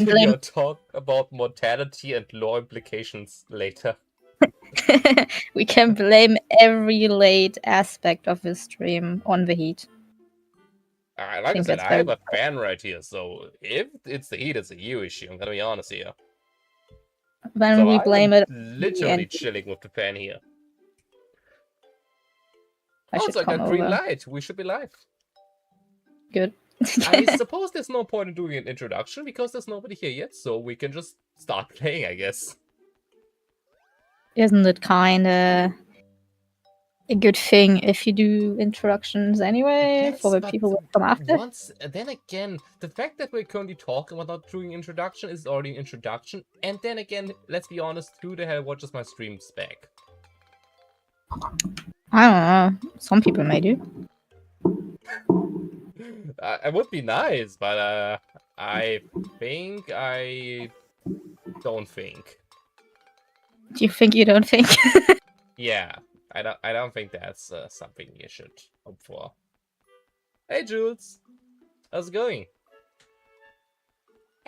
continue Blame. our talk about mortality and law implications later. We can blame every late aspect of the stream on the heat. Like I think said, that's I have very- a fan right here, so if it's the heat, it's a you issue. I'm gonna be honest here. When So we I blame am it, literally and chilling with the fan here. I Oh, should so I come got green over. light. We should be live. Good. I suppose there's no point in doing an introduction because there's nobody here yet, so we can just start playing, I guess. Isn't it kinda a good thing if you do introductions anyway Yes, for the but people who come after? then again, the fact that we're currently talking about not doing introduction is already an introduction, and then again, let's be honest, who the hell watches my streams back? I don't know. Some people may do. It would be nice, but I think I don't think. Do you think you don't think? Yeah, I don't think that's something you should hope for. Hey, Jules, how's it going?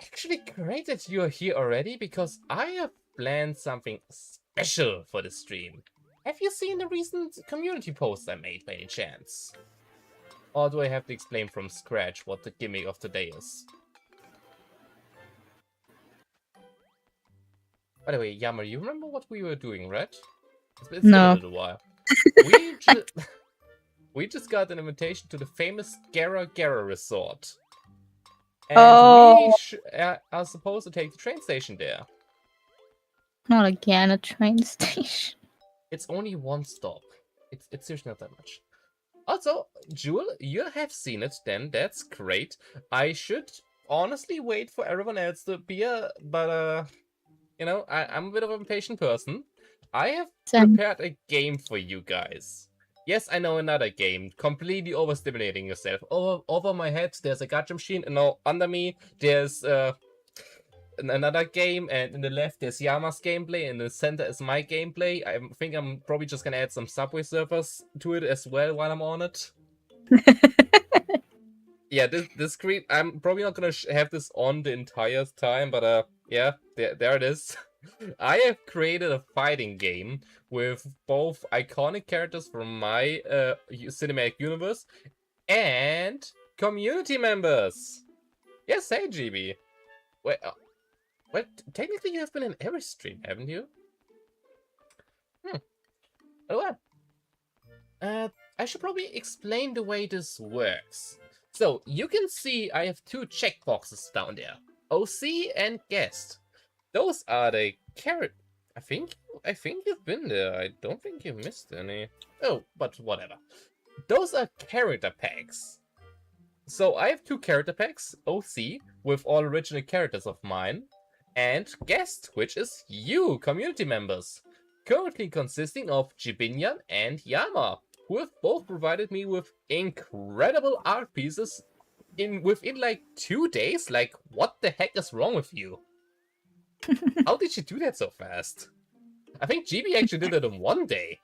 Actually, great that you're here already because I have planned something special for the stream. Have you seen the recent community post I made by any chance? Or do I have to explain from scratch what the gimmick of today is? By the way, Yammer, you remember what we were doing, right? It's been a No. little while. We just got an invitation to the famous Gara Gara Resort. And Oh. we are supposed to take the train station there. Not again, a train station. It's only one stop. It's seriously not that much. Also, Jewel, you have seen it then, that's great. I should honestly wait for everyone else to appear, but you know, I'm a bit of an impatient person. I have prepared a game for you guys. Yes, I know, another game. Completely overstimulating yourself. Over my head, there's a gacha machine, and now under me, there's another game, and in the left, there's Yama's gameplay, and in the center is my gameplay. I think I'm probably just gonna add some Subway Surfers to it as well while I'm on it. Yeah, this screen, I'm probably not gonna have this on the entire time, but yeah, there it is. I have created a fighting game with both iconic characters from my cinematic universe and community members. Yes, hey GB. Wait, well, technically you have been in every stream, haven't you? Oh well. I should probably explain the way this works. So, you can see I have two checkboxes down there. OC and guest. Those are the character. I think you've been there. I don't think you missed any. Oh, but whatever. Those are character packs. So I have two character packs, OC, with all original characters of mine, and guest, which is you, community members. Currently consisting of Jibinyan and Yama, who have both provided me with incredible art pieces within like 2 days. Like, what the heck is wrong with you? How did she do that so fast? I think GB actually did it in 1 day.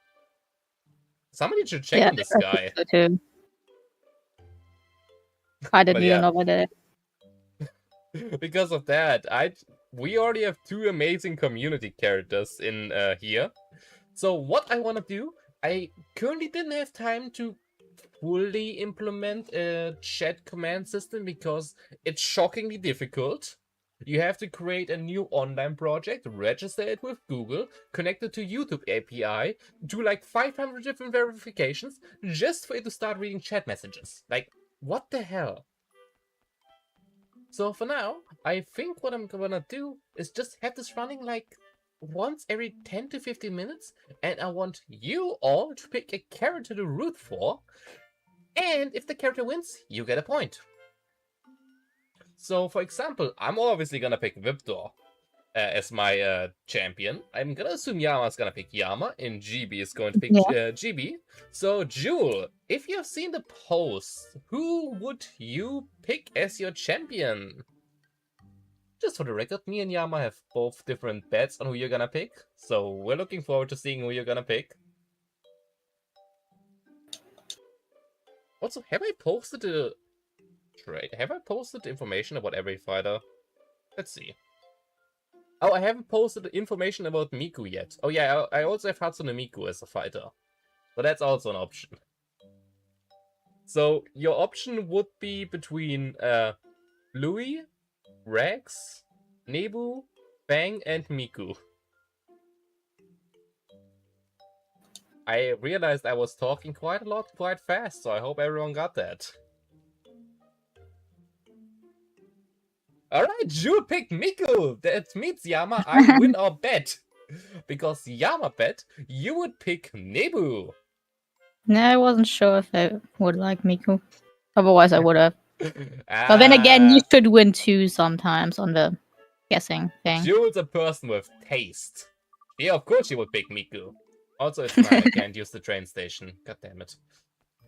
Somebody should check on this guy. So too. I didn't even know about it. Because of that, we already have two amazing community characters in here. So what I want to do, I currently didn't have time to fully implement a chat command system because it's shockingly difficult. You have to create a new online project, register it with Google, connect it to YouTube API, do like 500 different verifications just for it to start reading chat messages. Like, what the hell? So for now, I think what I'm gonna do is just have this running like once every 10 to 15 minutes, and I want you all to pick a character to root for, and if the character wins, you get a point. So for example, I'm obviously gonna pick Viptor as my champion. I'm gonna assume Yama's gonna pick Yama, and GB is going to pick GB. So Jewel, if you have seen the post, who would you pick as your champion? Just for the record, me and Yama have both different bets on who you're gonna pick, so we're looking forward to seeing who you're gonna pick. Also, have I posted the information about every fighter? Let's see. Oh, I haven't posted information about Miku yet. Oh yeah, I also have Hatsune Miku as a fighter. So that's also an option. So your option would be between Louis, Rex, Nebu, Fang, and Miku. I realized I was talking quite a lot, quite fast, so I hope everyone got that. Alright, Jewel picked Miku! That means, Yama, I win our bet. Because Yama bet you would pick Nebu. No, I wasn't sure if I would like Miku. Otherwise, I would have. But then again, you should win too sometimes on the guessing thing. Jewel's a person with taste. Yeah, of course she would pick Miku. Also, it's night, I can't use the train station. God damn it.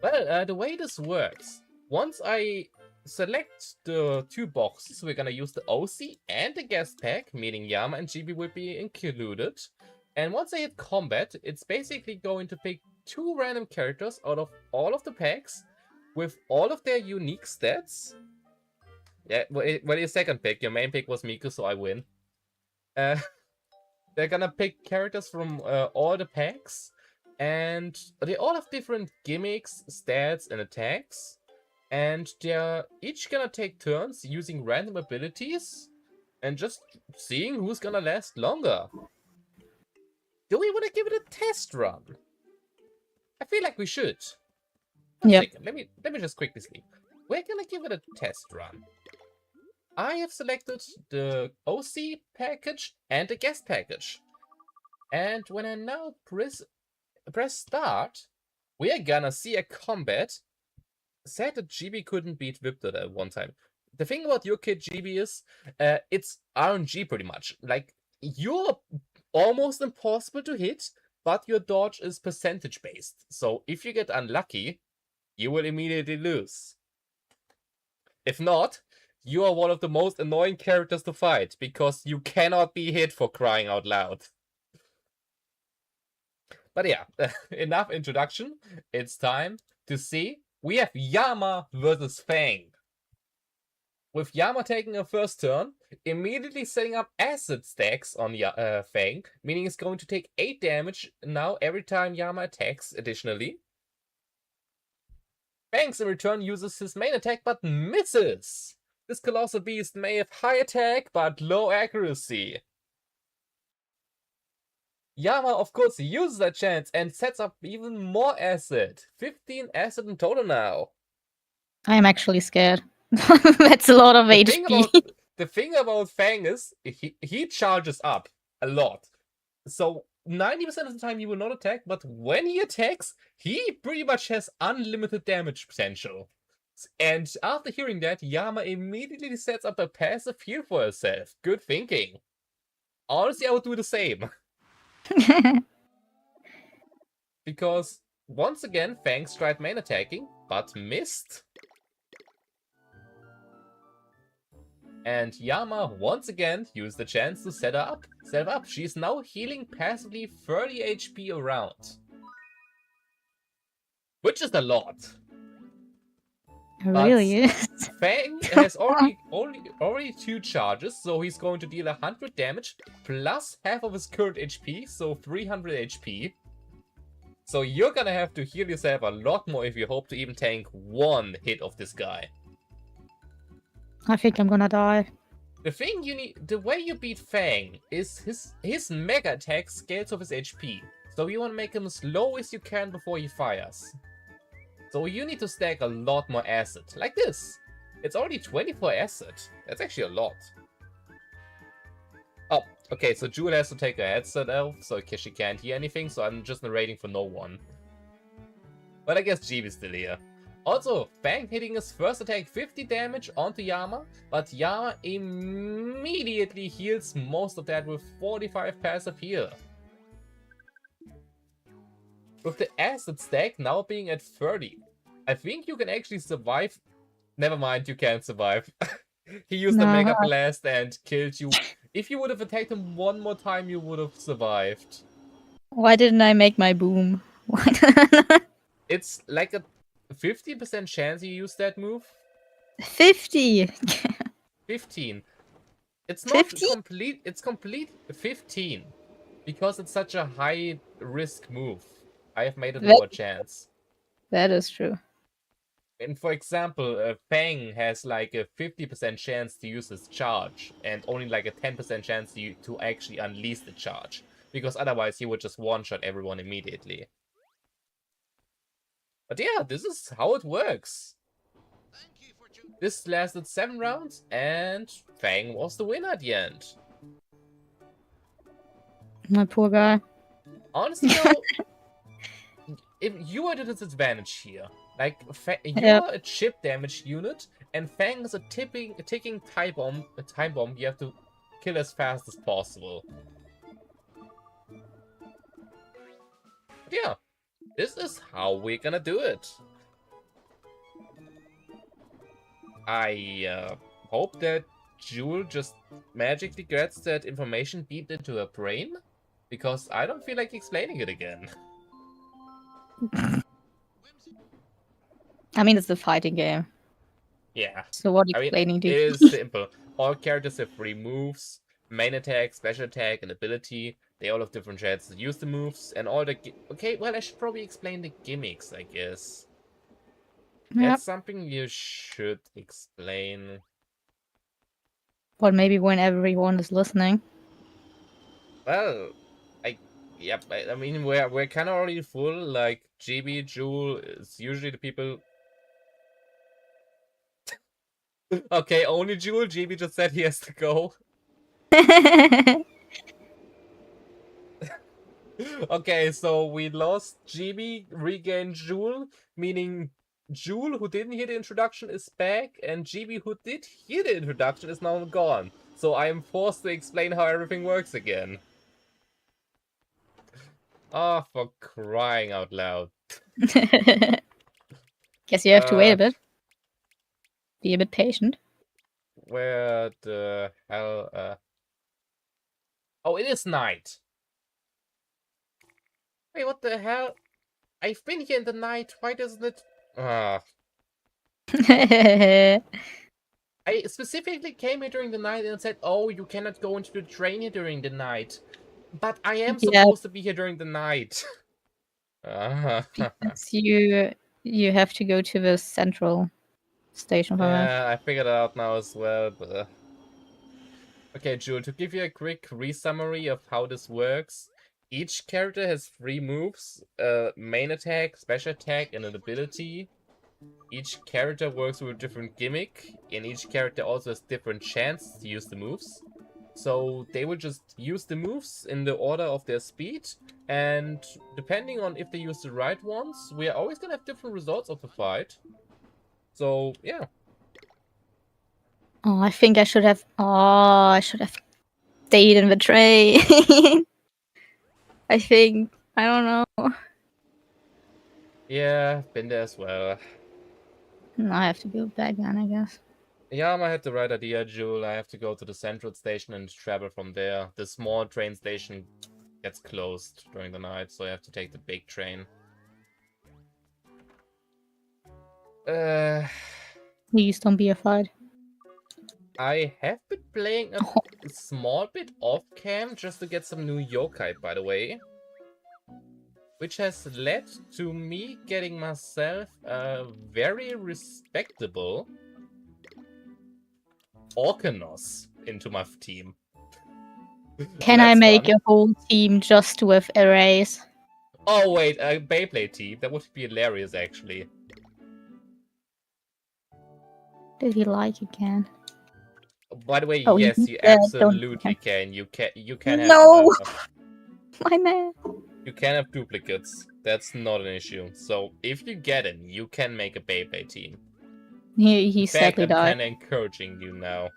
Well, the way this works, once I select the 2 boxes, we're gonna use the OC and the guest pack, meaning Yama and GB will be included. And once I hit combat, it's basically going to pick 2 random characters out of all of the packs with all of their unique stats. Yeah, well, your second pick, your main pick was Miku, so I win. They're gonna pick characters from all the packs, and they all have different gimmicks, stats, and attacks. And they're each gonna take turns using random abilities and just seeing who's gonna last longer. Do we want to give it a test run? I feel like we should. Yep. Let me just quickly sleep. We're gonna give it a test run. I have selected the OC package and the guest package. And when I now press start, we are gonna see a combat. Sad that GB couldn't beat Whipped at one time. The thing about Yokai GB is, it's RNG pretty much. Like, you're almost impossible to hit, but your dodge is percentage based. So if you get unlucky, you will immediately lose. If not, you are one of the most annoying characters to fight, because you cannot be hit, for crying out loud. But yeah, enough introduction. It's time to see. We have Yama versus Fang. With Yama taking a first turn, immediately setting up acid stacks on Fang, meaning it's going to take 8 damage now every time Yama attacks additionally. Fang in return uses his main attack but misses. This colossal beast may have high attack but low accuracy. Yama, of course, uses that chance and sets up even more acid. 15 acid in total now. I am actually scared. That's a lot of HP. The thing about Fang is, he charges up a lot. So 90% of the time he will not attack, but when he attacks, he pretty much has unlimited damage potential. And after hearing that, Yama immediately sets up a passive heal for herself. Good thinking. Honestly, I would do the same. Because, once again, Fang tried main attacking, but missed. And Yama, once again, used the chance to set her up. She's now healing passively 30 HP around. Which is a lot. It really is. Fang has already 2 charges, so he's going to deal 100 damage plus half of his current HP, so 300 HP. So you're gonna have to heal yourself a lot more if you hope to even tank 1 hit of this guy. I think I'm gonna die. The way you beat Fang is his mega attack scales off his HP. So you want to make him as low as you can before he fires. So you need to stack a lot more acid, like this. It's already 24 acid. That's actually a lot. Oh, okay, so Jewel has to take her headset off, so she can't hear anything, so I'm just narrating for no one. But I guess Jeevee's still here. Also, Fang hitting his first attack 50 damage onto Yama, but Yama immediately heals most of that with 45 passive heal. With the acid stack now being at 30, I think you can actually survive. Never mind, you can't survive. He used the Mega Blast and killed you. If you would have attacked him one more time, you would have survived. Why didn't I make my boom? It's like a 50% chance you use that move. 50! 15. It's not 50? complete. It's complete 15 because it's such a high risk move. I have made a lower chance. That is true. And for example, Fang has like a 50% chance to use his charge, and only like a 10% chance to actually unleash the charge, because otherwise he would just one-shot everyone immediately. But yeah, this is how it works. This lasted 7 rounds, and Fang was the winner at the end. My poor guy. Honestly though, if you are at a disadvantage here, like you're a chip damage unit, and Fang is a ticking time bomb you have to kill as fast as possible. But yeah, this is how we're gonna do it. I hope that Jewel just magically gets that information beamed into her brain, because I don't feel like explaining it again. I mean, it's a fighting game. Yeah. So what explaining it is simple. All characters have 3 moves: main attack, special attack, and ability. They all have different chances to use the moves, and all the... Okay, well, I should probably explain the gimmicks, I guess. That's something you should explain. But maybe when everyone is listening. Well, I mean, we're kind of already full. Like, GB, Jewel is usually the people... Okay, only Jewel. GB just said he has to go. Okay, so we lost GB, regained Jewel, meaning Jewel, who didn't hear the introduction, is back, and GB, who did hear the introduction, is now gone. So I am forced to explain how everything works again. Oh, for crying out loud. Guess you have to wait a bit. Be a bit patient. Where the hell... Oh, it is night. Wait, what the hell? I've been here in the night. Why doesn't it... I specifically came here during the night and said, oh, you cannot go into the train here during the night. But I am supposed to be here during the night. Because you have to go to the central station. Yeah, I figured it out now as well. But... Okay, Jewel, to give you a quick re-summary of how this works. Each character has 3 moves, main attack, special attack, and an ability. Each character works with a different gimmick, and each character also has different chances to use the moves. So they will just use the moves in the order of their speed, and depending on if they use the right ones, we are always gonna have different results of the fight. So, yeah. Oh, I think I should have... Oh, I should have stayed in the train. I think. I don't know. Yeah, been there as well. No, I have to go back then, I guess. Yeah, I had the right idea, Jewel. I have to go to the central station and travel from there. The small train station gets closed during the night, so I have to take the big train. Please don't be afraid. I have been playing a small bit off-cam just to get some new yokai, by the way. Which has led to me getting myself a very respectable Orkanos into my team. Can I make a whole team just with arrays? Oh wait, a Beyblade team. That would be hilarious, actually. Did he like again? By the way, yes, you absolutely can. You can have... No! My man. You can have duplicates. That's not an issue. So, if you get it, you can make a Beyblade team. He sadly died. I'm kind of encouraging you now.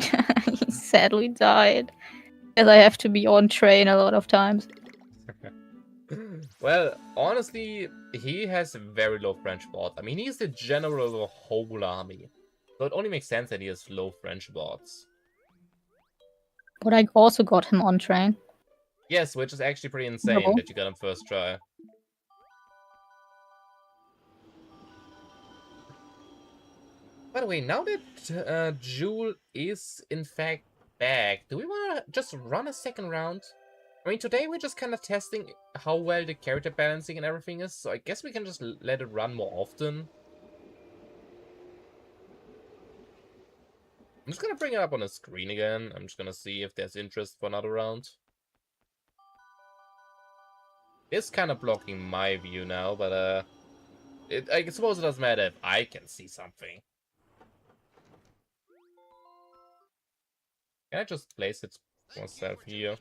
He sadly died. Because I have to be on train a lot of times. Well, honestly, he has very low French bots. I mean, he's the general of a whole army. So it only makes sense that he has low French bots. But I also got him on train. Yes, which is actually pretty insane that you got him first try. But the way, now that Jewel is in fact back, do we want to just run a second round? I mean, today we're just kind of testing how well the character balancing and everything is, so I guess we can just let it run more often. I'm just gonna bring it up on the screen again. I'm just gonna see if there's interest for another round. It's kind of blocking my view now, but I suppose it doesn't matter if I can see something. Can I just place it myself here?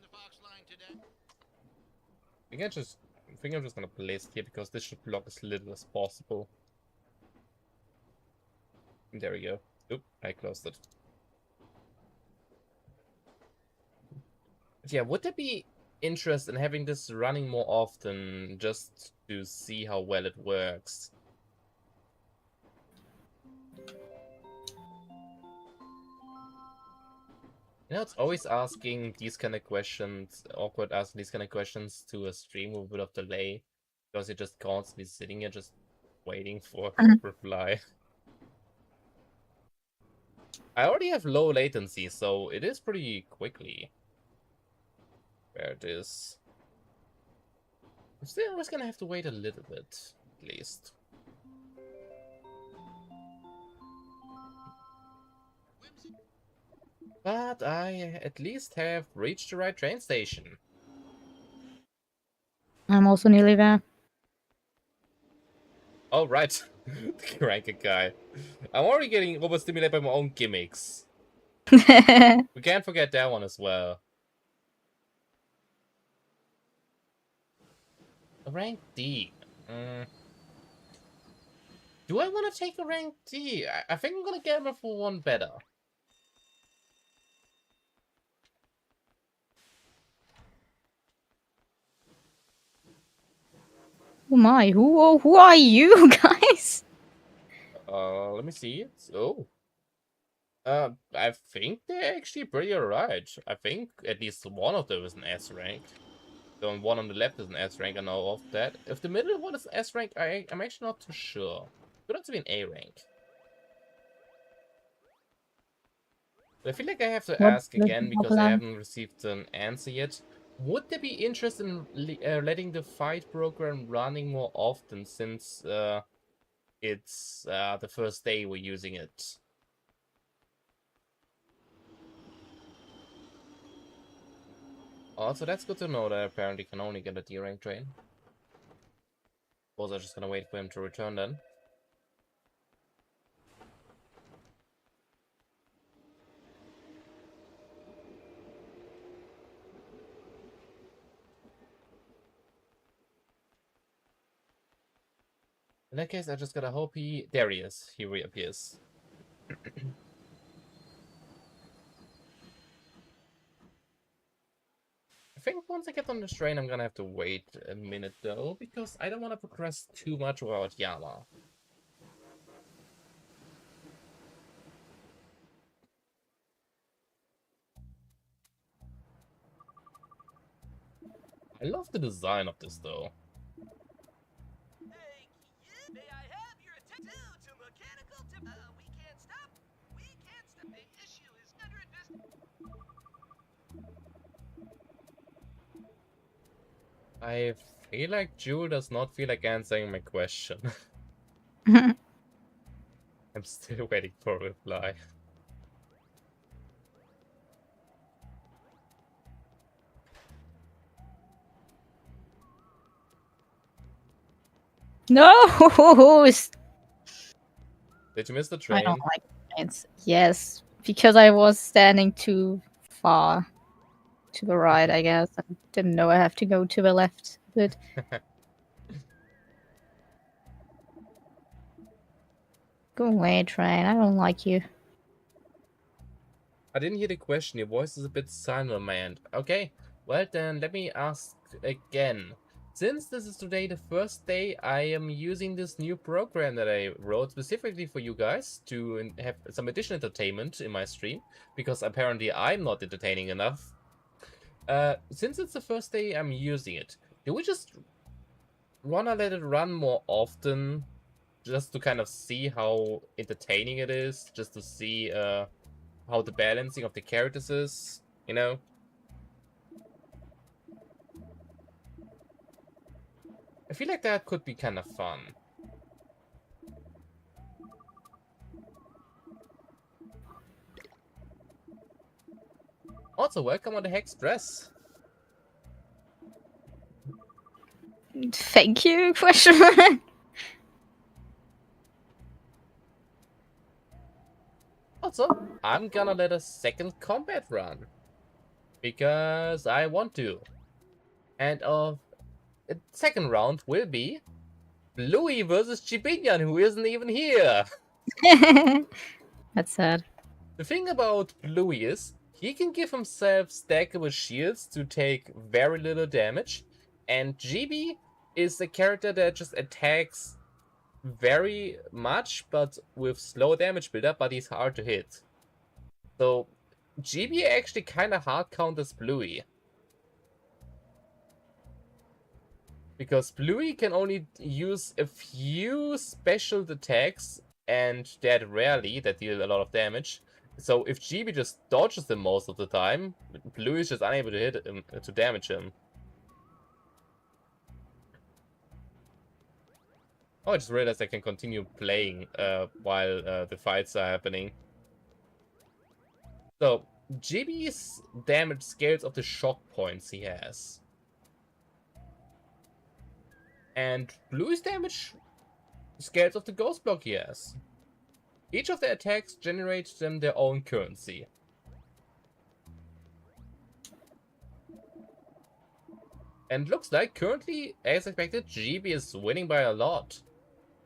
I think I'm just gonna place it here because this should block as little as possible. There we go. Oop, I closed it. But yeah, would there be interest in having this running more often just to see how well it works? You know, it's always asking these kind of questions, awkward asking these kind of questions to a stream with a bit of delay, because you're just constantly sitting here just waiting for a reply. I already have low latency, so it is pretty quickly. Where it is. I'm still just gonna have to wait a little bit, at least. But I at least have reached the right train station. I'm also nearly there. Oh, right. The cranky guy. I'm already getting overstimulated by my own gimmicks. We can't forget that one as well. A rank D. Do I want to take a rank D? I think I'm gonna gamble for one better. Oh my, who are you guys? Let me see. I think they're actually pretty alright. I think at least one of them is an S rank. The one on the left is an S rank, I know of that. If the middle one is S rank, I'm actually not too sure. Could also be an A rank. But I feel like I have to ask again because I haven't received an answer yet. Would there be interest in letting the fight program running more often since it's the first day we're using it? Also, that's good to know that I apparently can only get a D rank train. Suppose I'm just gonna wait for him to return then. In that case, I just gotta hope he... There he is. He reappears. I think once I get on this train, I'm gonna have to wait a minute though, because I don't want to progress too much without Yama. I love the design of this though. I feel like Jewel does not feel like answering my question. I'm still waiting for a reply. No! Did you miss the train? I don't like trains. Yes, because I was standing too far to the right, I guess. I didn't know I have to go to the left. But go away, train. I don't like you. I didn't hear the question. Your voice is a bit silent on my end. Okay, well then let me ask again. Since this is today the first day, I am using this new program that I wrote specifically for you guys to have some additional entertainment in my stream, because apparently I'm not entertaining enough. Since it's the first day I'm using it, do we just wanna let it run more often just to kind of see how entertaining it is, just to see how the balancing of the characters is, you know? I feel like that could be kind of fun. Also, welcome on the Hex Dress. Thank you, question mark. Also, I'm gonna let a second combat run. Because I want to. And the second round will be Bluey versus Chibinyan, who isn't even here. That's sad. The thing about Bluey is, he can give himself stackable shields to take very little damage. And GB is a character that just attacks very much, but with slow damage buildup, but he's hard to hit. So GB actually kind of hard counters Bluey. Because Bluey can only use a few special attacks, and that rarely, that deal a lot of damage. So if GB just dodges them most of the time, Bluey is just unable to hit him, to damage him. Oh, I just realized I can continue playing while the fights are happening. So, GB's damage scales of the shock points he has. And Bluey's damage scales of the ghost block he has. Each of the attacks generates them their own currency. And looks like currently, as expected, GB is winning by a lot.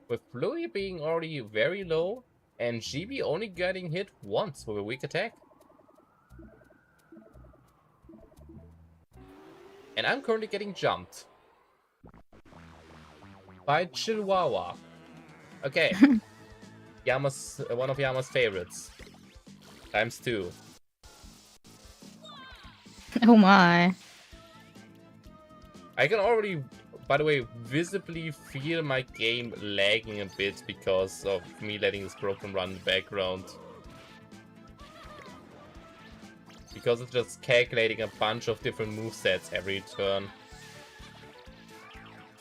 With Bluey being already very low, and GB only getting hit once with a weak attack. And I'm currently getting jumped by Chihuahua. Okay. Yama's one of Yama's favorites. ×2. Oh my. I can already, by the way, visibly feel my game lagging a bit because of me letting this program run in the background. Because it's just calculating a bunch of different movesets every turn.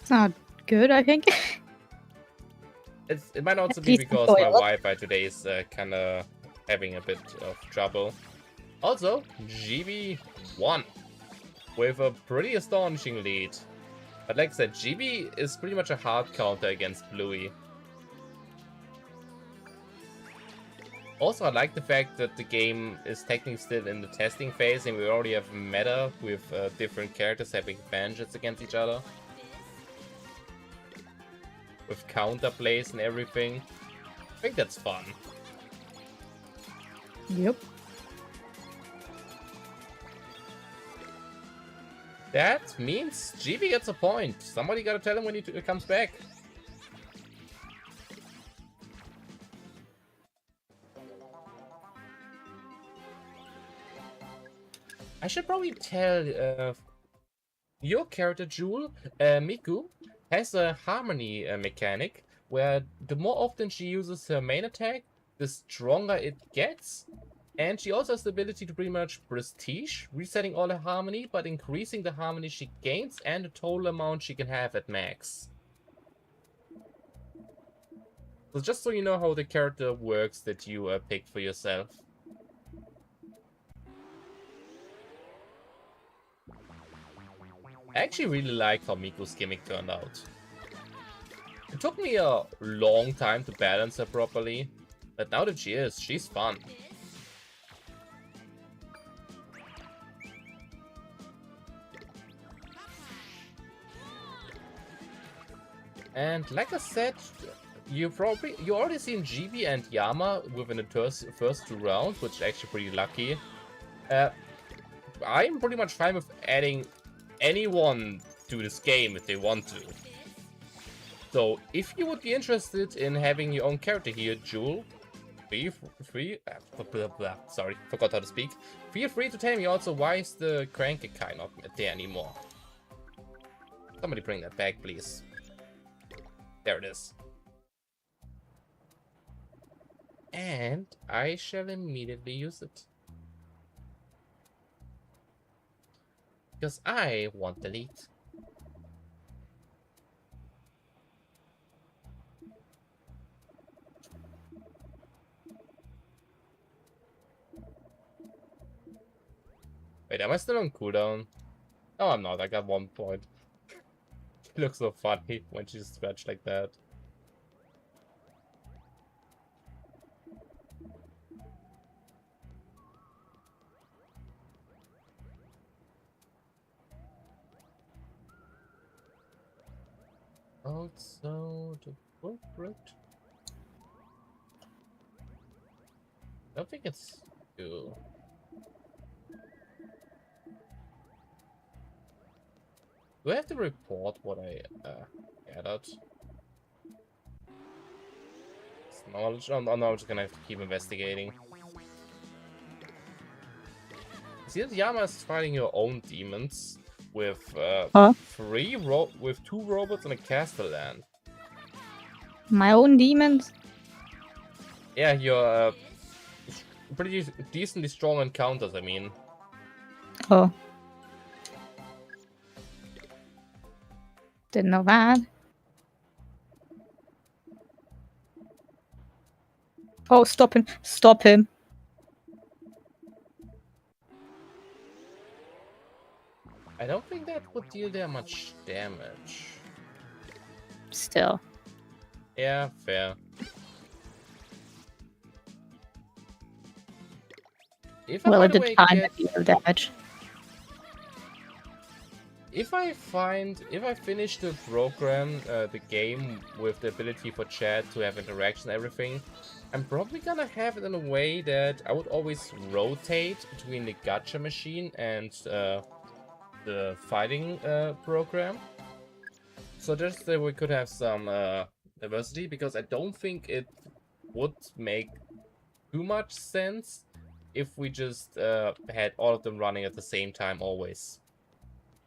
It's not good, I think. It might also be because my Wi-Fi today is kind of having a bit of trouble. Also, GB won with a pretty astonishing lead. But like I said, GB is pretty much a hard counter against Bluey. Also, I like the fact that the game is technically still in the testing phase and we already have meta with different characters having advantages against each other. With counter plays and everything. I think that's fun. Yep. That means GB gets a point. Somebody gotta tell him when he comes back. I should probably tell your character, Jewel, Miku, has a harmony mechanic where the more often she uses her main attack, the stronger it gets. And she also has the ability to pretty much prestige, resetting all her harmony, but increasing the harmony she gains and the total amount she can have at max. So just so you know how the character works that you picked for yourself. I actually really like how Miku's gimmick turned out. It took me a long time to balance her properly, but now that she's fun. And like I said, you already seen GB and Yama within the first 2 rounds, which is actually pretty lucky. I'm pretty much fine with adding anyone to this game if they want to. So if you would be interested in having your own character here, Jewel, sorry, forgot how to speak. Feel free to tell me also why is the Yokai not there anymore. Somebody bring that back, please. There it is. And I shall immediately use it. Because I want the lead. Wait, am I still on cooldown? No, I'm not. I got 1 point. She looks so funny when she's stretched like that. Also, the corporate. I don't think it's you. Do I have to report what I gathered? It's knowledge. Oh, no, I'm just gonna have to keep investigating. See, Yama is fighting your own demons with with 2 robots and a castellan. My own demons? Yeah, your pretty decently strong encounters, I mean. Oh. Didn't know that. Oh, stop him. Stop him. I don't think that would deal that much damage. Still. Yeah, fair. If Well, I, it did kind of deal damage. If I finish the program, the game with the ability for chat to have interaction and everything, I'm probably gonna have it in a way that I would always rotate between the gacha machine and the fighting program. So just that we could have some diversity, because I don't think it would make too much sense if we just had all of them running at the same time always.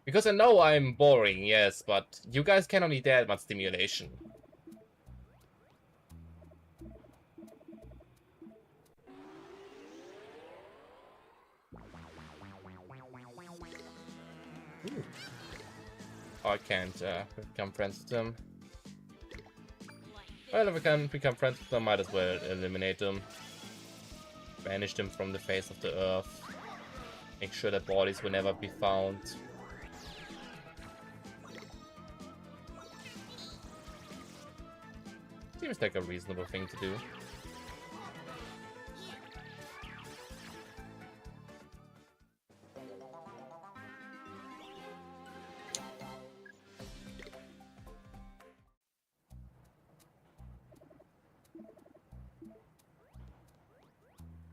Because I know I'm boring, yes, but you guys cannot need that much stimulation. Ooh. Oh, I can't become friends with them. Well, if I can become friends with them, might as well eliminate them. Banish them from the face of the earth. Make sure that bodies will never be found. Seems like a reasonable thing to do.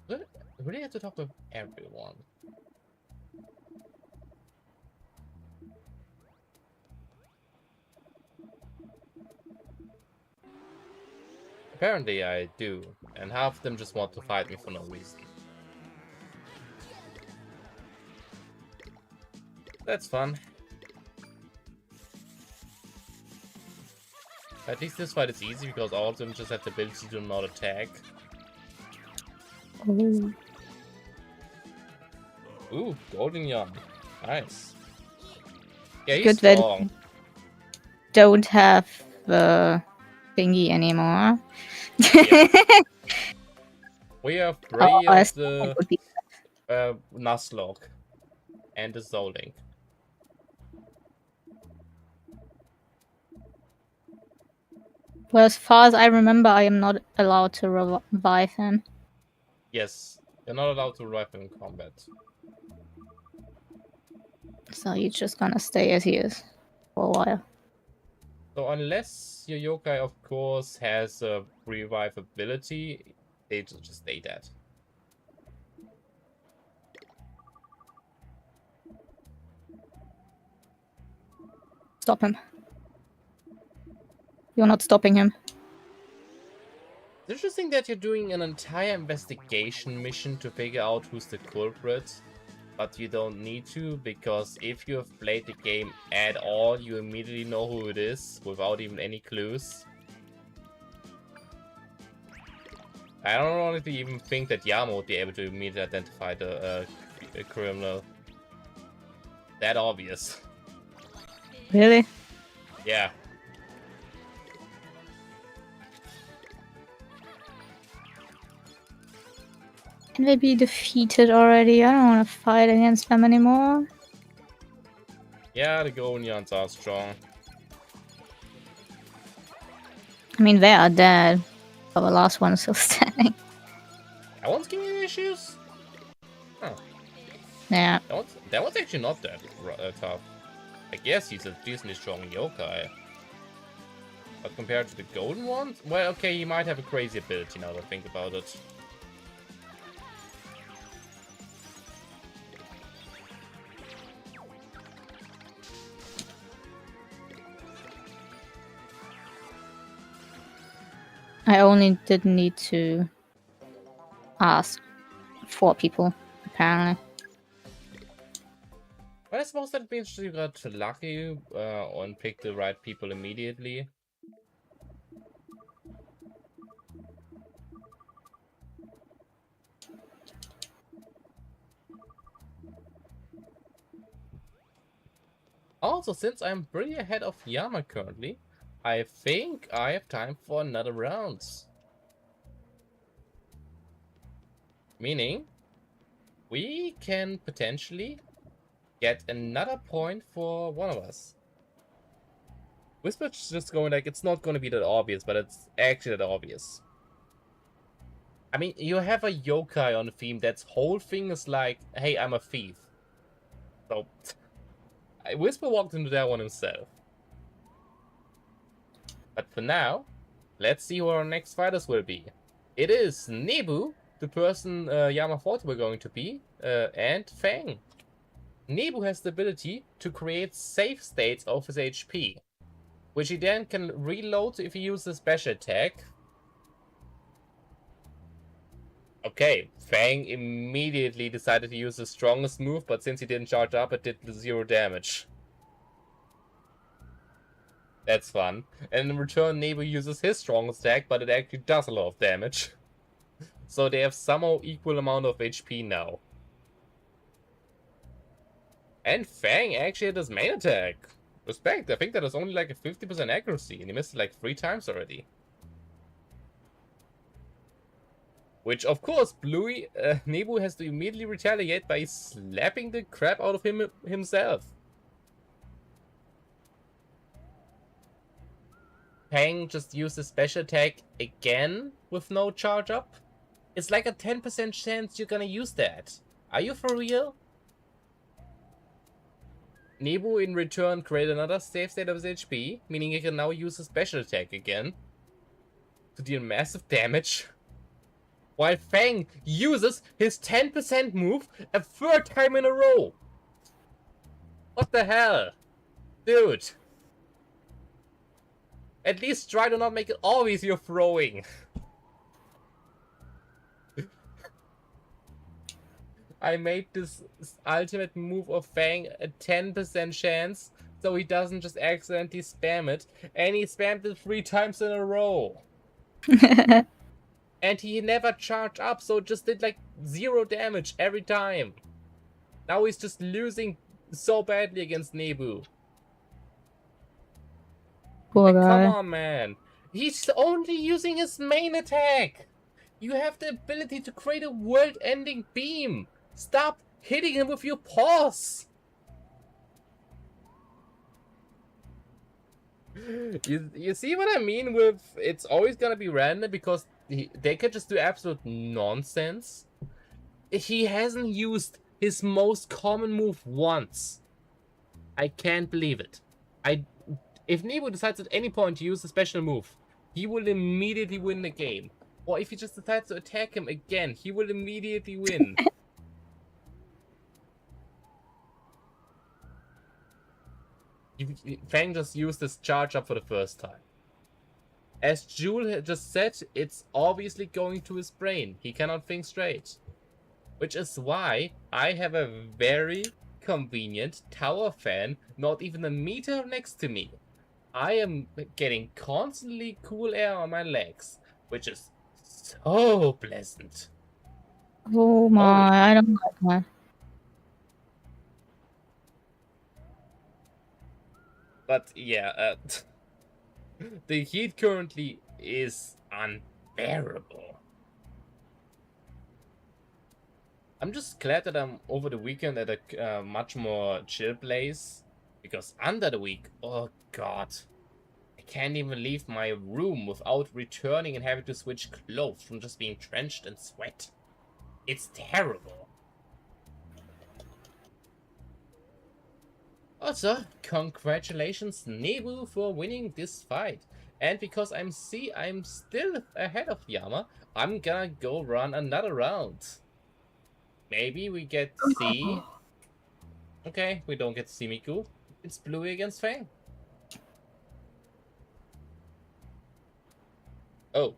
I really have to talk to everyone. Apparently I do, and half of them just want to fight me for no reason. That's fun. At least this fight is easy because all of them just have the ability to not attack. Ooh. Ooh, golden yarn. Nice. Yeah, he's Good strong. that don't have the thingy anymore. Yeah. We have 3 of the Nuzlocke and the Soullink. Well, as far as I remember, I am not allowed to revive him. Yes, you're not allowed to revive him in combat. So he's just gonna stay as he is for a while. So unless your yokai, of course, has a revive ability, they just stay dead. Stop him. You're not stopping him. It's interesting that you're doing an entire investigation mission to figure out who's the culprit, but you don't need to, because if you have played the game at all, you immediately know who it is without even any clues. I don't honestly even think that Yama would be able to immediately identify the criminal. That obvious. Really? Yeah. Can they be defeated already? I don't want to fight against them anymore. Yeah, the Gonians are strong. I mean, they are dead, but the last one is still standing. That one's giving me issues? Huh. Yeah. That one's actually not that tough. I guess he's a decently strong yokai. But compared to the golden ones? Well, okay, he might have a crazy ability now that I think about it. I only did need to ask 4 people, apparently. But I suppose that means you got lucky and picked the right people immediately. Also, since I'm pretty ahead of Yama currently, I think I have time for another round. Meaning, we can potentially get another point for one of us. Whisper's just going like, it's not going to be that obvious, but it's actually that obvious. I mean, you have a yokai on the theme that's whole thing is like, hey, I'm a thief. So, Whisper walked into that one himself. But for now, let's see who our next fighters will be. It is Nebu, the person Yama thought were going to be, and Fang. Nebu has the ability to create save states of his HP, which he then can reload if he uses a special attack. Okay, Fang immediately decided to use the strongest move, but since he didn't charge up, it did 0 damage. That's fun. And in return, Nebu uses his strongest attack, but it actually does a lot of damage. So they have somehow equal amount of HP now. And Fang actually had his main attack. Respect, I think that was only like a 50% accuracy, and he missed it like 3 times already. Which, of course, Nebu has to immediately retaliate by slapping the crap out of him himself. Fang just used his special attack again with no charge up. It's like a 10% chance you're gonna use that. Are you for real? Nebu in return created another save state of his HP, meaning he can now use his special attack again to deal massive damage. While Fang uses his 10% move a 3rd time in a row. What the hell? Dude. At least try to not make it obvious you're throwing. I made this ultimate move of Fang a 10% chance, so he doesn't just accidentally spam it, and he spammed it 3 times in a row. And he never charged up, so it just did like 0 damage every time. Now he's just losing so badly against Nebu. Poor guy. Come on, man. He's only using his main attack. You have the ability to create a world-ending beam. Stop hitting him with your paws. You see what I mean with it's always gonna be random because they could just do absolute nonsense. He hasn't used his most common move once. I can't believe it. If Nebu decides at any point to use a special move, he will immediately win the game. Or if he just decides to attack him again, he will immediately win. Fang just used this charge up for the first time. As Jewel had just said, it's obviously going to his brain. He cannot think straight. Which is why I have a very convenient tower fan not even a meter next to me. I am getting constantly cool air on my legs, which is so pleasant. Oh my, I don't like that. But yeah, the heat currently is unbearable. I'm just glad that I'm over the weekend at a much more chill place. Because under the week, oh god, I can't even leave my room without returning and having to switch clothes from just being drenched in sweat. It's terrible. Also, congratulations Nebu for winning this fight. And because I'm still ahead of Yama, I'm gonna go run another round. Maybe we get to see... Okay, we don't get to see Miku. It's Bluey against Fang. Oh.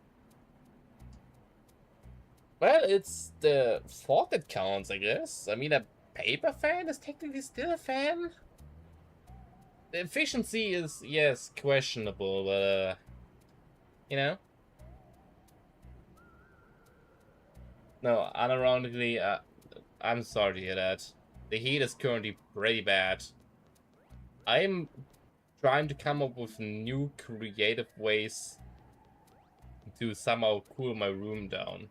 Well, it's the thought that counts, I guess. I mean, a paper fan is technically still a fan. The efficiency is, yes, questionable, but, you know? No, unironically, I'm sorry to hear that. The heat is currently pretty bad. I'm trying to come up with new creative ways to somehow cool my room down.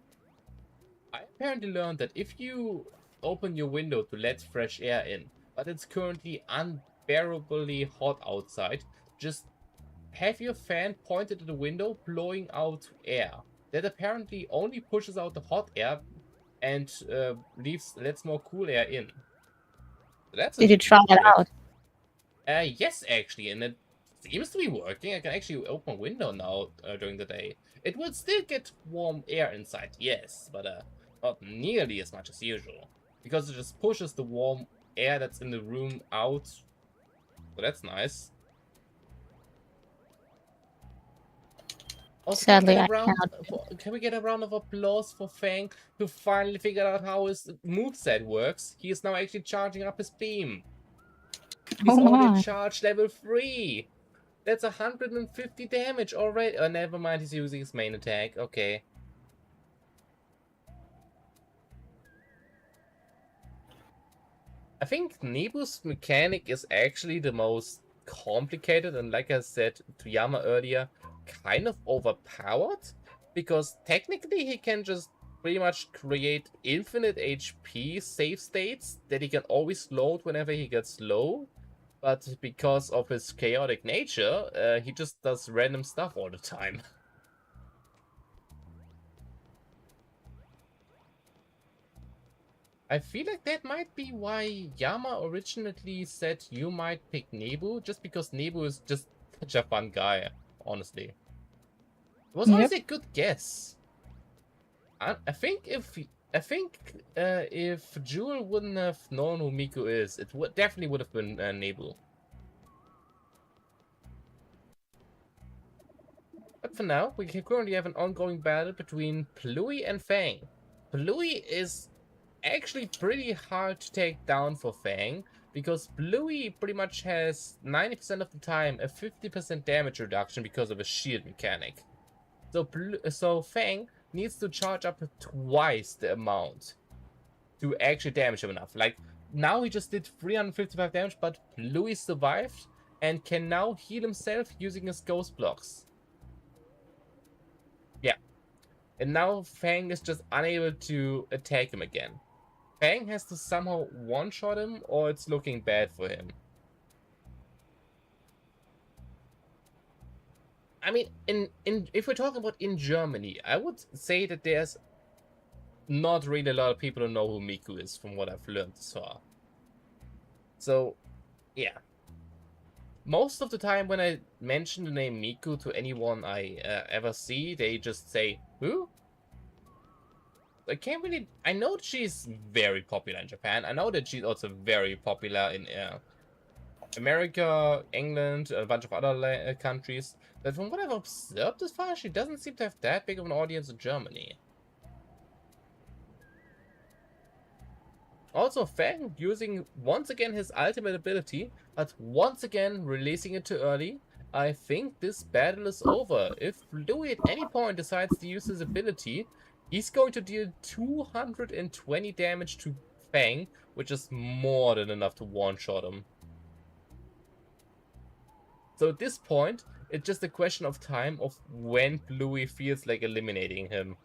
I apparently learned that if you open your window to let fresh air in, but it's currently unbearably hot outside, just have your fan pointed at the window blowing out air. That apparently only pushes out the hot air and lets more cool air in. That's a Did you try cool it trick. out? Yes, actually, and it seems to be working. I can actually open a window now during the day. It will still get warm air inside, yes, but not nearly as much as usual. Because it just pushes the warm air that's in the room out. So that's nice. Also, Sadly, I cannot. can we get a round of applause for Fang, who finally figured out how his moveset works? He is now actually charging up his beam. He's Oh already my. charged level 3. That's 150 damage already. Oh, never mind, he's using his main attack. Okay. I think Nebu's mechanic is actually the most complicated, and like I said to Yama earlier, kind of overpowered. Because technically he can just pretty much create infinite HP save states that he can always load whenever he gets low. But because of his chaotic nature, he just does random stuff all the time. I feel like that might be why Yama originally said you might pick Nebu, just because Nebu is just such a fun guy, honestly. It was honestly a good guess. I think if Jewel wouldn't have known who Miku is, it definitely would have been Nebu. But for now, we currently have an ongoing battle between Bluey and Fang. Bluey is actually pretty hard to take down for Fang, because Bluey pretty much has 90% of the time a 50% damage reduction because of a shield mechanic. So Fang needs to charge up twice the amount to actually damage him enough. Like, now he just did 355 damage, but Bluey survived and can now heal himself using his ghost blocks. Yeah. And now Fang is just unable to attack him again. Fang has to somehow one-shot him, or it's looking bad for him. I mean, if we're talking about in Germany, I would say that there's not really a lot of people who know who Miku is, from what I've learned so far. So, yeah. Most of the time when I mention the name Miku to anyone I ever see, they just say, who? I can't really... I know she's very popular in Japan. I know that she's also very popular in America, England, a bunch of other countries. But from what I've observed as far, she doesn't seem to have that big of an audience in Germany. Also, Fang using once again his ultimate ability, but once again releasing it too early. I think this battle is over. If Louis at any point decides to use his ability, he's going to deal 220 damage to Fang, which is more than enough to one-shot him. So at this point, it's just a question of time of when Louis feels like eliminating him.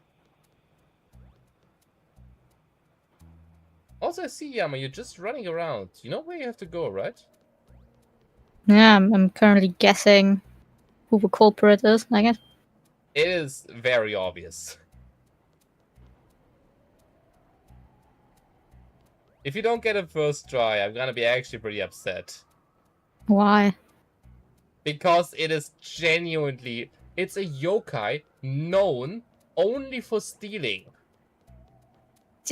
Also, I see, Yama, you're just running around. You know where you have to go, right? Yeah, I'm currently guessing who the culprit is, I guess. It is very obvious. If you don't get it first try, I'm gonna be actually pretty upset. Why? Because it is genuinely... It's a yokai known only for stealing.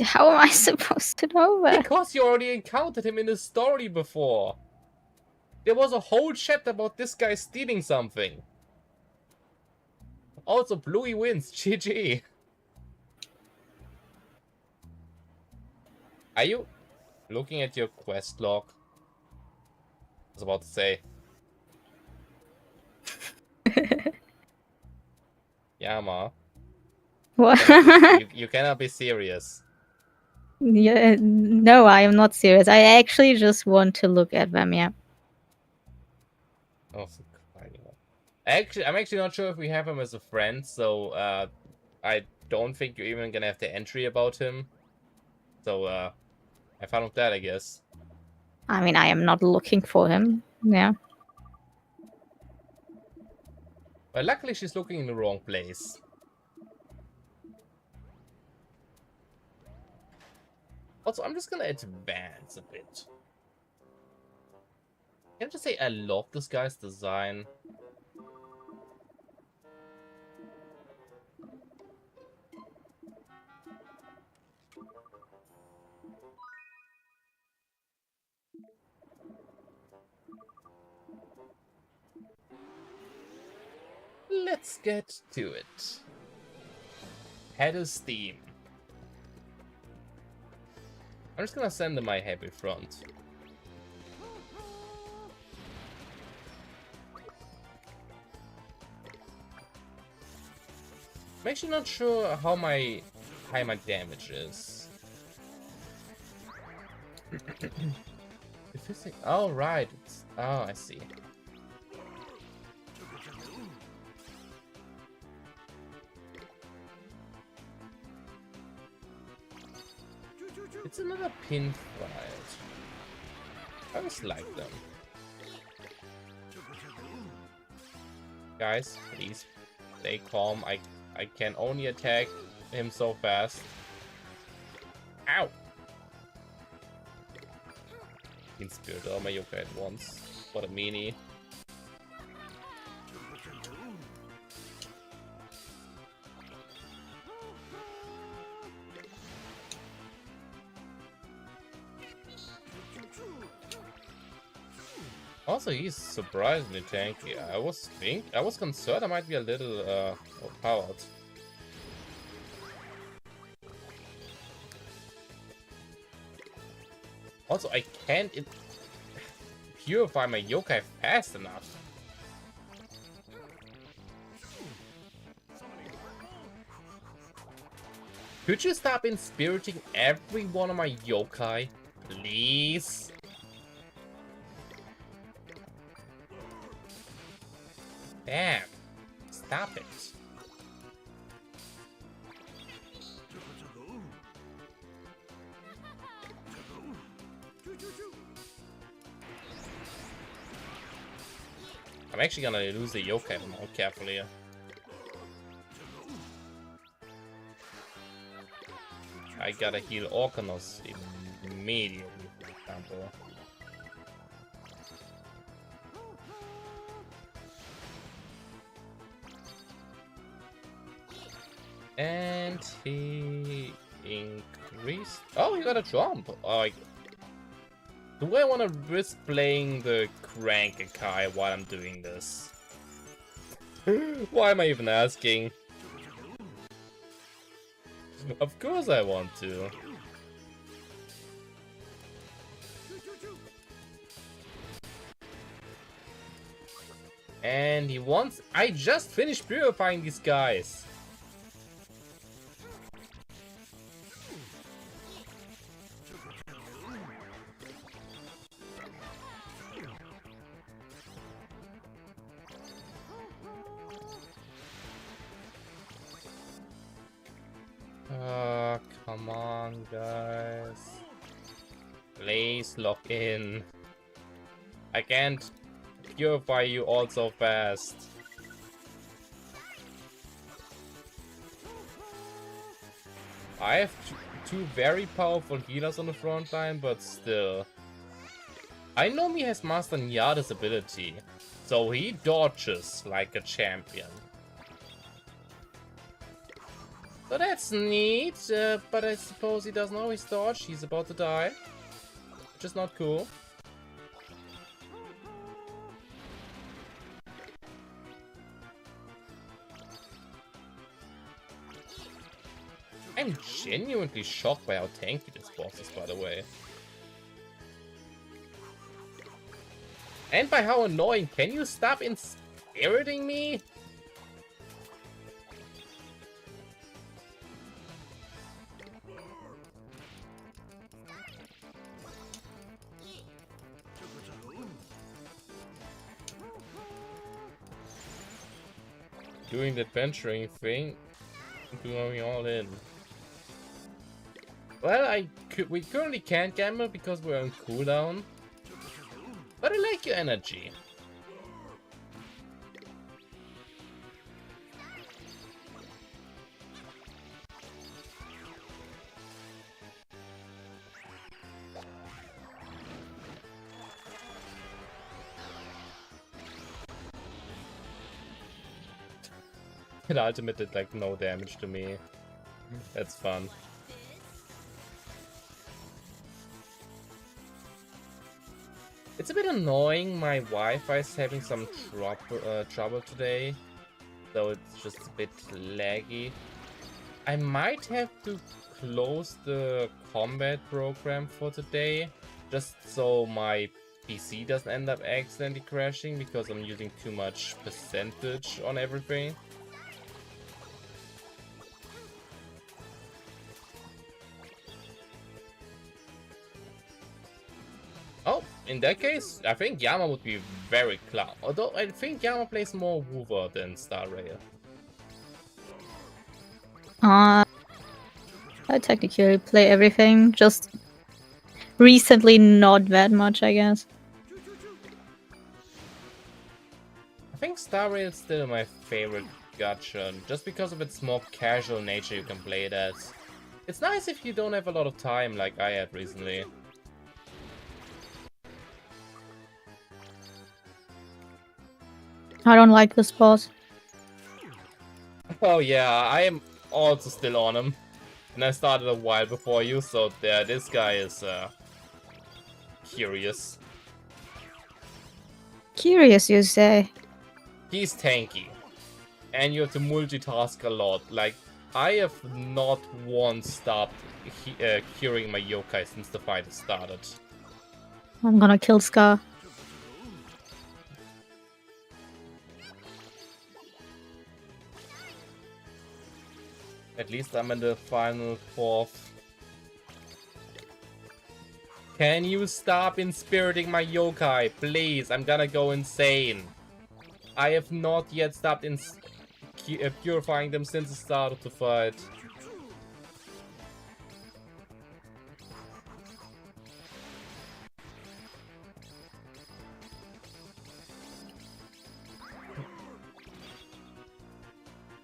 How am I supposed to know that? Because you already encountered him in the story before. There was a whole chapter about this guy stealing something. Also, Bluey wins. GG. Are you looking at your quest log? I was about to say. Yama. What? You cannot be serious. Yeah, no, I am not serious. I actually just want to look at them, yeah. Oh, actually, I'm actually not sure if we have him as a friend, so I don't think you're even gonna have the entry about him. So have fun with that, I guess. I mean, I am not looking for him, yeah. But luckily, she's looking in the wrong place. Also, I'm just gonna advance a bit. Can I just say I love this guy's design? Let's get to it. Head of steam. I'm just gonna send him my heavy front. I'm actually not sure how my high my damage is. Oh right, oh I see. It's another pin fight. I just like them. Guys, please stay calm. I can only attack him so fast. Ow! In spirit, all my yokai at once. What a meanie. Also, he's surprisingly tanky. I was concerned I might be a little overpowered. Also, I can't purify my yokai fast enough. Could you stop inspiriting every one of my yokai, please? Damn. Stop it. I'm actually gonna lose the yokai more carefully. I gotta heal Orkanos immediately, for example. And he increased. Oh, he got a jump. Do I want to risk playing the Crank-a-Kai while I'm doing this? Why am I even asking? Of course I want to. And he wants... I just finished purifying these guys. Come on, guys. Please lock in. I can't purify you all so fast. I have two very powerful healers on the front line, but still. I know he has mastered Nyada's ability, so he dodges like a champion. So that's neat, but I suppose he doesn't always dodge. He's about to die, which is not cool. I'm genuinely shocked by how tanky this boss is, by the way. And by how annoying. Can you stop inspiriting me? Doing the adventuring thing, going all in. Well, we currently can't gamble because we're on cooldown. But I like your energy. It ultimate did like no damage to me. That's fun. It's a bit annoying, my Wi-Fi is having some trouble today. So it's just a bit laggy. I might have to close the combat program for today. Just so my PC doesn't end up accidentally crashing because I'm using too much percentage on everything. Oh, in that case, I think Yama would be very clown. Although I think Yama plays more Woover than Star Rail. I technically play everything, just recently not that much, I guess. I think Star Rail is still my favorite gacha, just because of its more casual nature you can play it as. It's nice if you don't have a lot of time like I had recently. I don't like this boss. Oh yeah, I am also still on him. And I started a while before you, so yeah, this guy is curious. Curious, you say? He's tanky. And you have to multitask a lot. Like, I have not once stopped curing my yokai since the fight has started. I'm gonna kill Scar. At least I'm in the final fourth. Can you stop inspiriting my yokai, please? I'm gonna go insane. I have not yet stopped purifying them since the start of the fight.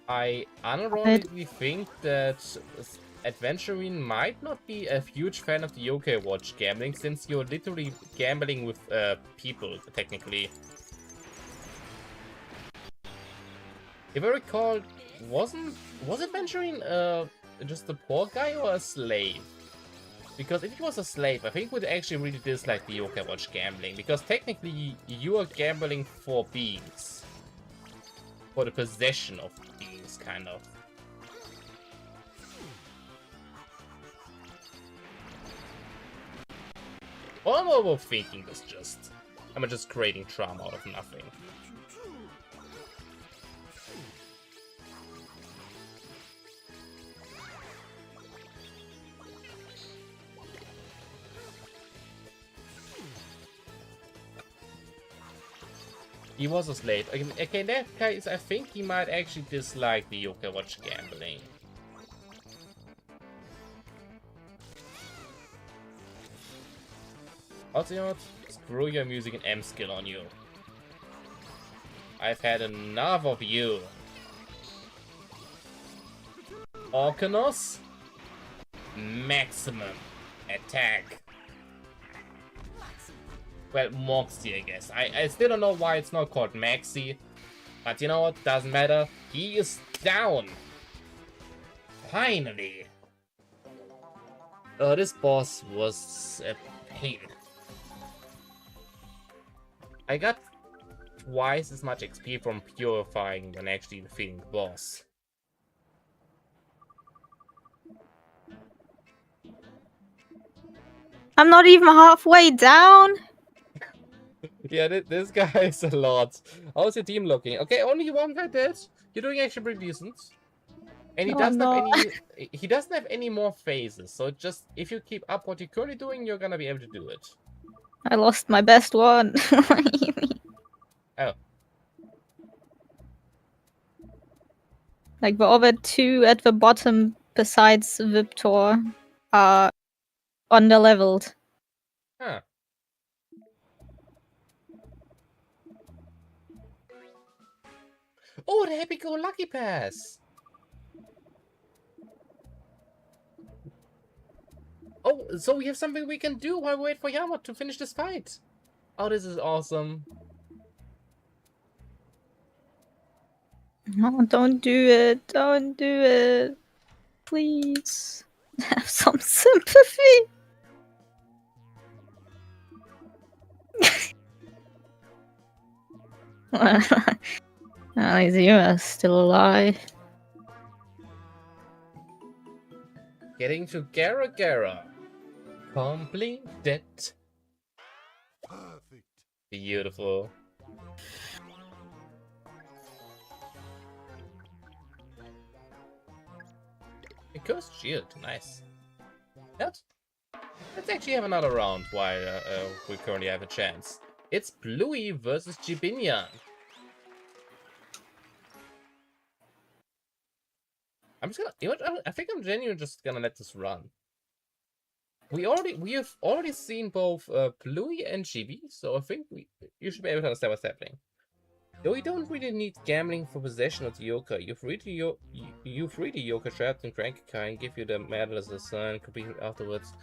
I unironically think that Adventuring might not be a huge fan of the Yokai Watch gambling, since you're literally gambling with people, technically. If I recall, was Adventuring just a poor guy or a slave? Because if he was a slave, I think would actually really dislike the Yokai Watch gambling, because technically you are gambling for beings. For the possession of beings, kind of. Or I'm overthinking this just. I'm just creating trauma out of nothing. He was a slave. Okay, in that case, I think he might actually dislike the Yokai Watch gambling. Also, you know what? Screw your music and M skill on you. I've had enough of you. Orcanos? Maximum attack. Well, Moxie, I guess. I still don't know why it's not called Maxi. But you know what? Doesn't matter. He is down. Finally. This boss was a pain. I got twice as much XP from purifying than actually defeating the boss. I'm not even halfway down. Yeah, this guy is a lot. How's your team looking? Okay, only one guy dead. You're doing actually pretty decent. And he No, doesn't I'm have not. any. He doesn't have any more phases. So just if you keep up what you're currently doing, you're gonna be able to do it. I lost my best one. What do you mean? Oh. Like the other two at the bottom, besides Victor, are underleveled. Huh. Oh, the happy-go-lucky pass. Oh, so we have something we can do while we wait for Yama to finish this fight. Oh, this is awesome. No, don't do it. Don't do it. Please. Have some sympathy. At least you are still alive. Getting to Gara Gara. Completed. Perfect. Beautiful. A Ghost Shield, nice. Let's actually have another round while we currently have a chance. It's Bluey versus Jibinyan. I'm just gonna, you know what, I think I'm genuinely just gonna let this run. We have already seen both Bluey and Chibi, so I think you should be able to understand what's happening. Though you don't really need gambling for possession of the Yokai, you free the Yokai trapped in Cranky and give you the medal as a son completely afterwards.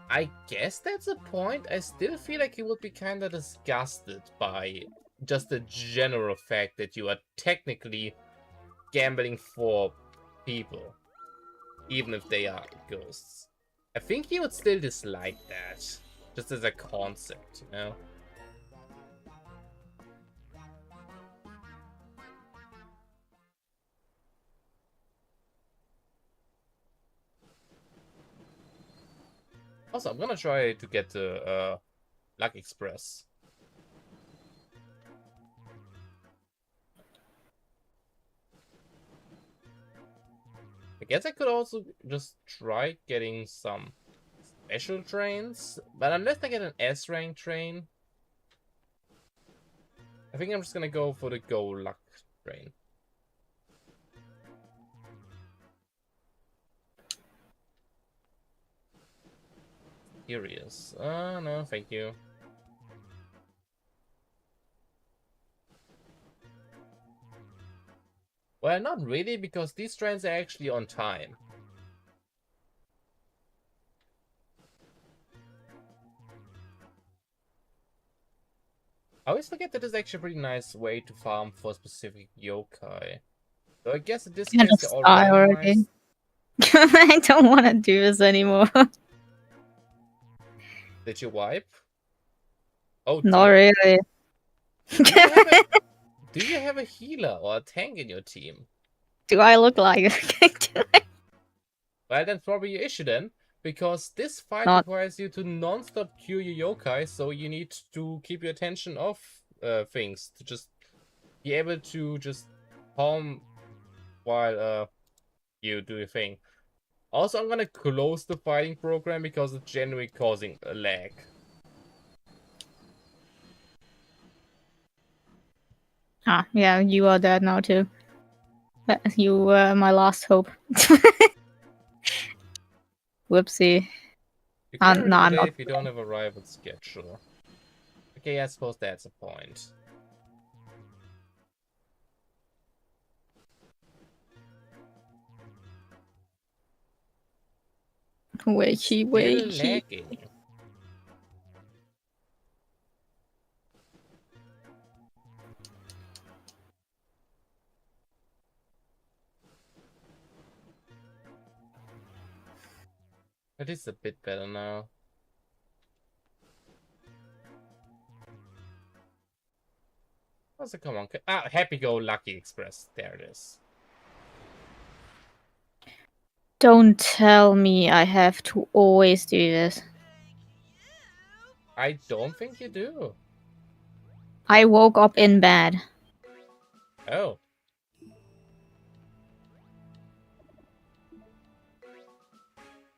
I guess that's a point. I still feel like he would be kinda disgusted by just the general fact that you are technically gambling for people, even if they are ghosts. I think he would still dislike that, just as a concept, you know? Also, I'm gonna try to get the Luck Express. I guess I could also just try getting some special trains, but unless I get an S-rank train, I think I'm just gonna go for the Go Luck train. Curious. No, thank you. Well, not really, because these trains are actually on time. I always forget that there's actually a pretty nice way to farm for specific yokai. So I guess in this Kind case of they're all sigh randomized. already. I don't want to do this anymore. Did you wipe? Oh, Not dear. really. Do you have a healer or a tank in your team? Do I look like it? Well, that's probably your issue then, because this fight Not. requires you to non-stop cure your yokai, so you need to keep your attention off things, to just be able to just harm while you do your thing. Also, I'm gonna close the fighting program because it's generally causing a lag. Ah, yeah, you are dead now too. You were my last hope. Whoopsie. You can't really No, I'm play not. if you don't have a rival schedule. Okay, I suppose that's a point. Wakey, Still wakey. lagging. It is a bit better now. Also, come on. Ah, Happy-Go-Lucky Express. There it is. Don't tell me I have to always do this. I don't think you do. I woke up in bed. Oh.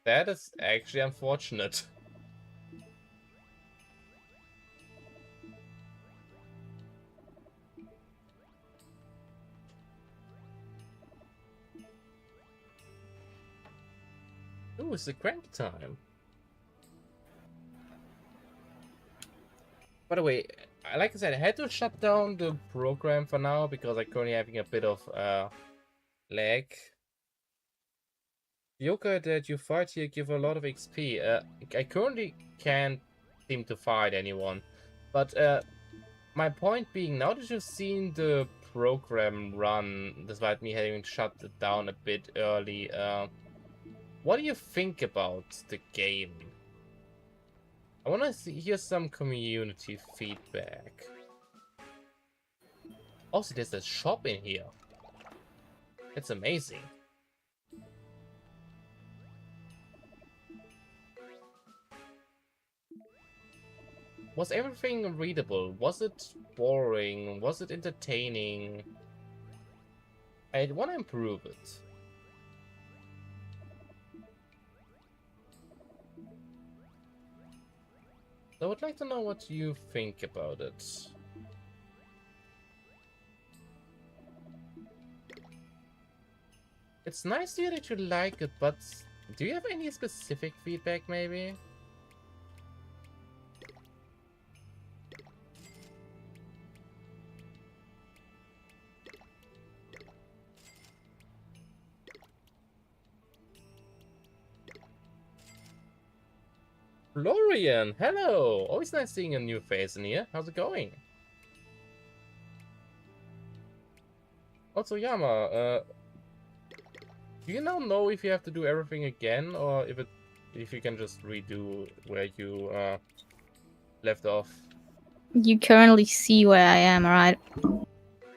That is actually unfortunate. Ooh, it's the crank time. By the way, like I said, I had to shut down the program for now because I'm currently having a bit of lag. Yokai that you fight here give a lot of XP. I currently can't seem to fight anyone. But my point being, now that you've seen the program run, despite me having shut it down a bit early, what do you think about the game? I want to hear some community feedback. Also, there's a shop in here. It's amazing. Was everything readable? Was it boring? Was it entertaining? I want to improve it. I would like to know what you think about it. It's nice to hear that you like it, but do you have any specific feedback, maybe? Florian, hello! Always nice seeing a new face in here. How's it going? Also, Yama, do you now know if you have to do everything again, or if you can just redo where you left off? You currently see where I am, right? Oh,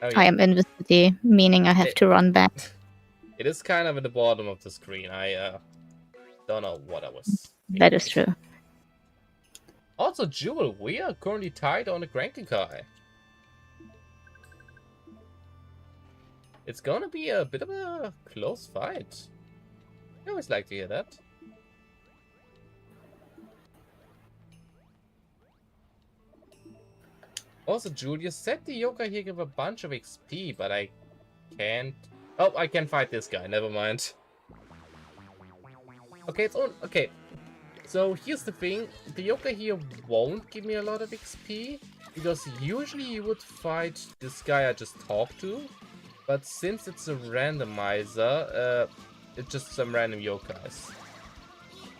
yeah. I am in the city, meaning I have to run back. It is kind of at the bottom of the screen. I don't know what I was thinking. That is true. Also, Jewel, we are currently tied on the Yokai. It's gonna be a bit of a close fight. I always like to hear that. Also, Julius said the Yokai here give a bunch of XP, but I can't... Oh, I can fight this guy, never mind. Okay, it's on... Okay, so here's the thing. The Yokai here won't give me a lot of XP, because usually you would fight this guy I just talked to, but since it's a randomizer, it's just some random Yokais.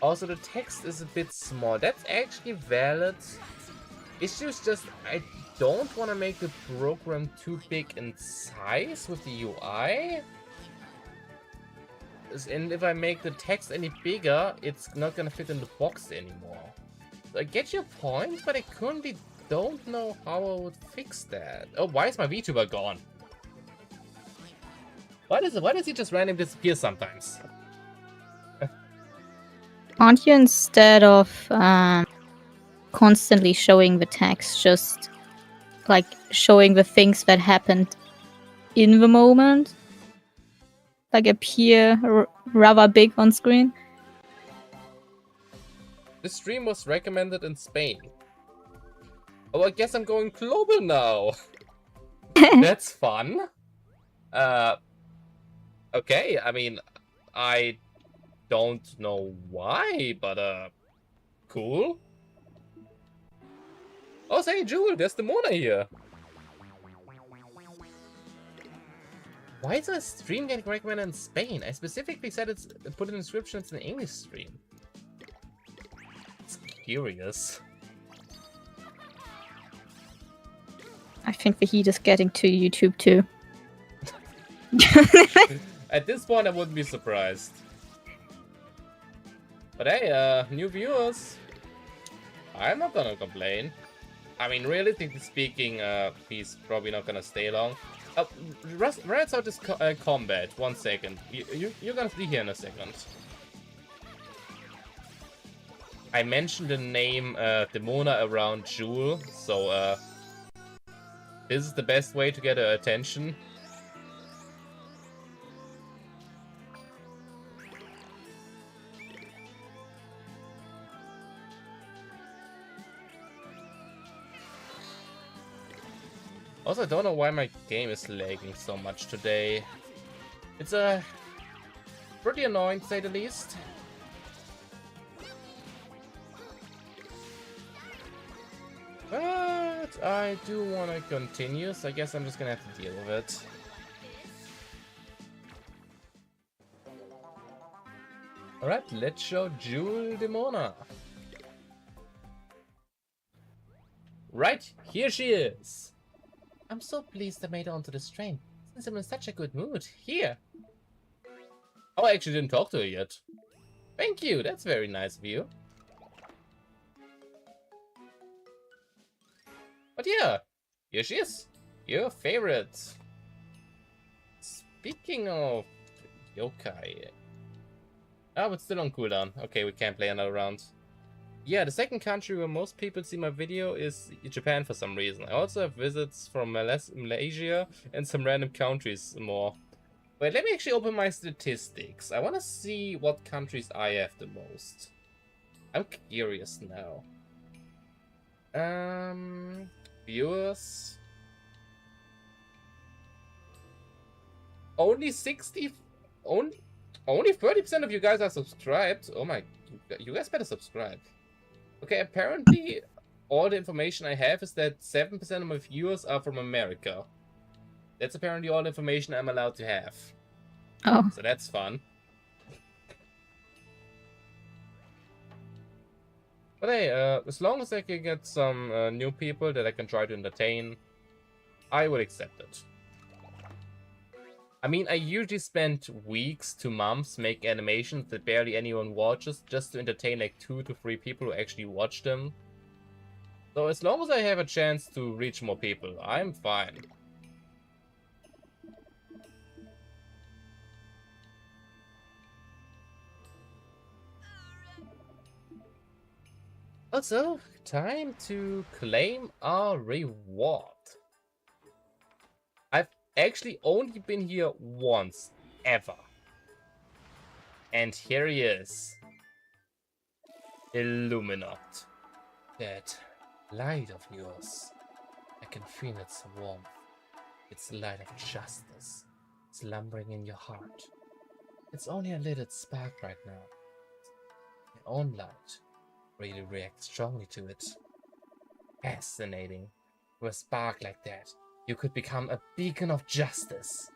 Also, the text is a bit small. That's actually valid. Issues just... I don't want to make the program too big in size with the UI. And if I make the text any bigger, it's not gonna fit in the box anymore. So I get your point, but I currently don't know how I would fix that. Oh, why is my VTuber gone? Why does he just randomly disappear sometimes? Aren't you, instead of constantly showing the text, just like showing the things that happened in the moment, like appear rather big on screen? This stream was recommended in Spain. Oh, I guess I'm going global now. That's fun. Okay, I mean, I don't know why, but cool. Oh, say, Jewel, there's the Mona here. Why is a stream getting recommended in Spain? I specifically said it's put in the description it's an English stream. It's curious. I think the heat is getting to YouTube too. At this point, I wouldn't be surprised. But hey, new viewers. I'm not gonna complain. I mean, realistically speaking, he's probably not gonna stay long. Rats out this combat. 1 second. You're gonna be here in a second. I mentioned the name Demona around Jewel, so this is the best way to get her attention. Also, I don't know why my game is lagging so much today. It's pretty annoying, to say the least. But I do want to continue, so I guess I'm just gonna have to deal with it. Alright, let's show Jewel Demona. Right, here she is. I'm so pleased I made it onto this train. Since I'm in such a good mood. Here. Oh, I actually didn't talk to her yet. Thank you, that's very nice of you. But yeah, here she is. Your favorite. Speaking of Yokai. Oh, but still on cooldown. Okay, we can't play another round. Yeah, the second country where most people see my video is Japan for some reason. I also have visits from Malaysia and some random countries more. Wait, let me actually open my statistics. I want to see what countries I have the most. I'm curious now. Viewers. Only 60... Only 30% of you guys are subscribed. Oh my... You guys better subscribe. Okay, apparently all the information I have is that 7% of my viewers are from America. That's apparently all the information I'm allowed to have. Oh. So that's fun. But hey, as long as I can get some new people that I can try to entertain, I will accept it. I mean, I usually spend weeks to months making animations that barely anyone watches just to entertain like 2 to 3 people who actually watch them. So as long as I have a chance to reach more people, I'm fine. Also, time to claim our reward. I've actually only been here once, ever. And here he is. Illuminat. That light of yours. I can feel its warmth. Its light of justice. Slumbering in your heart. It's only a little spark right now. Your own light really reacts strongly to it. Fascinating. With a spark like that, you could become a beacon of justice.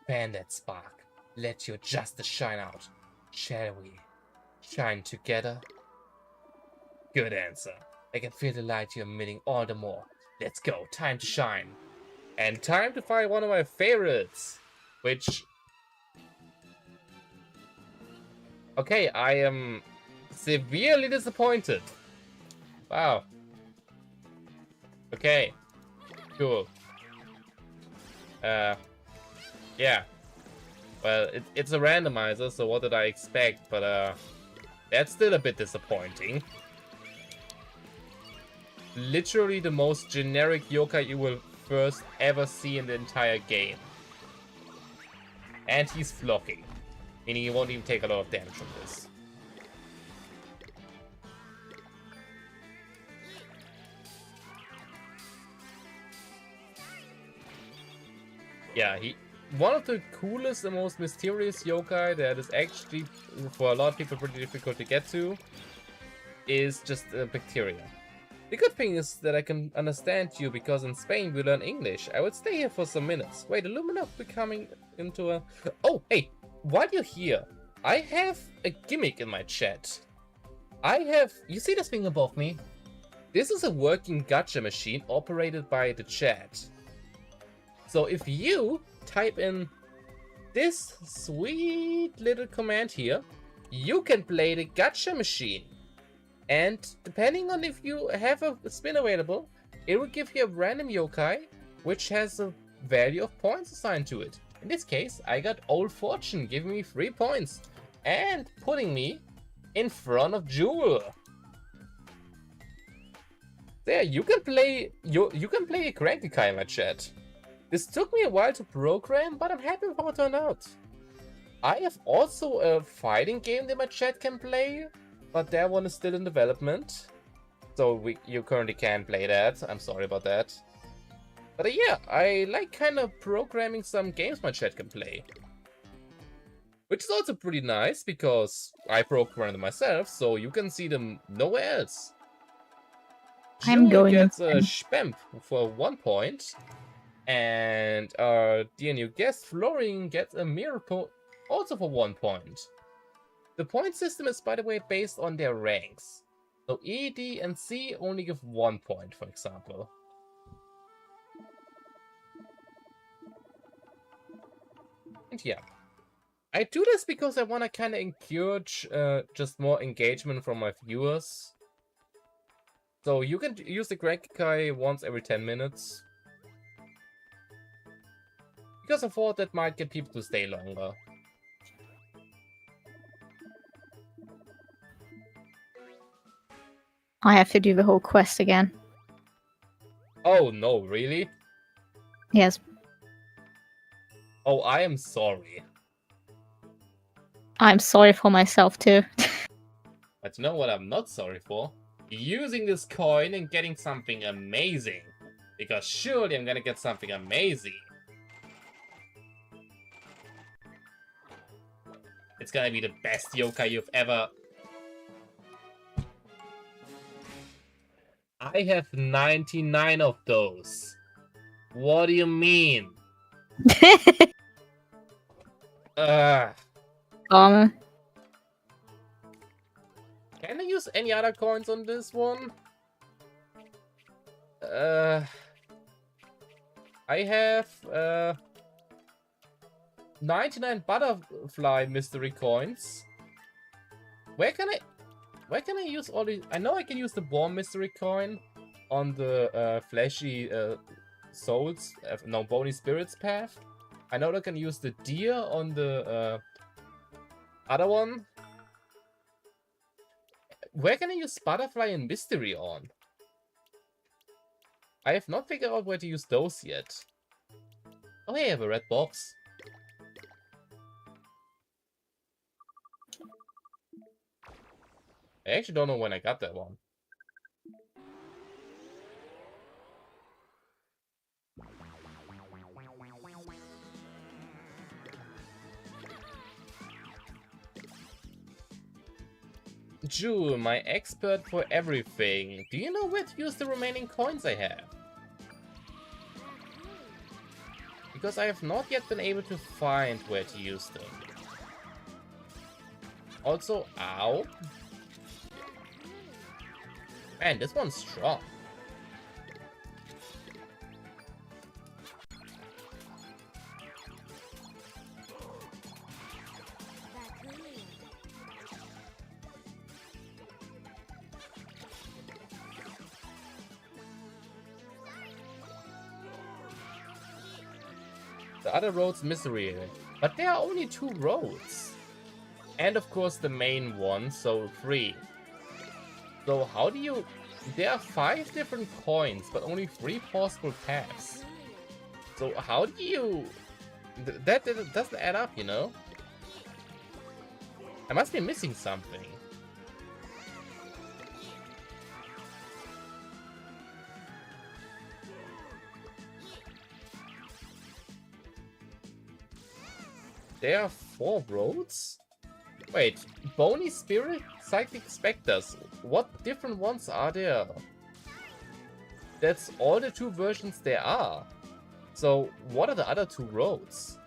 Fan that spark. Let your justice shine out. Shall we shine together? Good answer. I can feel the light you're emitting all the more. Let's go. Time to shine. And time to find one of my favorites. Which... Okay, I am severely disappointed. Wow. Okay. Cool. Yeah. Well, it's a randomizer, so what did I expect? But, that's still a bit disappointing. Literally the most generic yokai you will first ever see in the entire game. And he's flocking. Meaning he won't even take a lot of damage from this. Yeah, one of the coolest and most mysterious yokai that is actually, for a lot of people, pretty difficult to get to, is just a bacteria. The good thing is that I can understand you because in Spain we learn English. I would stay here for some minutes. Wait, Illumina becoming into a... Oh, hey, while you're here, I have a gimmick in my chat. You see this thing above me? This is a working gacha machine operated by the chat. So if you type in this sweet little command here, you can play the gacha machine. And depending on if you have a spin available, it will give you a random yokai, which has a value of points assigned to it. In this case, I got Old Fortune, giving me 3 points, and putting me in front of Jewel. There, you can play a cranky Kai in my chat. This took me a while to program, but I'm happy with how it turned out. I have also a fighting game that my chat can play, but that one is still in development. So you currently can't play that. I'm sorry about that. But yeah, I like kind of programming some games my chat can play. Which is also pretty nice, because I programmed them myself, so you can see them nowhere else. Jewel gets a Spamp for 1 point. And our dear new guest, Florian, gets a mirror also for 1 point. The point system is, by the way, based on their ranks. So E, D, and C only give 1 point, for example. And yeah. I do this because I want to kind of encourage just more engagement from my viewers. So you can use the Grankikai once every 10 minutes. Because I thought that might get people to stay longer. I have to do the whole quest again. Oh no, really? Yes. Oh, I am sorry. I'm sorry for myself too. But you know what I'm not sorry for? Using this coin and getting something amazing. Because surely I'm gonna get something amazing. It's gonna be the best yokai you've ever... I have 99 of those. What do you mean? Armor. Can I use any other coins on this one? I have 99 butterfly mystery coins. Where can I use all these? I know I can use the bomb mystery coin on the fleshy souls, no, bony spirits path. I know I can use the deer on the other one. Where can I use butterfly and mystery on? I have not figured out where to use those yet. Oh, hey, I have a red box. I actually don't know when I got that one. Jewel, my expert for everything. Do you know where to use the remaining coins I have? Because I have not yet been able to find where to use them. Also, ow. Man, this one's strong. The other road's misery, but there are only 2 roads. And of course the main one, so 3. So how do you... There are 5 different coins, but only 3 possible paths. So how do you... That doesn't add up, you know? I must be missing something. there are 4 roads? Wait, Bony Spirit, Psychic Spectres. What different ones are there? That's all the 2 versions there are. So, what are the other 2 roads?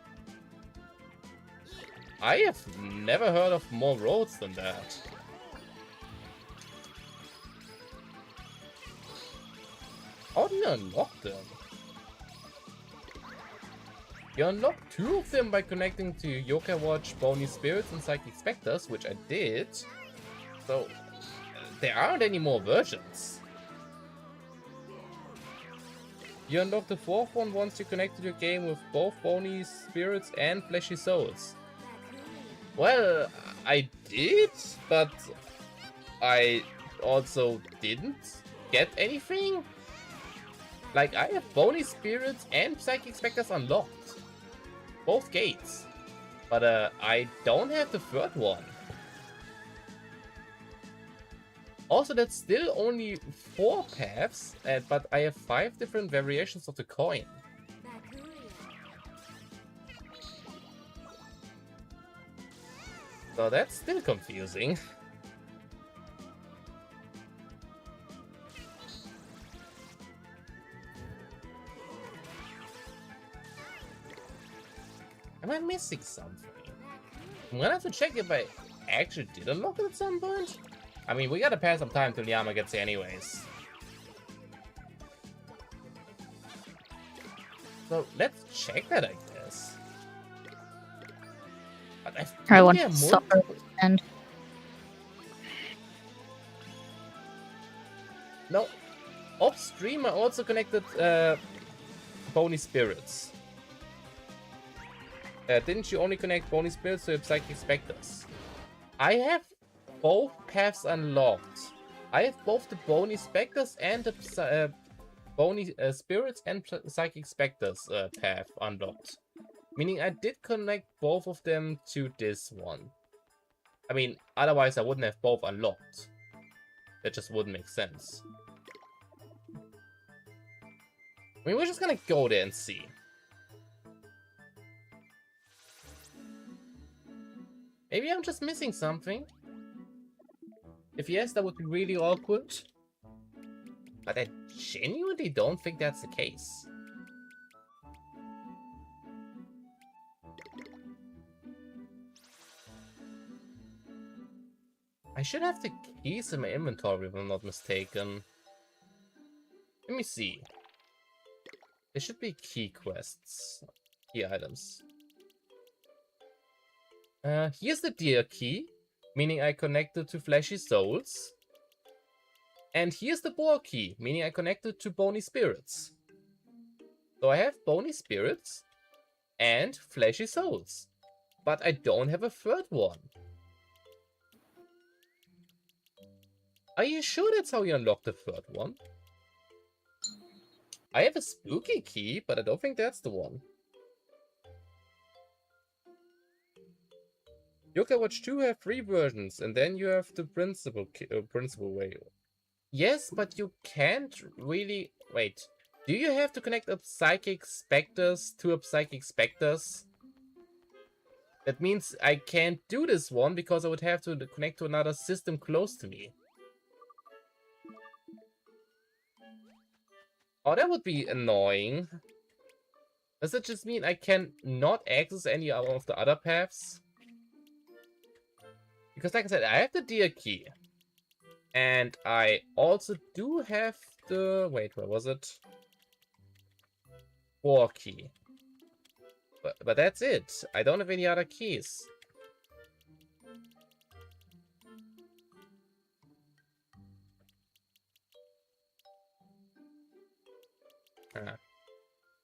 I have never heard of more roads than that. How do you unlock them? You unlock 2 of them by connecting to Yokai Watch, Bony Spirits, and Psychic Spectres, which I did. So, there aren't any more versions. You unlock the 4th one once you connect to your game with both Bony Spirits and Fleshy Souls. Well, I did, but I also didn't get anything. Like, I have Bony Spirits and Psychic Spectres unlocked. Both gates. But I don't have the 3rd one. Also, that's still only 4 paths, but I have 5 different variations of the coin. So that's still confusing. Am I missing something? I'm gonna have to check if I actually did unlock it at some point. I mean, we gotta pass some time till Yama gets here anyways. So let's check that, I guess. But I want to suffer and no. Off stream I also connected Bony Spirits. Didn't you only connect Bony Spirits to Psychic Spectres? I have both paths unlocked. I have both the Bony Spectres and the Bony Spirits and Psychic Spectres path unlocked. Meaning I did connect both of them to this one. I mean, otherwise I wouldn't have both unlocked. That just wouldn't make sense. I mean, we're just gonna go there and see. Maybe I'm just missing something. If yes, that would be really awkward. But I genuinely don't think that's the case. I should have the keys in my inventory if I'm not mistaken. Let me see. There should be key quests. Key items. Here's the deer key, meaning I connected to Fleshy Souls. And here's the boar key, meaning I connected to Bony Spirits. So I have Bony Spirits and Fleshy Souls. But I don't have a 3rd one. Are you sure that's how you unlock the 3rd one? I have a spooky key, but I don't think that's the one. Yokai Watch 2 have 3 versions, and then you have the principal way. Yes, but you can't really... Wait, do you have to connect up Psychic Spectres to up Psychic Spectres? That means I can't do this one, because I would have to connect to another system close to me. Oh, that would be annoying. Does that just mean I can not access any of the other paths? Because like I said, I have the deer key. And I also do have the... Wait, where was it? Boar key. But that's it. I don't have any other keys.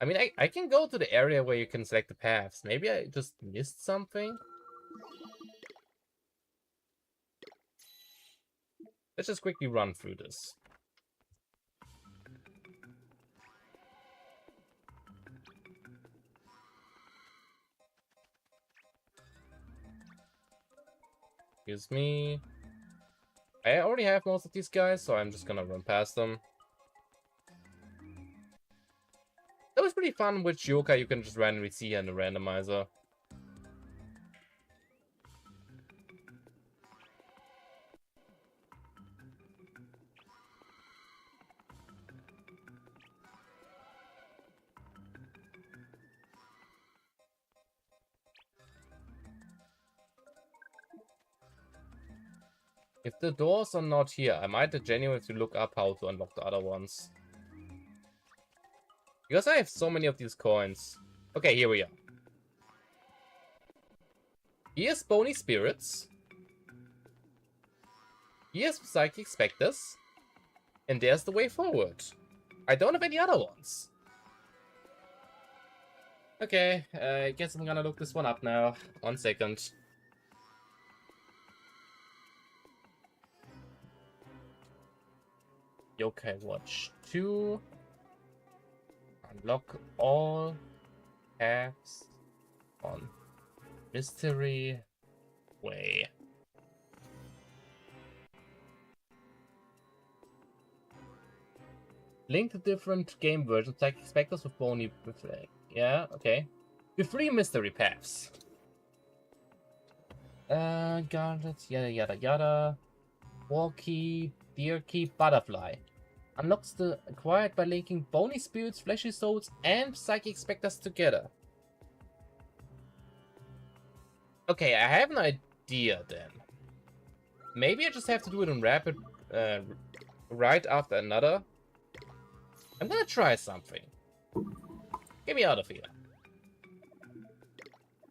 I mean, I can go to the area where you can select the paths. Maybe I just missed something. Let's just quickly run through this. Excuse me. I already have most of these guys, so I'm just gonna run past them. That was pretty fun which yokai you can just randomly see in the randomizer. If the doors are not here, I might genuinely look up how to unlock the other ones. Because I have so many of these coins. Okay, here we are. Here's Bony Spirits. Here's Psychic Spectres. And there's the way forward. I don't have any other ones. Okay, I guess I'm gonna look this one up now. 1 second. Yokai Watch 2. Unlock all paths on Mystery Way. Link the different game versions like Spectres with Bony. Yeah, okay. The 3 mystery paths. Gauntlet, yada yada yada. War key, deer key, butterfly. Unlocks the acquired by linking Bony Spirits, Fleshy Souls, and Psychic Spectres together. Okay, I have an idea then. Maybe I just have to do it in rapid, right after another. I'm gonna try something. Get me out of here.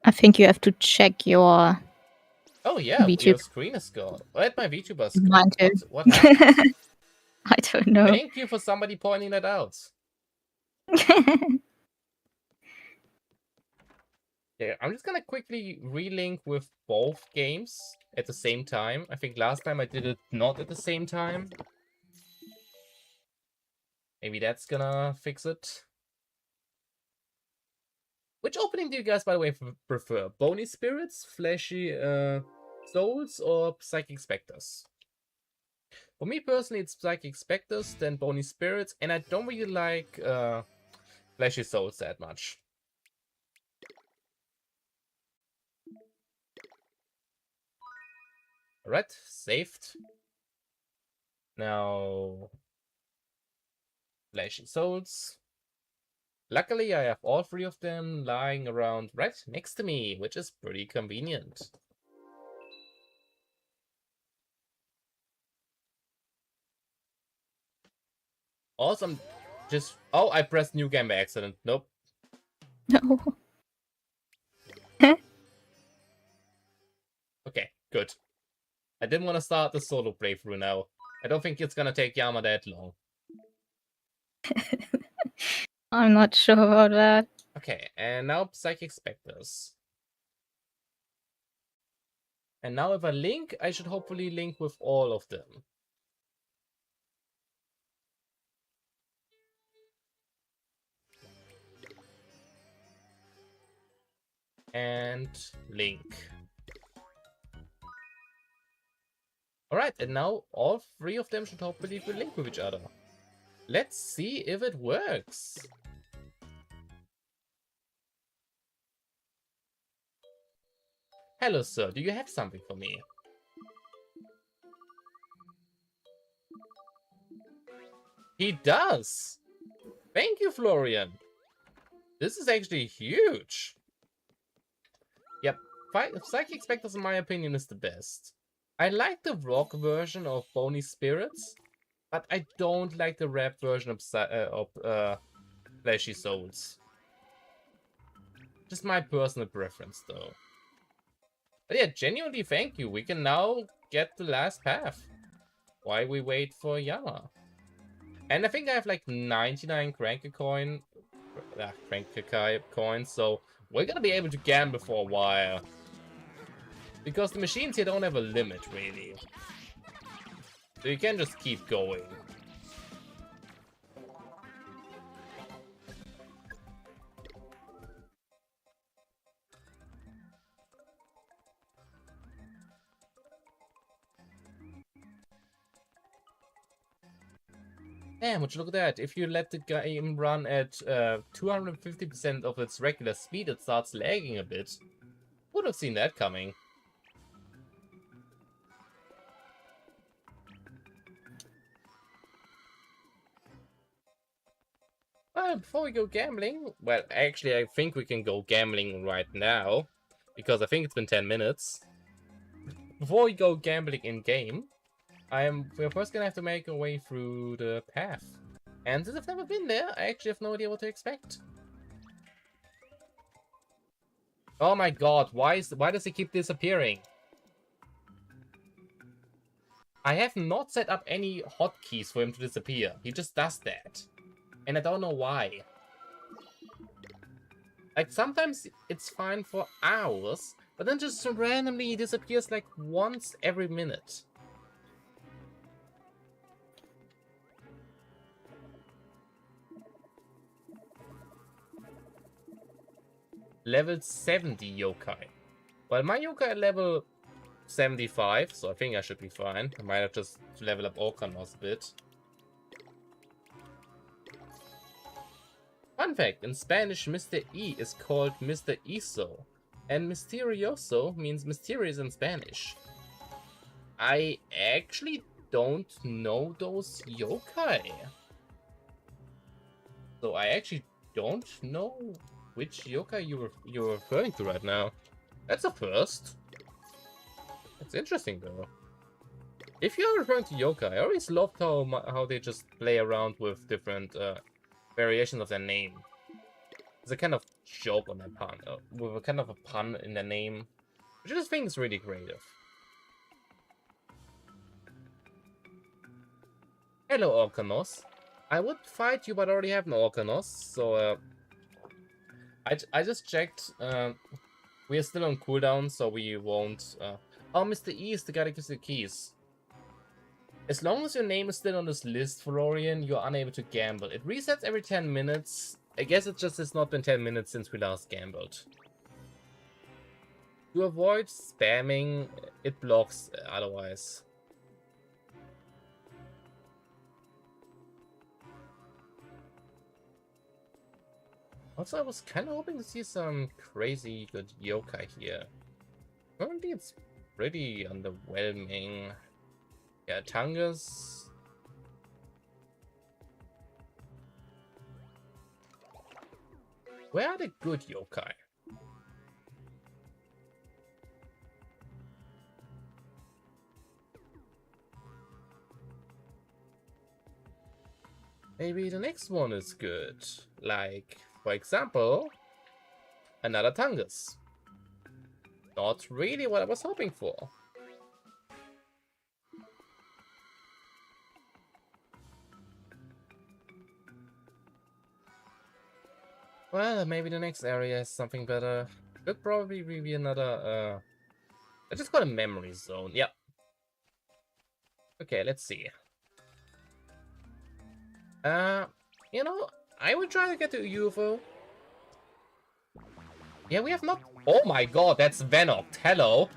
I think you have to check your. Oh yeah, VTuber. your screen is gone. Where'd my VTuber screen? Mine too. What happened? I don't know. Thank you for somebody pointing that out. Yeah, I'm just gonna quickly relink with both games at the same time. I think last time I did it not at the same time. Maybe that's gonna fix it. Which opening do you guys, by the way, prefer? Bony Spirits, Fleshy Souls, or Psychic Spectres? For me personally, it's Psychic Spectres, then Bony Spirits, and I don't really like Fleshy Souls that much. Alright, saved. Now, Fleshy Souls. Luckily, I have all 3 of them lying around right next to me, which is pretty convenient. Awesome. Just... Oh, I pressed new game by accident. Nope. No. Okay, good. I didn't want to start the solo playthrough now. I don't think it's gonna take Yama that long. I'm not sure about that. Okay, and now Psychic Spectres. And now if I link, I should hopefully link with all of them. And link. Alright, and now all 3 of them should hopefully be linked with each other. Let's see if it works. Hello, sir. Do you have something for me? He does! Thank you, Florian. This is actually huge. Yep, Psychic Spectres, in my opinion, is the best. I like the rock version of Bony Spirits, but I don't like the rap version of Fleshy Souls. Just my personal preference, though. But yeah, genuinely thank you. We can now get the last path. While we wait for Yama. And I think I have like 99 Cranky coins, so we're gonna be able to gamble for a while. Because the machines here don't have a limit, really. So you can just keep going. Damn, would you look at that? If you let the game run at 250% of its regular speed, it starts lagging a bit. Would have seen that coming. Before we go gambling, well, actually, I think we can go gambling right now, because I think it's been 10 minutes. Before we go gambling in-game, We're first gonna have to make our way through the path. And since I've never been there, I actually have no idea what to expect. Oh my god, why does he keep disappearing? I have not set up any hotkeys for him to disappear. He just does that. And I don't know why. Like, sometimes it's fine for hours, but then just randomly he disappears like once every minute. Level 70 yokai. Well, my yokai level 75, so I think I should be fine. I might have just to level up Orkanos a bit. Fun fact, in Spanish, Mr. E is called Mr. Iso, and Misterioso means mysterious in Spanish. I actually don't know those yokai. So I actually don't know which yokai you're referring to right now. That's a first. It's interesting though. If you're referring to yokai, I always loved how they just play around with different variations of their name. It's a kind of joke on that pun, with a kind of a pun in their name, which I just think is really creative. Hello, Orkanos. I would fight you, but I already have an Orkanos, so I just checked. We are still on cooldown, so we won't. Oh, Mr. E is the guy that gives you the keys. As long as your name is still on this list, Florian, you're unable to gamble. It resets every 10 minutes. I guess it just has not been 10 minutes since we last gambled. To avoid spamming, it blocks otherwise. Also, I was kind of hoping to see some crazy good yokai here. Currently, it's pretty underwhelming. Yeah, Tangas. Where are the good yokai? Maybe the next one is good. Like, for example, another Tangas. Not really what I was hoping for. Well, maybe the next area is something better. Could probably be another, I just got a memory zone. Yep. Okay, let's see. You know, I will try to get to UFO. Yeah, we have not... Oh my god, that's Venoct. Hello.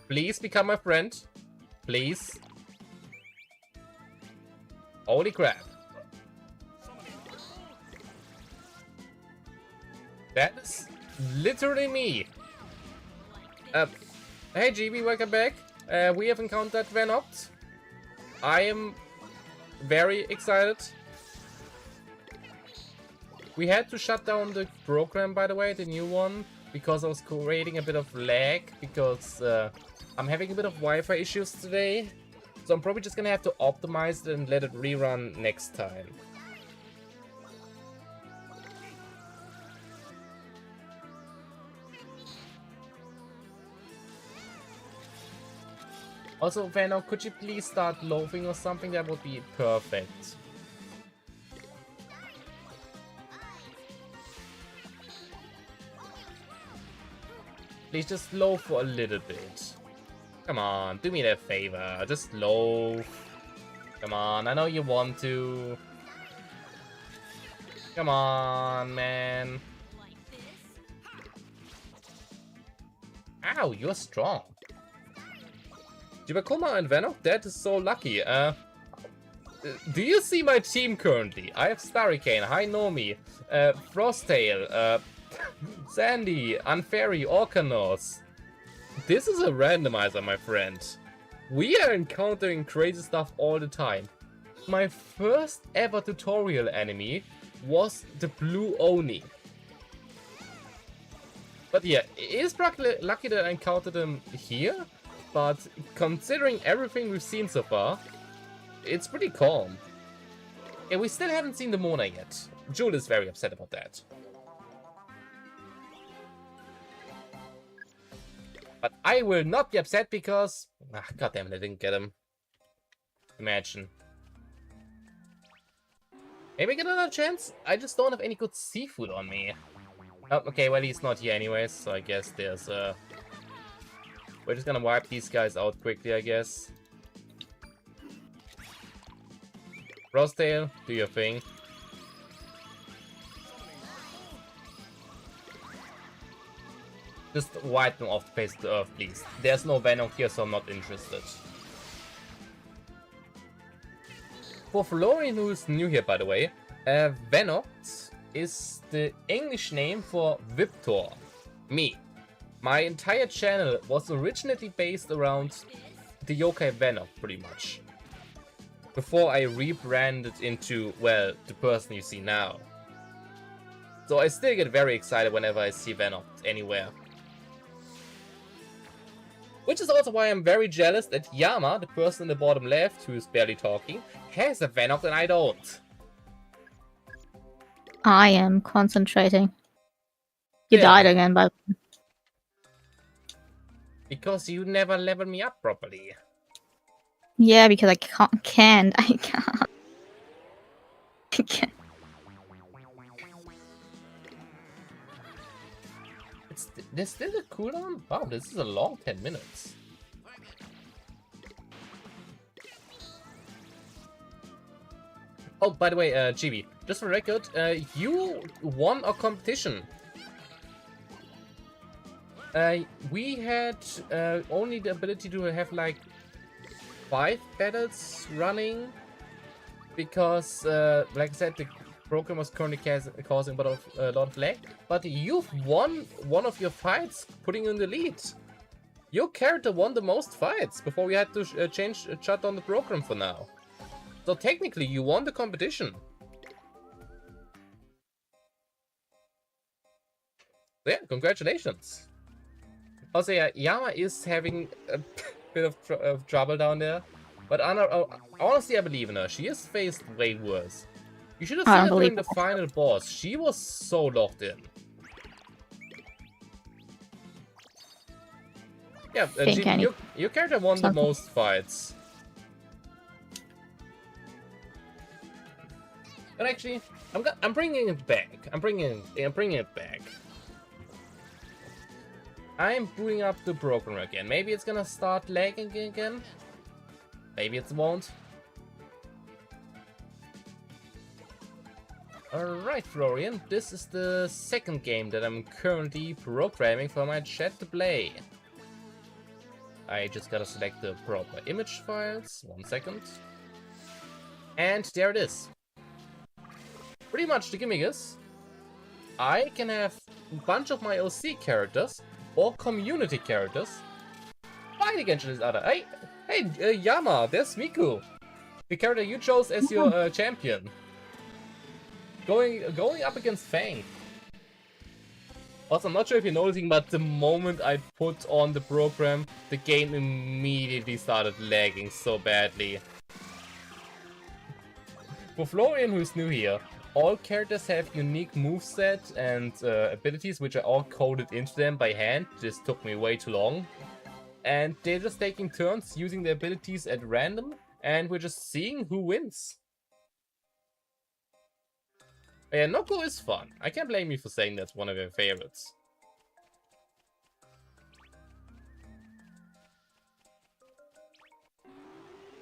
Please become my friend. Please. Holy crap. That is literally me. Hey GB, welcome back. We have encountered Venoct. I am very excited. We had to shut down the program, by the way, the new one, because I was creating a bit of lag, because I'm having a bit of Wi-Fi issues today. So I'm probably just gonna have to optimize it and let it rerun next time. Also, Vano, could you please start loafing or something? That would be perfect. Please just loaf for a little bit. Come on, do me that favor. Just loaf. Come on, I know you want to. Come on, man. Ow, you're strong. Jibakoma and Venoct, that is so lucky. Do you see my team currently? I have Starricane, Hi Nomi, Frosttail, Sandy, Unfairy, Orkanos. This is a randomizer, my friend. We are encountering crazy stuff all the time. My first ever tutorial enemy was the Blue Oni. But yeah, it is probably lucky that I encountered him here, but considering everything we've seen so far, it's pretty calm. Yeah, we still haven't seen the Mona yet. Jewel is very upset about that. But I will not be upset because... Ah, goddammit, I didn't get him. Imagine. Maybe I get another chance? I just don't have any good seafood on me. Oh, okay, well he's not here anyways, so I guess there's we're just gonna wipe these guys out quickly, I guess. Frosttail, do your thing. Just wipe them off the face of the earth, please. There's no Venom here, so I'm not interested. For Florian, who is new here, by the way, Venoct is the English name for Viptor. Me. My entire channel was originally based around the Yokai Venoct, pretty much. Before I rebranded into, well, the person you see now. So I still get very excited whenever I see Venoct anywhere. Which is also why I'm very jealous that Yama, the person in the bottom left, who is barely talking, has a Venoct and I don't. I am concentrating. You died again, but... Because you never leveled me up properly. Yeah, because I can't. I can't. There's still a cooldown? Wow, this is a long 10 minutes. Oh, by the way, GB, just for record, you won a competition. We had only the ability to have like 5 battles running because, like I said, the program was currently causing a lot of lag. But you've won one of your fights, putting you in the lead. Your character won the most fights before we had to shut down the program for now. So technically, you won the competition. Yeah, congratulations. Also, yeah, Yama is having a bit of trouble down there. But honestly, I believe in her. She has faced way worse. You should have seen her during the final boss. She was so locked in. Yeah, your character won the most fights. But actually, I'm bringing it back. I'm bringing it back. I'm booting up the program again. Maybe it's gonna start lagging again. Maybe it won't. Alright, Florian, this is the second game that I'm currently programming for my chat to play. I just gotta select the proper image files. 1 second. And there it is. Pretty much the gimmick is, I can have a bunch of my OC characters or community characters fight against each other. Hey, Yama, there's Miku, the character you chose as your champion, going up against Fang. Also, I'm not sure if you're noticing, but the moment I put on the program, the game immediately started lagging so badly. For Florian, who's new here, all characters have unique moveset and abilities, which are all coded into them by hand. This took me way too long. And they're just taking turns using the abilities at random, and we're just seeing who wins. Yeah, Noko is fun. I can't blame you for saying that's one of your favorites.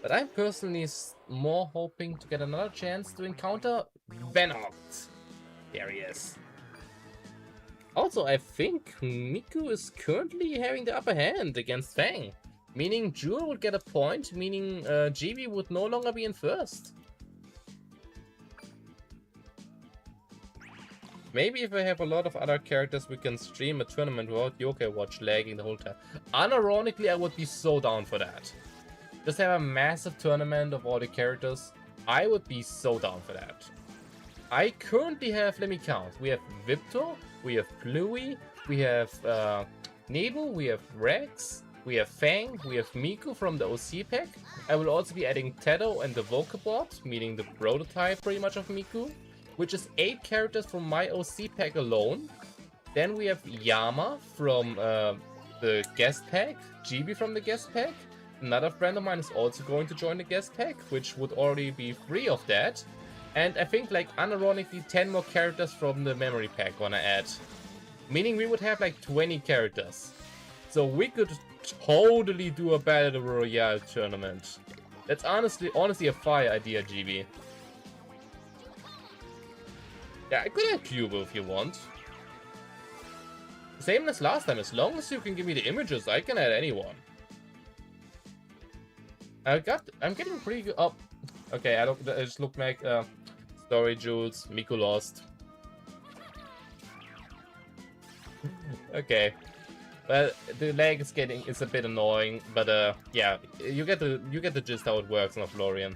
But I'm personally more hoping to get another chance to encounter Venoct. There he is. Also, I think Miku is currently having the upper hand against Fang. Meaning Jewel would get a point, meaning GB would no longer be in first. Maybe if I have a lot of other characters, we can stream a tournament without Yokai Watch lagging the whole time. Unironically, I would be so down for that. Just have a massive tournament of all the characters. I would be so down for that. I currently have, let me count. We have Vipto, we have Bluey, we have Nebo, we have Rex, we have Fang, we have Miku from the OC pack. I will also be adding Tedo and the Vocabot, meaning the prototype pretty much of Miku, which is 8 characters from my OC pack alone. Then we have Yama from the guest pack, Gibi from the guest pack. Another friend of mine is also going to join the guest pack, which would already be 3 of that. And I think, like, unironically, 10 more characters from the memory pack gonna add. Meaning we would have, like, 20 characters. So we could totally do a Battle Royale tournament. That's honestly a fire idea, GB. Yeah, I could add Cubo if you want. Same as last time, as long as you can give me the images, I can add anyone. I'm getting pretty good. Oh, okay, I just looked back. Story Jules, Miku lost. Okay, well, the lag is a bit annoying, but yeah, you get the gist how it works on Florian.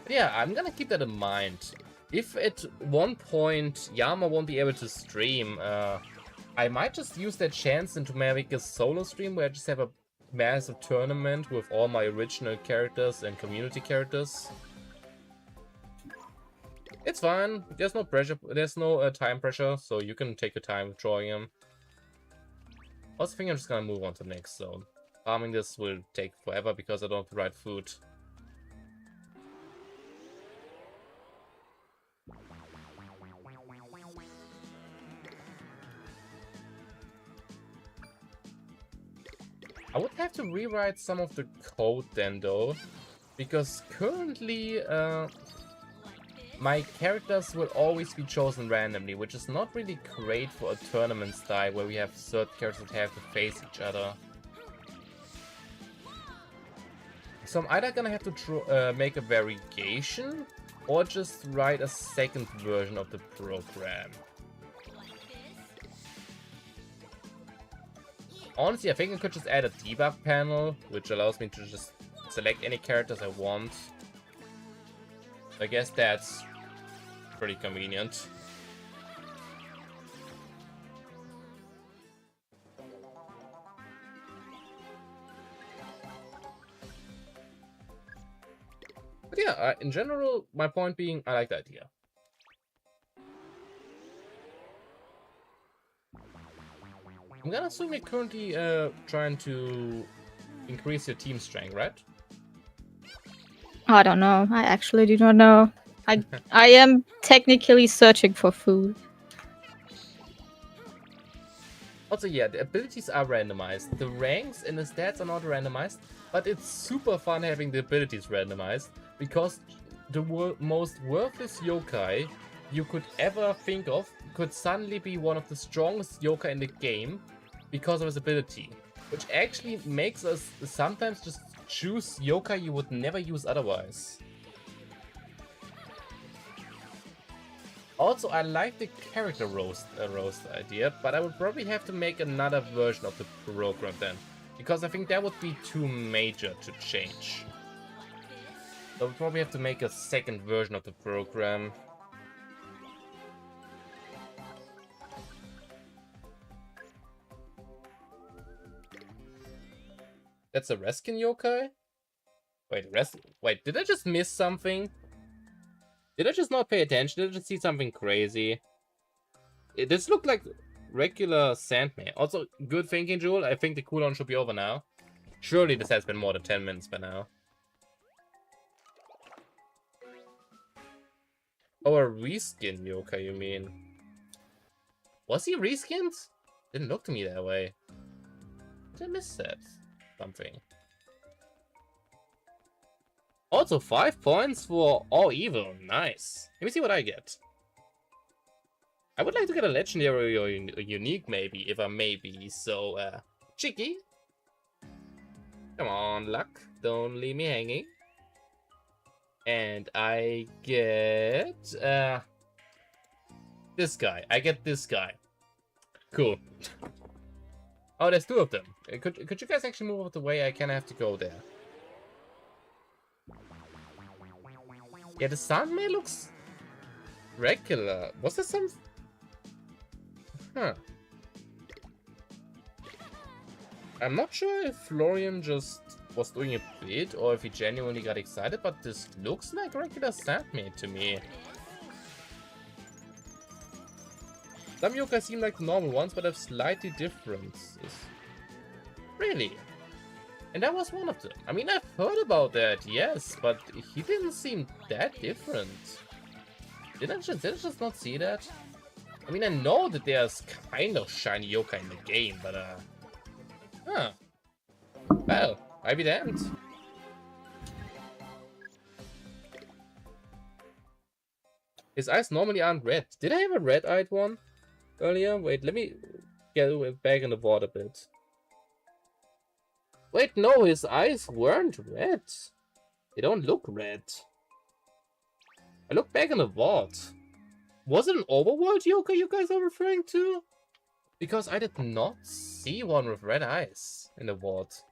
Yeah, I'm gonna keep that in mind. If at one point Yama won't be able to stream, I might just use that chance into make a solo stream where I just have a massive tournament with all my original characters and community characters. It's fine. There's no pressure. There's no time pressure, so you can take your time drawing them. I also think I'm just gonna move on to the next zone. Farming this will take forever because I don't have the right food. I would have to rewrite some of the code then though, because currently my characters will always be chosen randomly, which is not really great for a tournament style where we have certain characters that have to face each other. So I'm either gonna have to make a variation or just write a second version of the program. Honestly, I think I could just add a debug panel, which allows me to just select any characters I want. I guess that's pretty convenient. But yeah, in general, my point being, I like the idea. I'm gonna assume you're currently trying to increase your team strength, right? I don't know. I actually do not know. I am technically searching for food. Also, yeah, the abilities are randomized. The ranks and the stats are not randomized, but it's super fun having the abilities randomized because the most worthless yokai you could ever think of could suddenly be one of the strongest yokai in the game because of his ability, which actually makes us sometimes just choose yokai you would never use otherwise. Also, I like the character roast idea, but I would probably have to make another version of the program then, because I think that would be too major to change. So I would probably have to make a second version of the program. That's a Reskin yokai? Wait, did I just miss something? Did I just not pay attention? Did I just see something crazy? This looked like regular Sandman. Also, good thinking, Jewel. I think the cooldown should be over now. Surely this has been more than 10 minutes by now. Oh, a reskin yokai, you mean? Was he reskinned? Didn't look to me that way. Did I miss that? Something. Also, 5 points for all evil. Nice. Let me see what I get. I would like to get a legendary or a unique, maybe, if I may be so cheeky. Come on, luck. Don't leave me hanging. And I get this guy. I get this guy. Cool. Oh, there's 2 of them. Could you guys actually move out the way? I kind of have to go there. Yeah, the Sandman looks regular. Was there some... Huh. I'm not sure if Florian just was doing a bit or if he genuinely got excited, but this looks like regular Sandman to me. Some yokai seem like the normal ones, but have slightly differences. Really? And that was one of them. I mean, I've heard about that, yes, but he didn't seem that different. Did I just not see that? I mean, I know that there's kind of shiny yokai in the game, but huh. Well, I be damned. His eyes normally aren't red. Did I have a red-eyed one earlier? Wait, let me get back in the water a bit. Wait, no, his eyes weren't red. They don't look red. I look back in the vault. Was it an overworld yokai you guys are referring to? Because I did not see one with red eyes in the vault.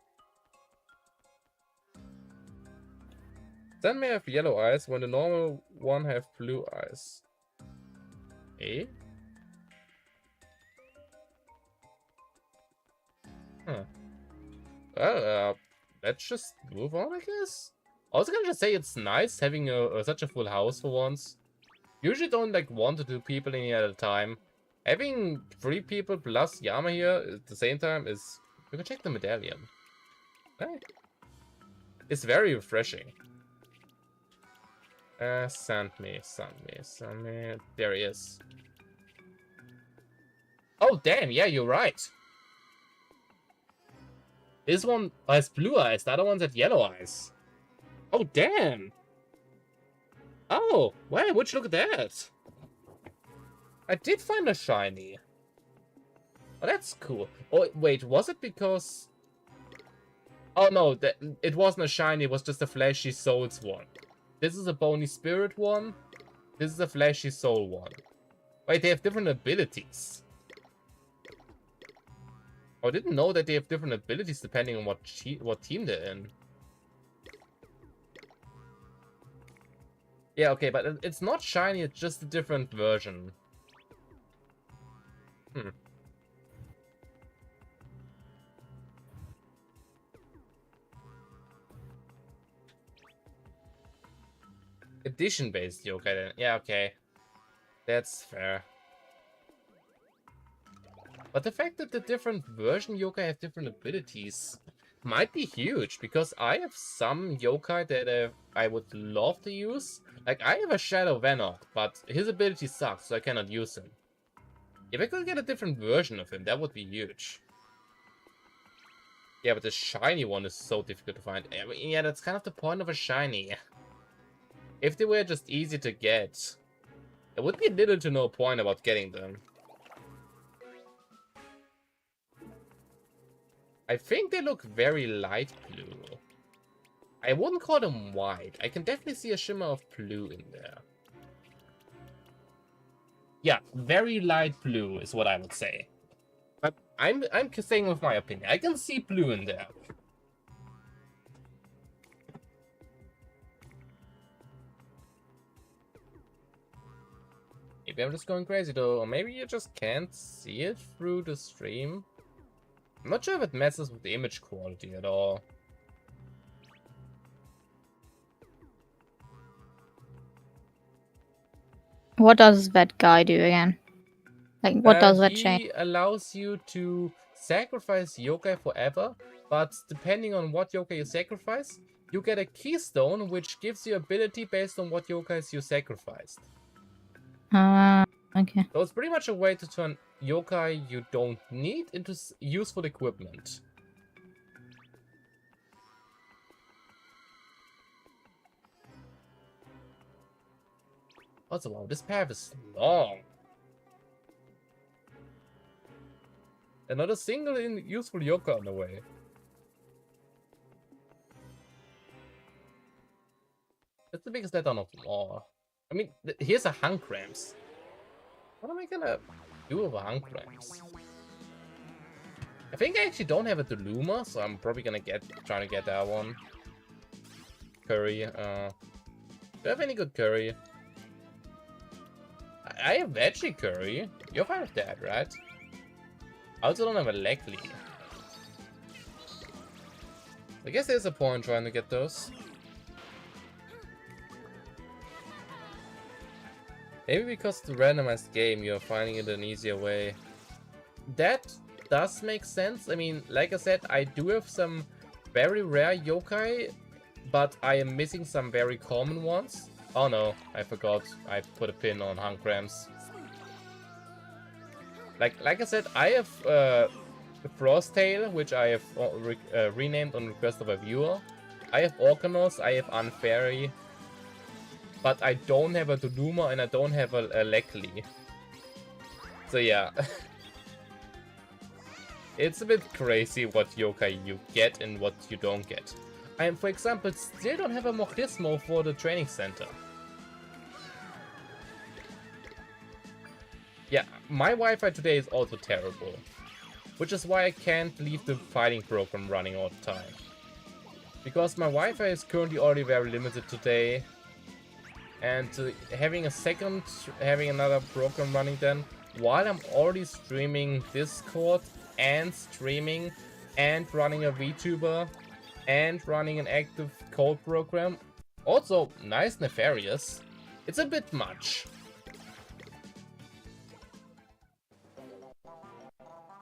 Some may have yellow eyes when the normal one have blue eyes. Eh? Huh. Well, let's just move on, I guess. I was gonna just say it's nice having such a full house for once. Usually don't like 1 to 2 people in here at a time. Having 3 people plus Yama here at the same time is... We can check the medallion. Right. It's very refreshing. Send me. There he is. Oh, damn, yeah, you're right. This one has blue eyes, the other one's had yellow eyes. Oh, damn. Oh, wow, would you look at that? I did find a shiny. Oh, that's cool. Oh, wait, was it because... Oh, no, it wasn't a shiny, it was just a flashy souls one. This is a bony spirit one. This is a flashy soul one. Wait, they have different abilities. I didn't know that they have different abilities depending on what team they're in. Yeah, okay, but it's not shiny, it's just a different version. Hmm. Edition-based yokai then. Yeah, okay. That's fair. But the fact that the different version yokai have different abilities might be huge, because I have some yokai that I would love to use. Like, I have a Shadow Venok, but his ability sucks, so I cannot use him. If I could get a different version of him, that would be huge. Yeah, but the shiny one is so difficult to find. I mean, yeah, that's kind of the point of a shiny. If they were just easy to get, there would be little to no point about getting them. I think they look very light blue. I wouldn't call them white. I can definitely see a shimmer of blue in there. Yeah, very light blue is what I would say. But I'm saying with my opinion. I can see blue in there. Maybe I'm just going crazy though, or maybe you just can't see it through the stream. I'm not sure if it messes with the image quality at all. What does that guy do again? Like, what does that change? He allows you to sacrifice yokai forever, but depending on what yokai you sacrifice, you get a keystone which gives you ability based on what yokais you sacrificed. Okay. So it's pretty much a way to turn yokai you don't need into useful equipment. Also, wow, this path is long. And not a single useful yokai on the way. That's the biggest letdown of them all. I mean, here's a hunk ramps. What am I gonna do with a hunk ramps? I think I actually don't have a Deluma, so I'm probably gonna try to get that one. Curry, Do you have any good curry? I have veggie curry. You're fine with that, right? I also don't have a Leckley. I guess there's a point trying to get those. Maybe because it's a randomized game, you're finding it an easier way. That does make sense. I mean, like I said, I do have some very rare yokai, but I am missing some very common ones. Oh no, I forgot. I put a pin on Hunkrams. Like I said, I have Frosttail, which I have renamed on request of a viewer. I have Orcanos, I have Unfairy, but I don't have a Doduma and I don't have a Leckley. So yeah. It's a bit crazy what yokai you get and what you don't get. I, for example, still don't have a Mochismo for the training center. Yeah, my Wi-Fi today is also terrible. Which is why I can't leave the fighting program running all the time. Because my Wi-Fi is currently already very limited today. And having another program running then, while I'm already streaming Discord and streaming and running a VTuber and running an active code program, also nice nefarious, it's a bit much.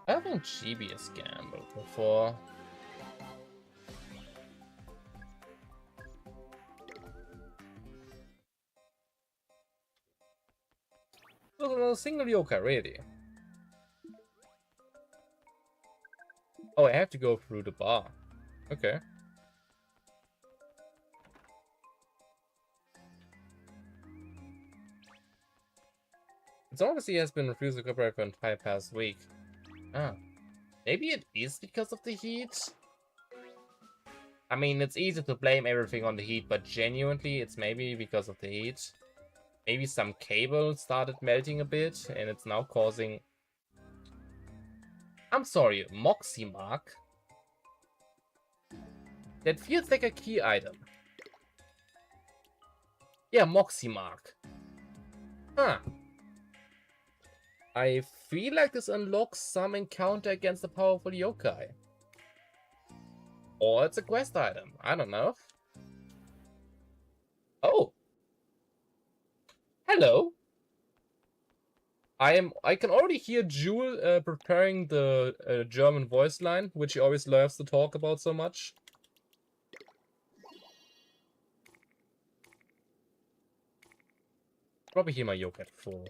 I haven't GBS gambled before. Not a single yokai, really. Oh, I have to go through the bar. Okay. It's obviously has been refused to cooperate for the entire past week. Ah. Maybe it is because of the heat? I mean, it's easy to blame everything on the heat, but genuinely, it's maybe because of the heat. Maybe some cable started melting a bit, and it's now causing... I'm sorry, Moxie Mark? That feels like a key item. Yeah, Moxie Mark. Huh. I feel like this unlocks some encounter against a powerful yokai. Or it's a quest item. I don't know. Oh. Hello. I can already hear Jewel preparing the German voice line, which he always loves to talk about so much. Probably hear my yokai full.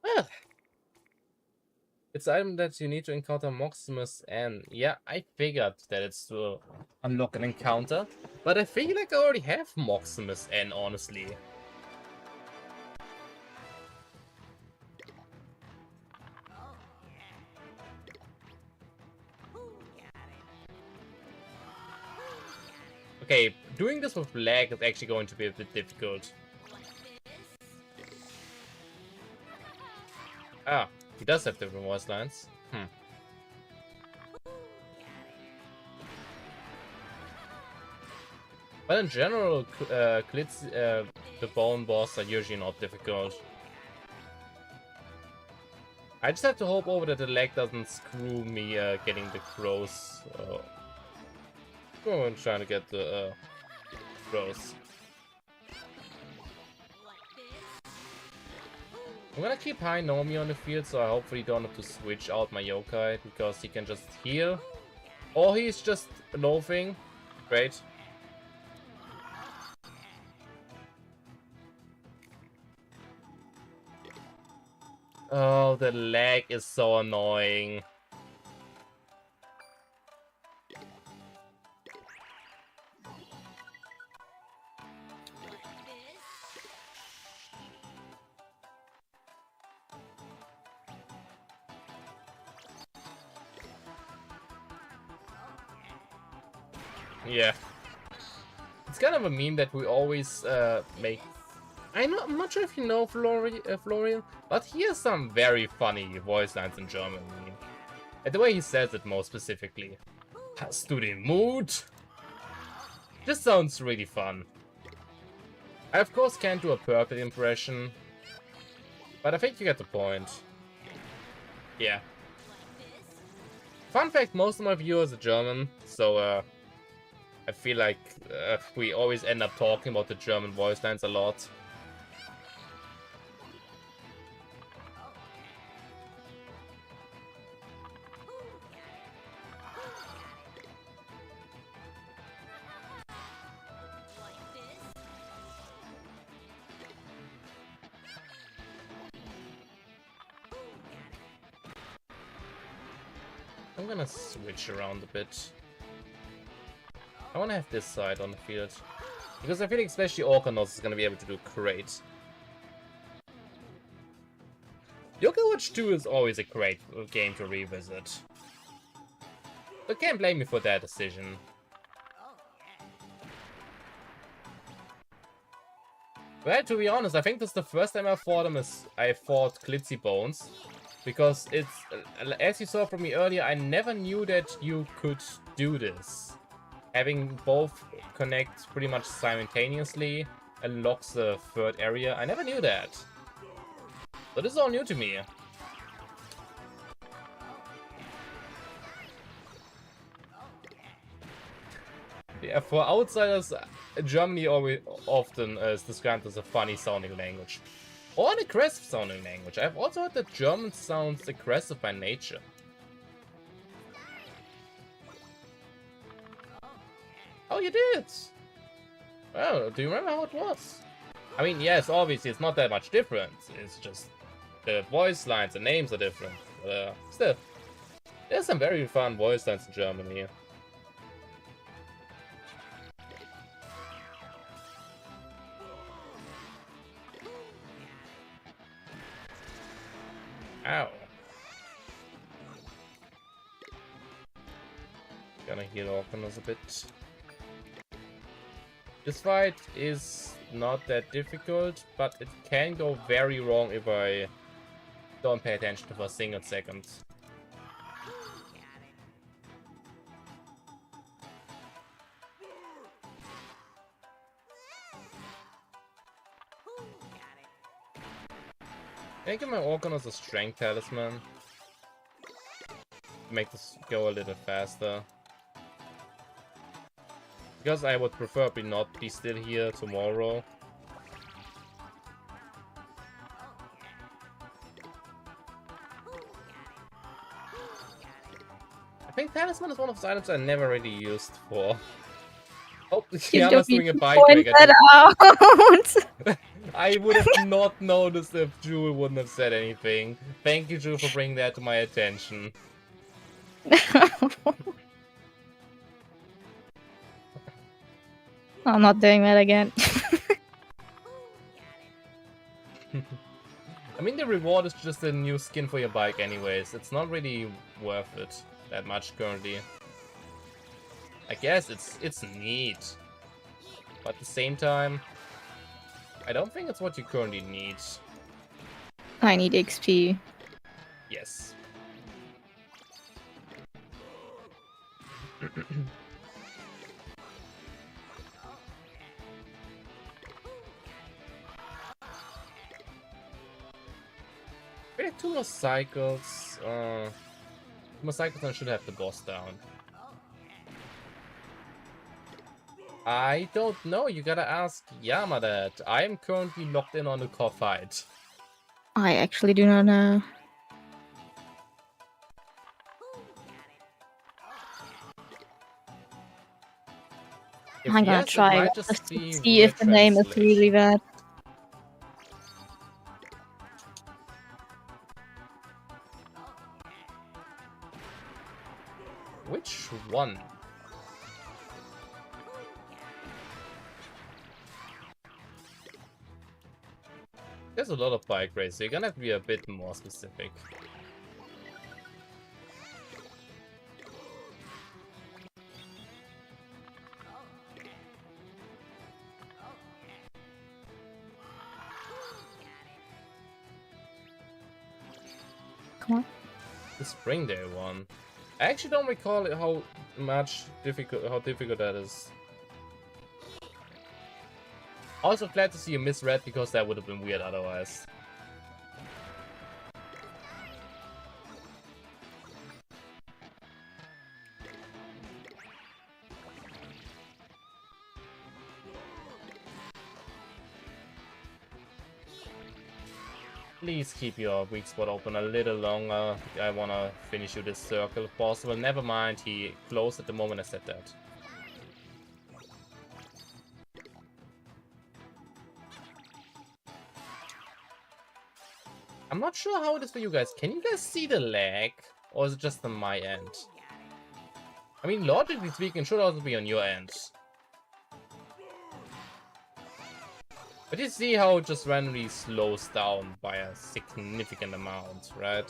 Ah. It's an item that you need to encounter Maximus, and yeah, I figured that it's to unlock an encounter, but I feel like I already have Maximus N, honestly. Okay, doing this with lag is actually going to be a bit difficult. Ah, he does have different voice lines. But in general, the bone boss are usually not difficult. I just have to hope over that the lag doesn't screw me getting the crows. I'm trying to get the crows. I'm gonna keep High Nomi on the field, so I hopefully don't have to switch out my yokai, because he can just heal. Or he's just loafing. Great. Oh, the lag is so annoying. Yeah. It's kind of a meme that we always make I'm not sure if you know Florian, but he has some very funny voice lines in German. And the way he says it more specifically. Hast du den Mut? This sounds really fun. I of course can't do a perfect impression, but I think you get the point. Yeah. Fun fact, most of my viewers are German, so I feel like we always end up talking about the German voice lines a lot. I'm gonna switch around a bit. I wanna have this side on the field. Because I feel like especially Orkanos is gonna be able to do great. Yokai Watch 2 is always a great game to revisit. But can't blame me for that decision. Well, to be honest, I think this is the first time I fought him as I fought Glitzy Bones. Because it's, as you saw from me earlier, I never knew that you could do this. Having both connect pretty much simultaneously unlocks the third area. I never knew that. So this is all new to me. Yeah, for outsiders, Germany often is described as a funny sounding language. Or an aggressive sounding language. I've also heard that German sounds aggressive by nature. Oh, you did? Well, do you remember how it was? I mean, yes, obviously it's not that much different. It's just the voice lines and names are different. But still, there's some very fun voice lines in Germany. Ow. Gonna heal Orkanos a bit. This fight is not that difficult, but it can go very wrong if I don't pay attention for a single second. Can I give my Orkanos a strength talisman? Make this go a little faster. Because I would preferably not be still here tomorrow. I think talisman is one of those items I never really used for. Oh, Kiana's doing a bike break. I would have not noticed if Jewel wouldn't have said anything. Thank you, Jewel, for bringing that to my attention. I'm not doing that again. I mean, the reward is just a new skin for your bike anyways. It's not really worth it that much currently. I guess it's neat. But at the same time, I don't think it's what you currently need. I need XP. Yes. We have 2 more cycles. 2 more cycles and I should have the boss down. I don't know. You gotta ask Yama that. I am currently locked in on the core fight. I actually do not know. I'm gonna try just to see if the name is really that. Which one? There's a lot of bike races, so you're gonna have to be a bit more specific. Come on. The Springdale one. I actually don't recall how difficult that is. Also glad to see you misread because that would have been weird otherwise. Please keep your weak spot open a little longer. I wanna finish you this circle if possible. Never mind, he closed at the moment I said that. I'm not sure how it is for you guys. Can you guys see the lag? Or is it just on my end? I mean, logically speaking, it should also be on your end. But you see how it just randomly slows down by a significant amount, right?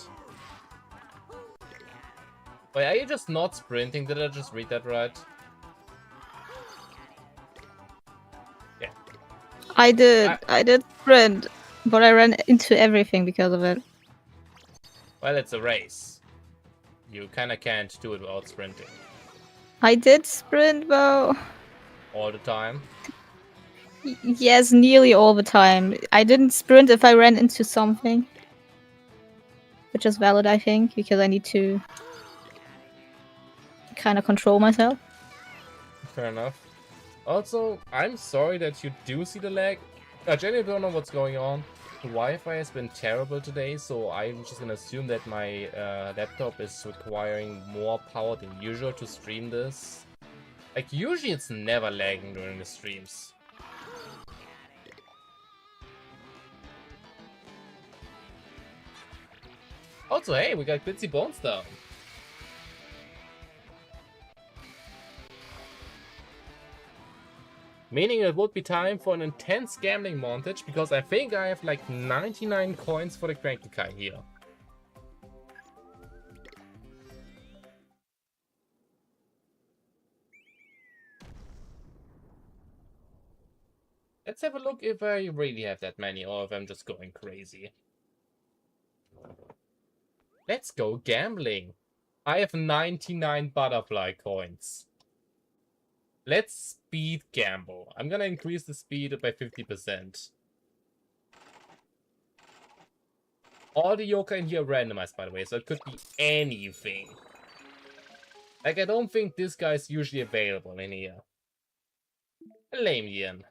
Wait, are you just not sprinting? Did I just read that right? Yeah. I did sprint, but I ran into everything because of it. Well, it's a race. You kinda can't do it without sprinting. I did sprint though. All the time. Yes, nearly all the time. I didn't sprint if I ran into something. Which is valid, I think, because I need to kind of control myself. Fair enough. Also, I'm sorry that you do see the lag. I genuinely don't know what's going on. The Wi-Fi has been terrible today, so I'm just gonna assume that my laptop is requiring more power than usual to stream this. Like, usually it's never lagging during the streams. Also, hey, we got Bitsy Bones down. Meaning it would be time for an intense gambling montage, because I think I have like 99 coins for the Yokai here. Let's have a look if I really have that many, or if I'm just going crazy. Let's go gambling. I have 99 butterfly coins. Let's speed gamble. I'm gonna increase the speed by 50%. All the yokai in here are randomized, by the way, so it could be anything. Like, I don't think this guy's usually available in here. Lame Ian.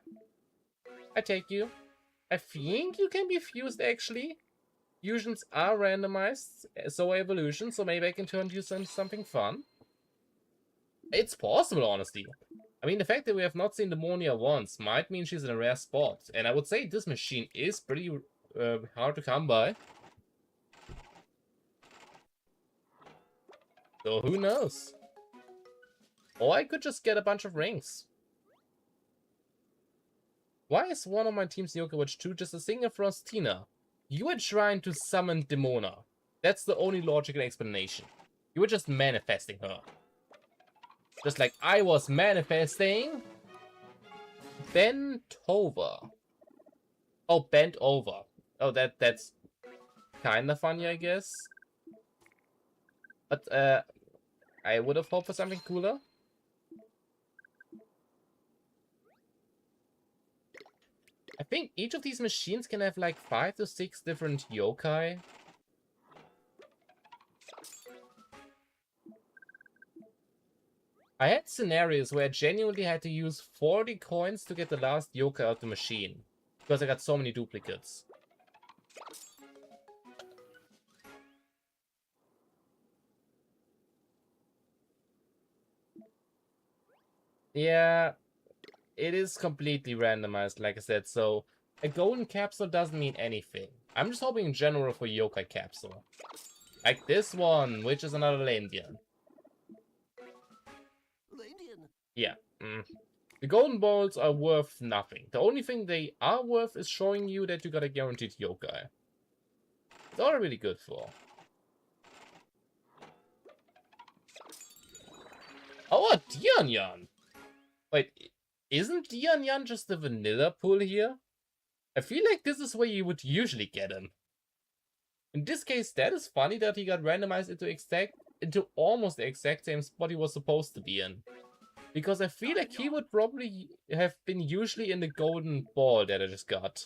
I take you. I think you can be fused, actually. Fusions are randomized, so evolution, so maybe I can turn you into something fun. It's possible, honestly. I mean, the fact that we have not seen Demonia once might mean she's in a rare spot. And I would say this machine is pretty hard to come by. So who knows? Or I could just get a bunch of rings. Why is one of my teams Yokai Watch 2 just a single Frostina? You were trying to summon Demona. That's the only logical explanation. You were just manifesting her. Just like I was manifesting Bent over. Oh, bent over. Oh, that's kinda funny, I guess. But I would have hoped for something cooler. I think each of these machines can have like 5 to 6 different yokai. I had scenarios where I genuinely had to use 40 coins to get the last yokai out of the machine. Because I got so many duplicates. Yeah, it is completely randomized, like I said, so a golden capsule doesn't mean anything. I'm just hoping in general for yokai capsule. Like this one, which is another Landian. Yeah. The golden balls are worth nothing. The only thing they are worth is showing you that you got a guaranteed yokai. It's all really good for. Oh, a Dian Yan! Wait, isn't Dian Yan just the vanilla pull here? I feel like this is where you would usually get him. In this case, that is funny that he got randomized into almost the exact same spot he was supposed to be in. Because I feel like he would probably have been usually in the golden ball that I just got.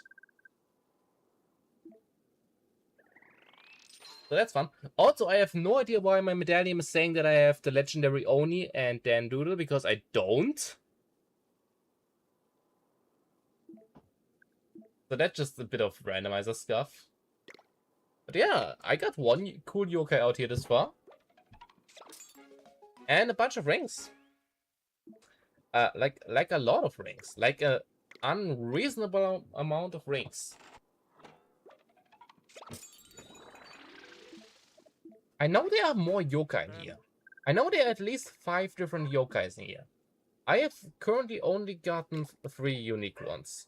So that's fun. Also, I have no idea why my medallion is saying that I have the legendary Oni and Dan Doodle, because I don't. So that's just a bit of randomizer stuff. But yeah, I got one cool yokai out here this far. And a bunch of rings. Like a lot of rings. Like a unreasonable amount of rings. I know there are more yokai in here. I know there are at least 5 different yokais in here. I have currently only gotten 3 unique ones.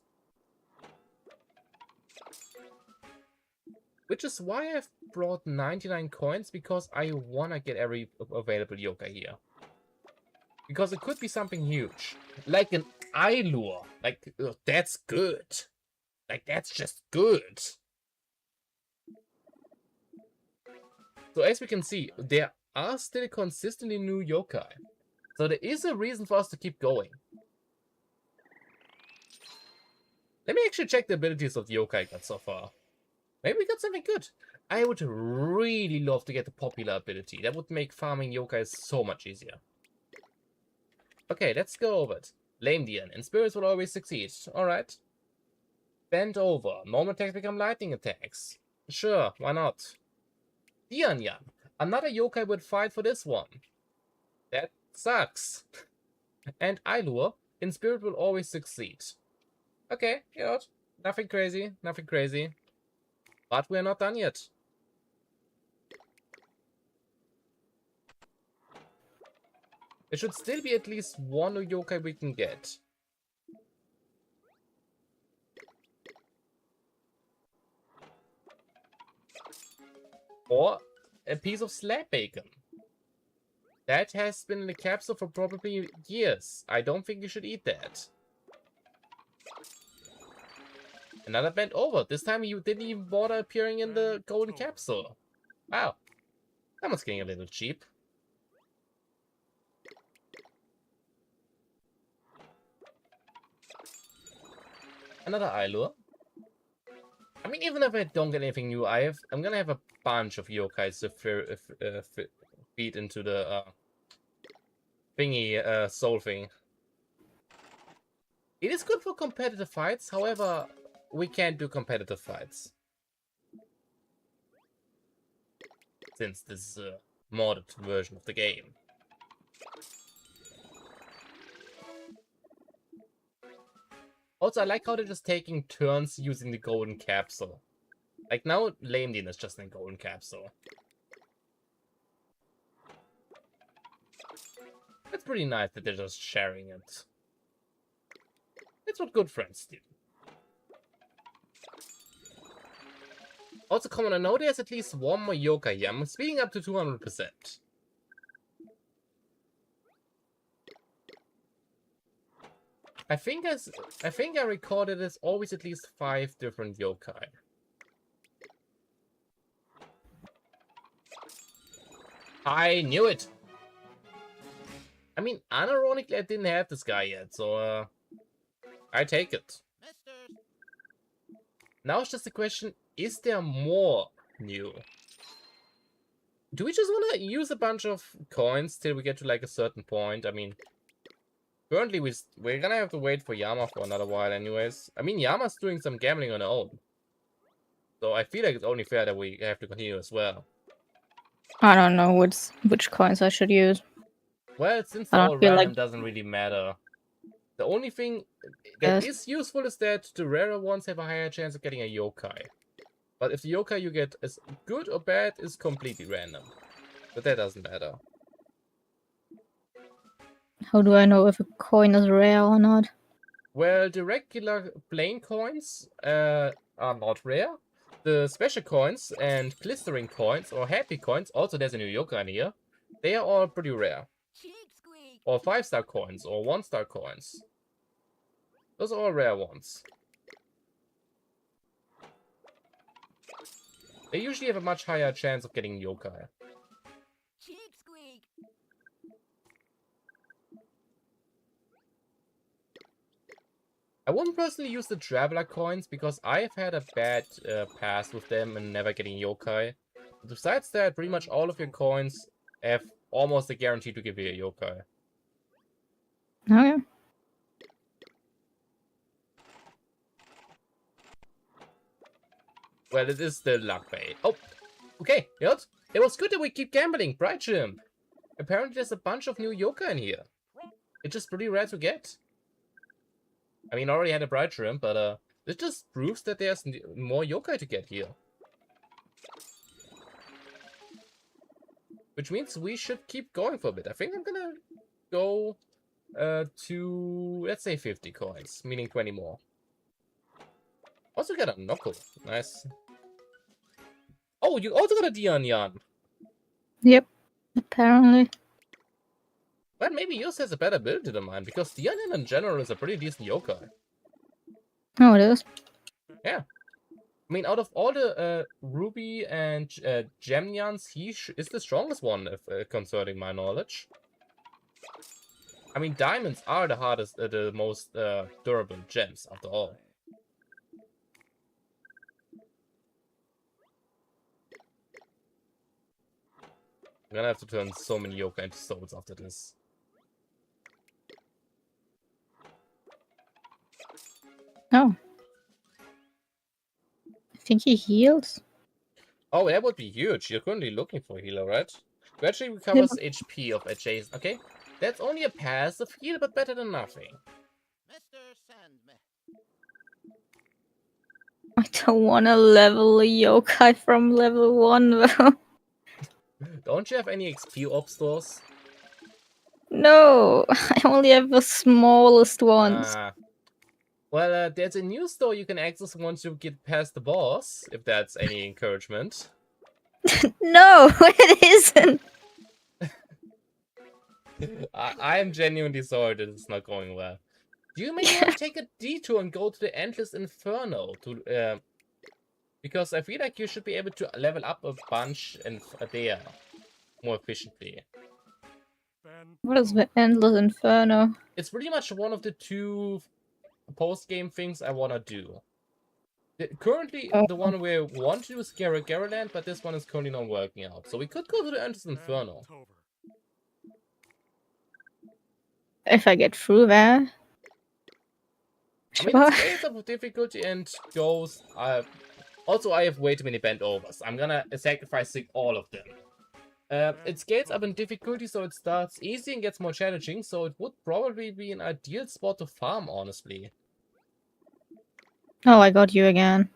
Which is why I've brought 99 coins, because I wanna get every available yokai here. Because it could be something huge. Like an eye lure. Like, that's good. Like, that's just good. So as we can see, there are still consistently new yokai. So there is a reason for us to keep going. Let me actually check the abilities of the yokai I got so far. Maybe we got something good. I would really love to get the popular ability. That would make farming yokais so much easier. Okay, let's go over it. Lame Dian. And spirits will always succeed. Alright. Bend over. Normal attacks become lightning attacks. Sure, why not? Dian Yan. Another yokai would fight for this one. That sucks. And Ailur. In spirit will always succeed. Okay, you know what? Nothing crazy, nothing crazy. But we're not done yet. There should still be at least one yokai we can get. Or a piece of slab bacon. That has been in the capsule for probably years. I don't think you should eat that. Another bent over. This time you didn't even bother appearing in the golden capsule. Wow. That one's getting a little cheap. Another eye lure. I mean, even if I don't get anything new, I'm gonna have a bunch of yokais to feed into the thingy, soul thing. It is good for competitive fights, however, we can't do competitive fights. Since this is a modded version of the game. Also, I like how they're just taking turns using the golden capsule. Like now, Lame Dean is just in golden capsule. It's pretty nice that they're just sharing it. It's what good friends do. Also, come on, I know there's at least one more yokai here. I'm speeding up to 200%. I think I recorded there's always at least 5 different yokai. I knew it! I mean, unironically, I didn't have this guy yet, so, I take it. Now it's just a question, is there more new? Do we just want to use a bunch of coins till we get to, like, a certain point? I mean, currently we're gonna have to wait for Yama for another while anyways. I mean, Yama's doing some gambling on her own. So I feel like it's only fair that we have to continue as well. I don't know which coins I should use. Well, since they're all random, doesn't really matter. The only thing that is useful is that the rarer ones have a higher chance of getting a yokai. But if the yokai you get is good or bad, is completely random. But that doesn't matter. How do I know if a coin is rare or not? Well, the regular plain coins are not rare. The special coins and glistering coins or happy coins, also there's a new yokai in here, they are all pretty rare. Or 5-star coins or 1-star coins. Those are all rare ones. they usually have a much higher chance of getting yokai. Cheap squeak. I wouldn't personally use the Traveler coins because I've had a bad past with them and never getting yokai. Besides that, pretty much all of your coins have almost a guarantee to give you a yokai. Oh yeah. Well, it is the luck bait. Oh, okay, yep. It was good that we keep gambling, Bright Gym. Apparently there's a bunch of new yokai in here. It's just pretty rare to get. I mean, I already had a Bright Gym, but this just proves that there's more yokai to get here. Which means we should keep going for a bit. I think I'm gonna go to, let's say 50 coins, meaning 20 more. Also got a knuckle. Nice. Oh, you also got a Dion Yan. Yep. Apparently. Well, maybe yours has a better ability than mine, because Dion Yan in general is a pretty decent yokai. Oh, it is. Yeah. I mean, out of all the Ruby and Gem Yans, he is the strongest one, if, concerning my knowledge. I mean, diamonds are the hardest, the most durable gems, after all. I'm gonna have to turn so many yokai into souls after this. Oh. I think he heals. Oh, that would be huge. You're currently looking for a healer, right? Gradually recovers HP of adjacent. Okay, that's only a passive heal, but better than nothing. Mr. Sandman. I don't want to level a yokai from level 1 though. Don't you have any XP op stores? No, I only have the smallest ones. Well, there's a new store you can access once you get past the boss, if that's any encouragement. No, it isn't. I am genuinely sorry that it's not going well. Do you maybe want to take a detour and go to the Endless Inferno? Because I feel like you should be able to level up a bunch and there more efficiently. What is the Endless Inferno? It's pretty much one of the two post-game things I want to do. Currently, the one we want to do is Garland, but this one is currently not working out. So we could go to the Endless Inferno. If I get through there. I mean, Sure. it scales up with difficulty and goes... also, I have way too many bent overs. I'm gonna sacrifice all of them. It scales up in difficulty, so it starts easy and gets more challenging, so it would probably be an ideal spot to farm, honestly. Oh, I got you again.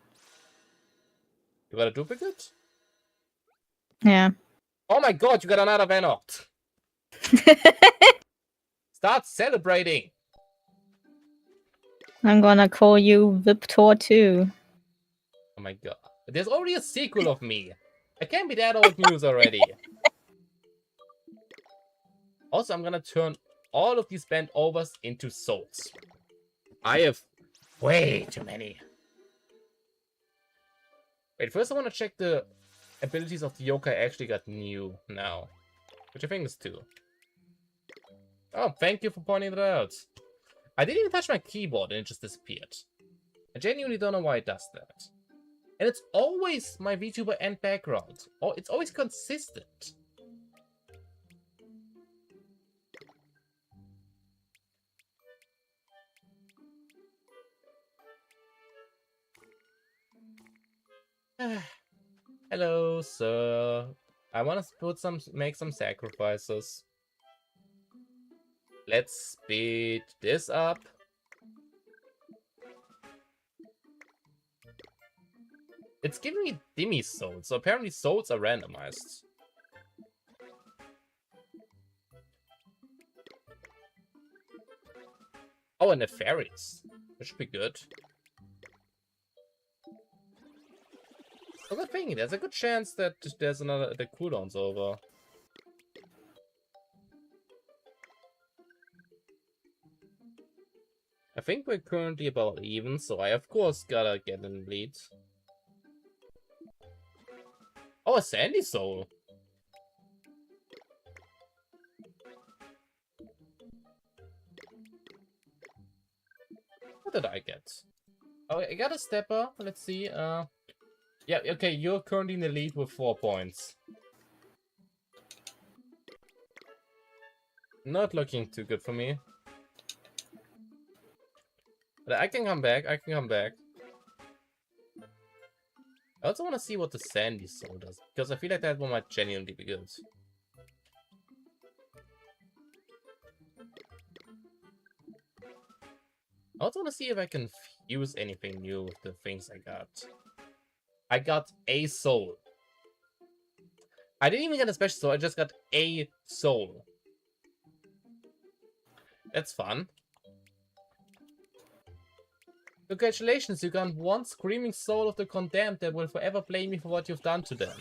You got a duplicate? Yeah. Oh my god, you got another Venoct! Start celebrating! I'm gonna call you Viptor too. Oh my god. There's already a sequel of me. I can't be that old news already. Also, I'm gonna turn all of these bent overs into souls. I have way too many. Wait, first I want to check the abilities of the yokai I actually got new now. Which I think is 2. Oh, thank you for pointing it out. I didn't even touch my keyboard and it just disappeared. I genuinely don't know why it does that. And it's always my VTuber end background. Oh, it's always consistent. Hello, sir. I want to make some sacrifices. Let's speed this up. It's giving me Dimmy souls, so apparently souls are randomized. Oh, and Nefarious. That should be good. Oh, good thing. There's a good chance that there's the cooldown's over. I think we're currently about even, so I of course gotta get in the lead. Oh, a Sandy Soul. What did I get? Oh, I got a stepper. Let's see. Yeah, okay, you're currently in the lead with 4 points. Not looking too good for me. But I can come back, I can come back. I also want to see what the Sandy Soul does, because I feel like that one might genuinely be good. I also want to see if I can fuse anything new with the things I got. I got a soul. I didn't even get a special soul, I just got a soul. That's fun. Congratulations, you got one screaming soul of the condemned that will forever blame you for what you've done to them.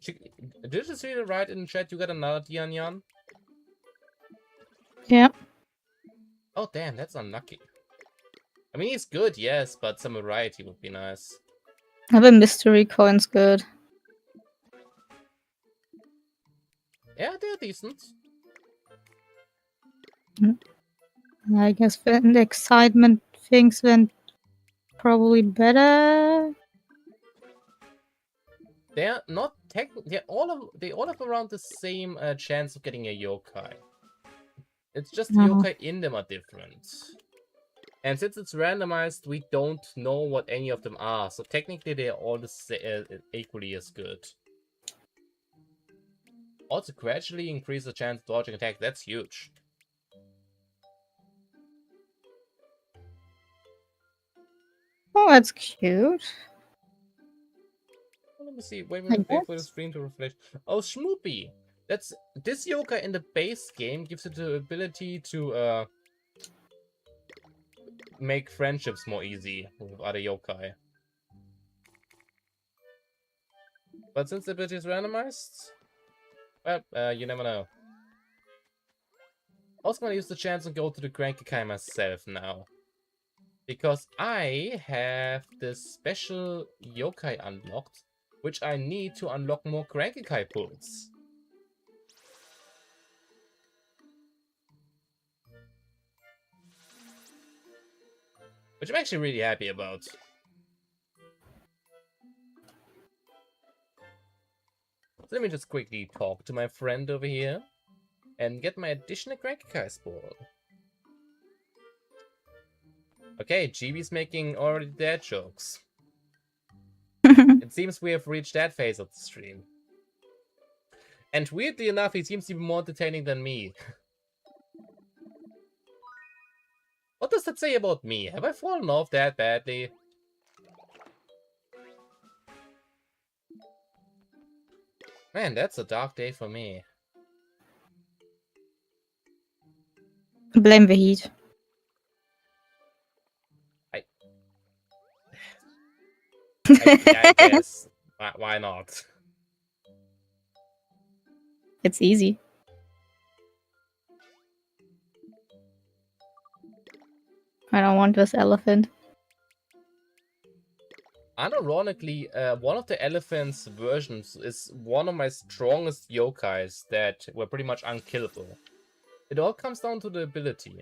Did you just read it right in the chat? You got another Dian Yan? Yeah. Oh damn, that's unlucky. I mean, he's good, yes, but some variety would be nice. Have a mystery coin's good. Yeah, they're decent. I guess when the excitement things went probably better. They're not they all have around the same chance of getting a yokai. It's just the yokai in them are different. And since it's randomized, we don't know what any of them are. So technically, they're all equally as good. Also, gradually increase the chance of dodging attack. That's huge. Oh, that's cute. Let me see. Wait for the screen to refresh. Oh, Schmoopy. That's this yokai in the base game gives it the ability to make friendships more easy with other yokai. But since the ability is randomized, well, you never know. Also gonna use the chance and go to the Cranky-kai myself now. Because I have this special yokai unlocked, which I need to unlock more Cranky-kai pulls. Which I'm actually really happy about. So let me just quickly talk to my friend over here and get my additional Cranky-kai spoil. Okay, GB's making already dad jokes. It seems we have reached that phase of the stream. And weirdly enough, he seems even more entertaining than me. What does that say about me? Have I fallen off that badly? Man, that's a dark day for me. Blame the heat. I guess. Why not? It's easy. I don't want this elephant. Unironically, one of the elephant's versions is one of my strongest yokais that were pretty much unkillable. It all comes down to the ability.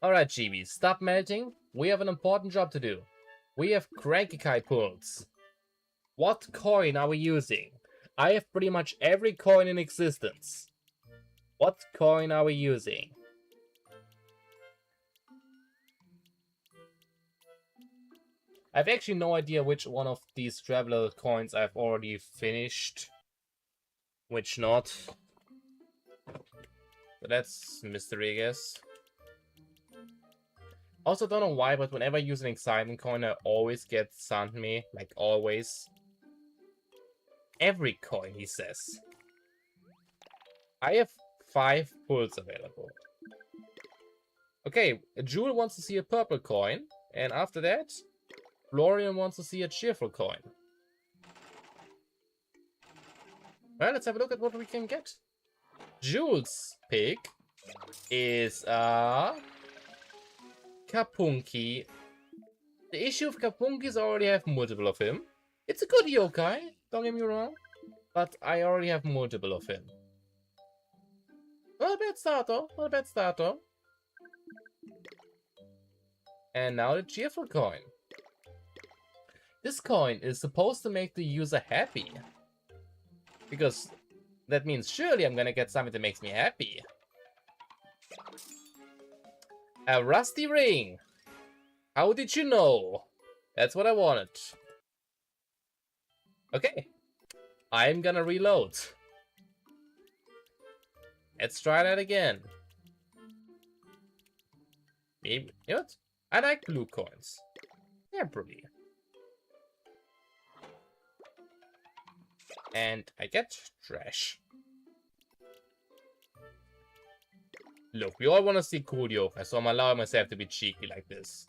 Alright, GB, stop melting. We have an important job to do. We have Cranky-kai pulls. What coin are we using? I have pretty much every coin in existence. What coin are we using? I have actually no idea which one of these traveler coins I've already finished. Which not. But that's a mystery, I guess. Also, don't know why, but whenever I use an excitement coin, I always get me. Like, always. Every coin, he says. I have 5 pulls available. Okay, Jewel wants to see a purple coin. And after that, Florian wants to see a cheerful coin. Well, let's have a look at what we can get. Jules' pick is Kapunki. The issue of Kapunki is I already have multiple of him. It's a good yokai, don't get me wrong, but I already have multiple of him. Not a bad start though, not a bad start though. And now the cheerful coin. This coin is supposed to make the user happy. Because that means surely I'm gonna get something that makes me happy. A rusty ring. How did you know? That's what I wanted. Okay. I'm gonna reload. Let's try that again. Maybe, you know what? I like blue coins. They're pretty. And I get trash. Look, we all want to see cool yokai, so I'm allowing myself to be cheeky like this.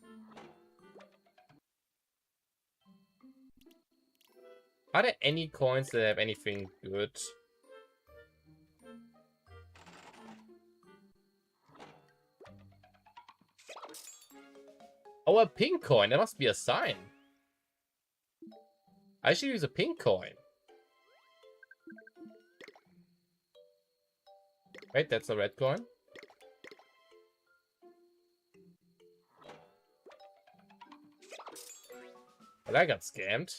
Are there any coins that have anything good? Oh, a pink coin. That must be a sign. I should use a pink coin. Wait, that's a red coin? But I got scammed.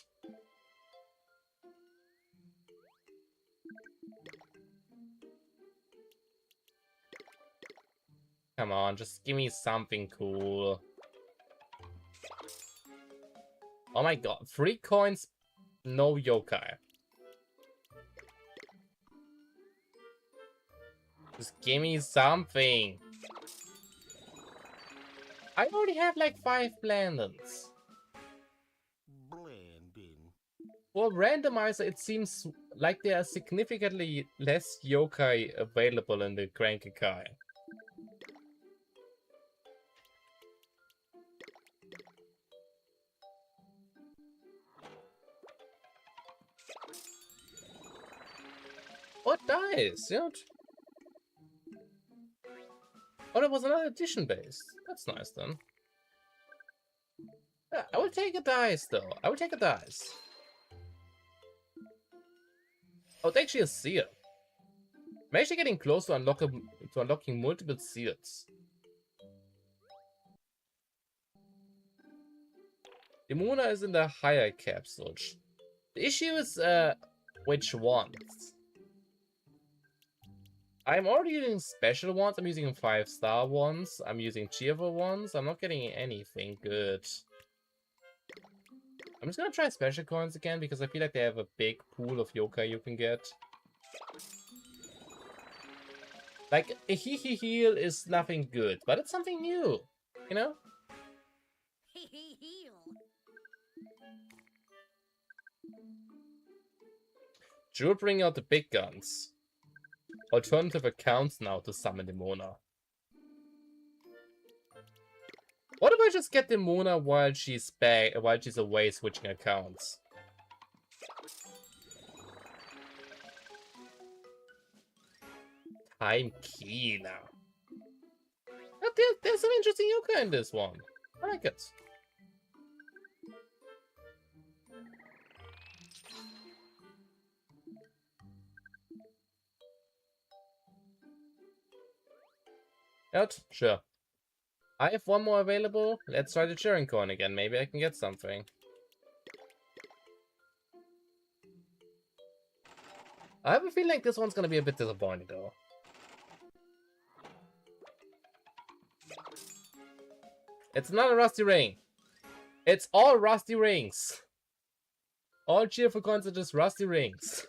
Come on, just give me something cool. Oh my god, 3 coins, no yokai. Just give me something. I already have like 5 Blandons. Blending. For Randomizer, it seems like there are significantly less yokai available in the Cranky Kai. What dice? You know? Oh, there was another addition base. That's nice then. Yeah, I will take a dice though. I will take a dice. Oh, it's actually a seal. I'm actually getting close to unlocking multiple seals. The Muna is in the higher capsule. The issue is which ones. I'm already using special ones. I'm using 5-star ones. I'm using cheerful ones. I'm not getting anything good. I'm just gonna try special coins again because I feel like they have a big pool of yokai you can get. Like, a hee heal is nothing good, but it's something new, you know? Heal. Drew bring out the big guns. Alternative accounts now to summon the Mona. What if I just get the Mona while she's back, while she's away switching accounts? Time key now. But there's an interesting yokai in this one. I like it. Out? Sure. I have one more available. Let's try the cheering coin again. Maybe I can get something. I have a feeling like this one's gonna be a bit disappointing though. It's not a rusty ring. It's all rusty rings. All cheerful coins are just rusty rings.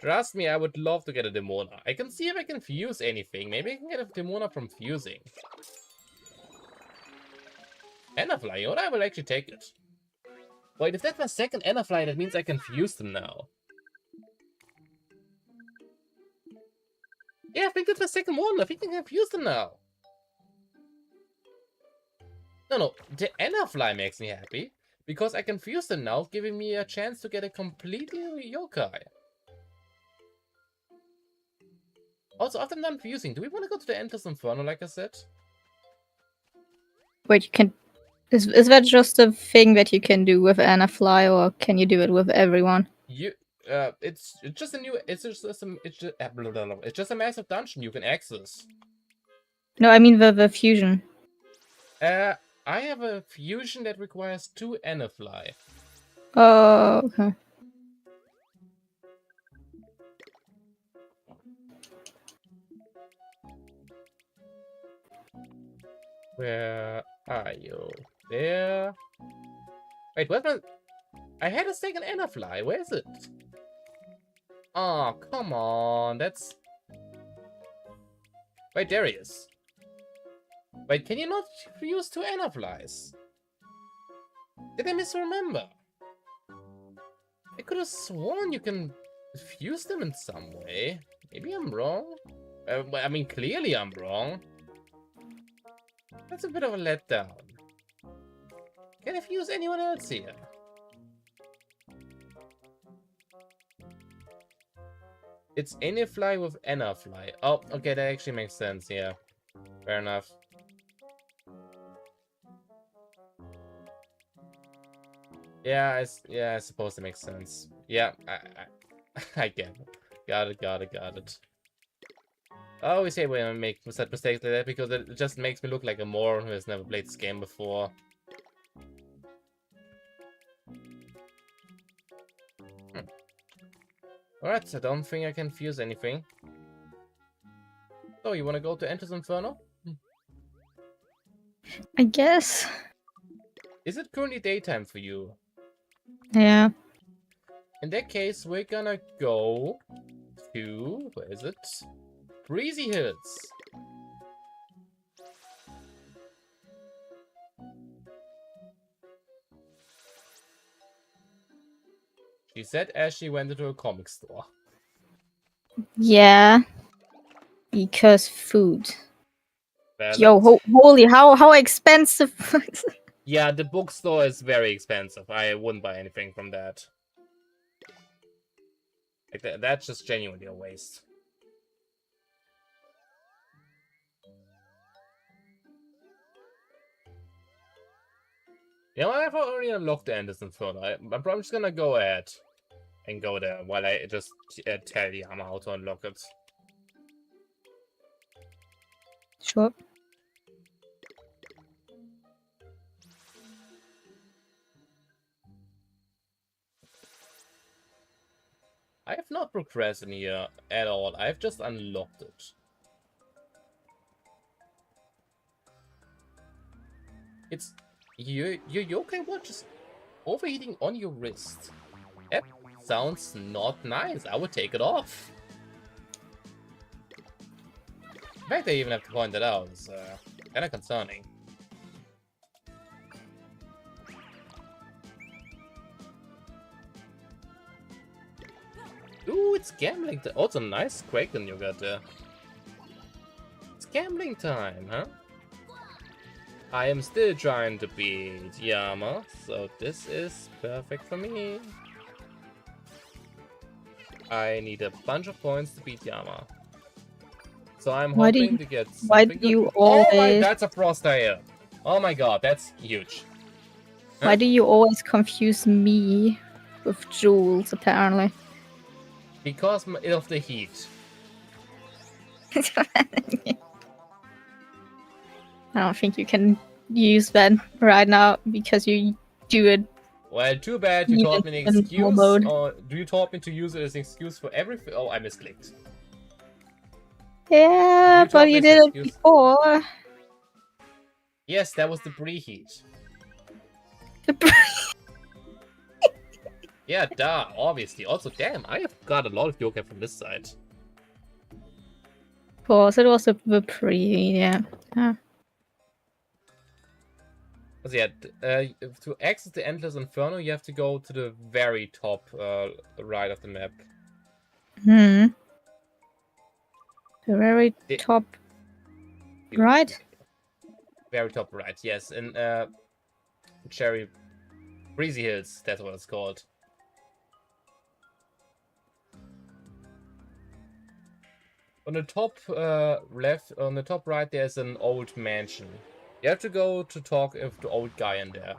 Trust me, I would love to get a Demona. I can see if I can fuse anything. Maybe I can get a Demona from fusing. Enafly, you know what? I will actually take it. Wait, if that's my second Enafly, that means I can fuse them now. Yeah, I think that's my second one. I think I can fuse them now. No, the Enafly makes me happy. Because I can fuse them now, giving me a chance to get a completely new yokai. Also, after I'm done fusing, do we want to go to the Endless Inferno, like I said? Wait, you can. Is that just a thing that you can do with Anafly, or can you do it with everyone? It's just a new. It's just a massive dungeon you can access. No, I mean the fusion. I have a fusion that requires 2 Anafly. Oh, okay. Where are you? There. Wait, where's my... I had a second Anafly. Where is it? Oh, come on. That's... Wait, there he is. Wait, can you not use 2 Anaflies? Did I misremember? I could have sworn you can fuse them in some way. Maybe I'm wrong. I mean, clearly I'm wrong. That's a bit of a letdown. Can I fuse anyone else here? It's Anafly with Anafly. Oh, okay, that actually makes sense, yeah. Fair enough. Yeah, I suppose that makes sense. Yeah, I get it. Got it. I always hate when I make such mistakes like that because it just makes me look like a moron who has never played this game before. Alright, I don't think I can fuse anything. So, you wanna go to Endless Inferno? I guess. Is it currently daytime for you? Yeah. In that case, we're gonna go to... where is it? Breezy Hills. She said as she went into a comic store. Yeah. Because food. Valid. Yo, holy, how expensive. Yeah, the bookstore is very expensive. I wouldn't buy anything from that. Like that's just genuinely a waste. You know, I've already unlocked the Endless Inferno. I'm probably just gonna go ahead and go there while I just tell Yama how to unlock it. Sure. I have not progressed in here at all. I've just unlocked it. It's... your yokai watch is overheating on your wrist. That sounds not nice. I would take it off. The fact they even have to point that out is kind of concerning. Ooh, it's gambling time. Also, nice Kraken you got there. It's gambling time, huh? I am still trying to beat Yama, so this is perfect for me. I need a bunch of points to beat Yama. So I'm hoping to get something why do you good. Oh my, always... that's a frost tire. Oh my god, that's huge. Why do you always confuse me with Jules, apparently? Because of the heat. I don't think you can use that right now because you do it. Well, too bad you Even taught me an in normal excuse. mode. Or do you taught me to use it as an excuse for everything? Oh, I misclicked. Yeah, You but taught you me did as it excuse. before. Yes, that was the preheat. Yeah, duh, obviously. Also, damn, I have got a lot of yokai from this side. Of course, it was the pre, yeah. So yeah, to access the Endless Inferno, you have to go to the very top right of the map. Hmm. The very It- top right? Very top right, yes. In Cherry Breezy Hills, that's what it's called. On the top left, on the top right, there's an old mansion. You have to go to talk with the old guy in there.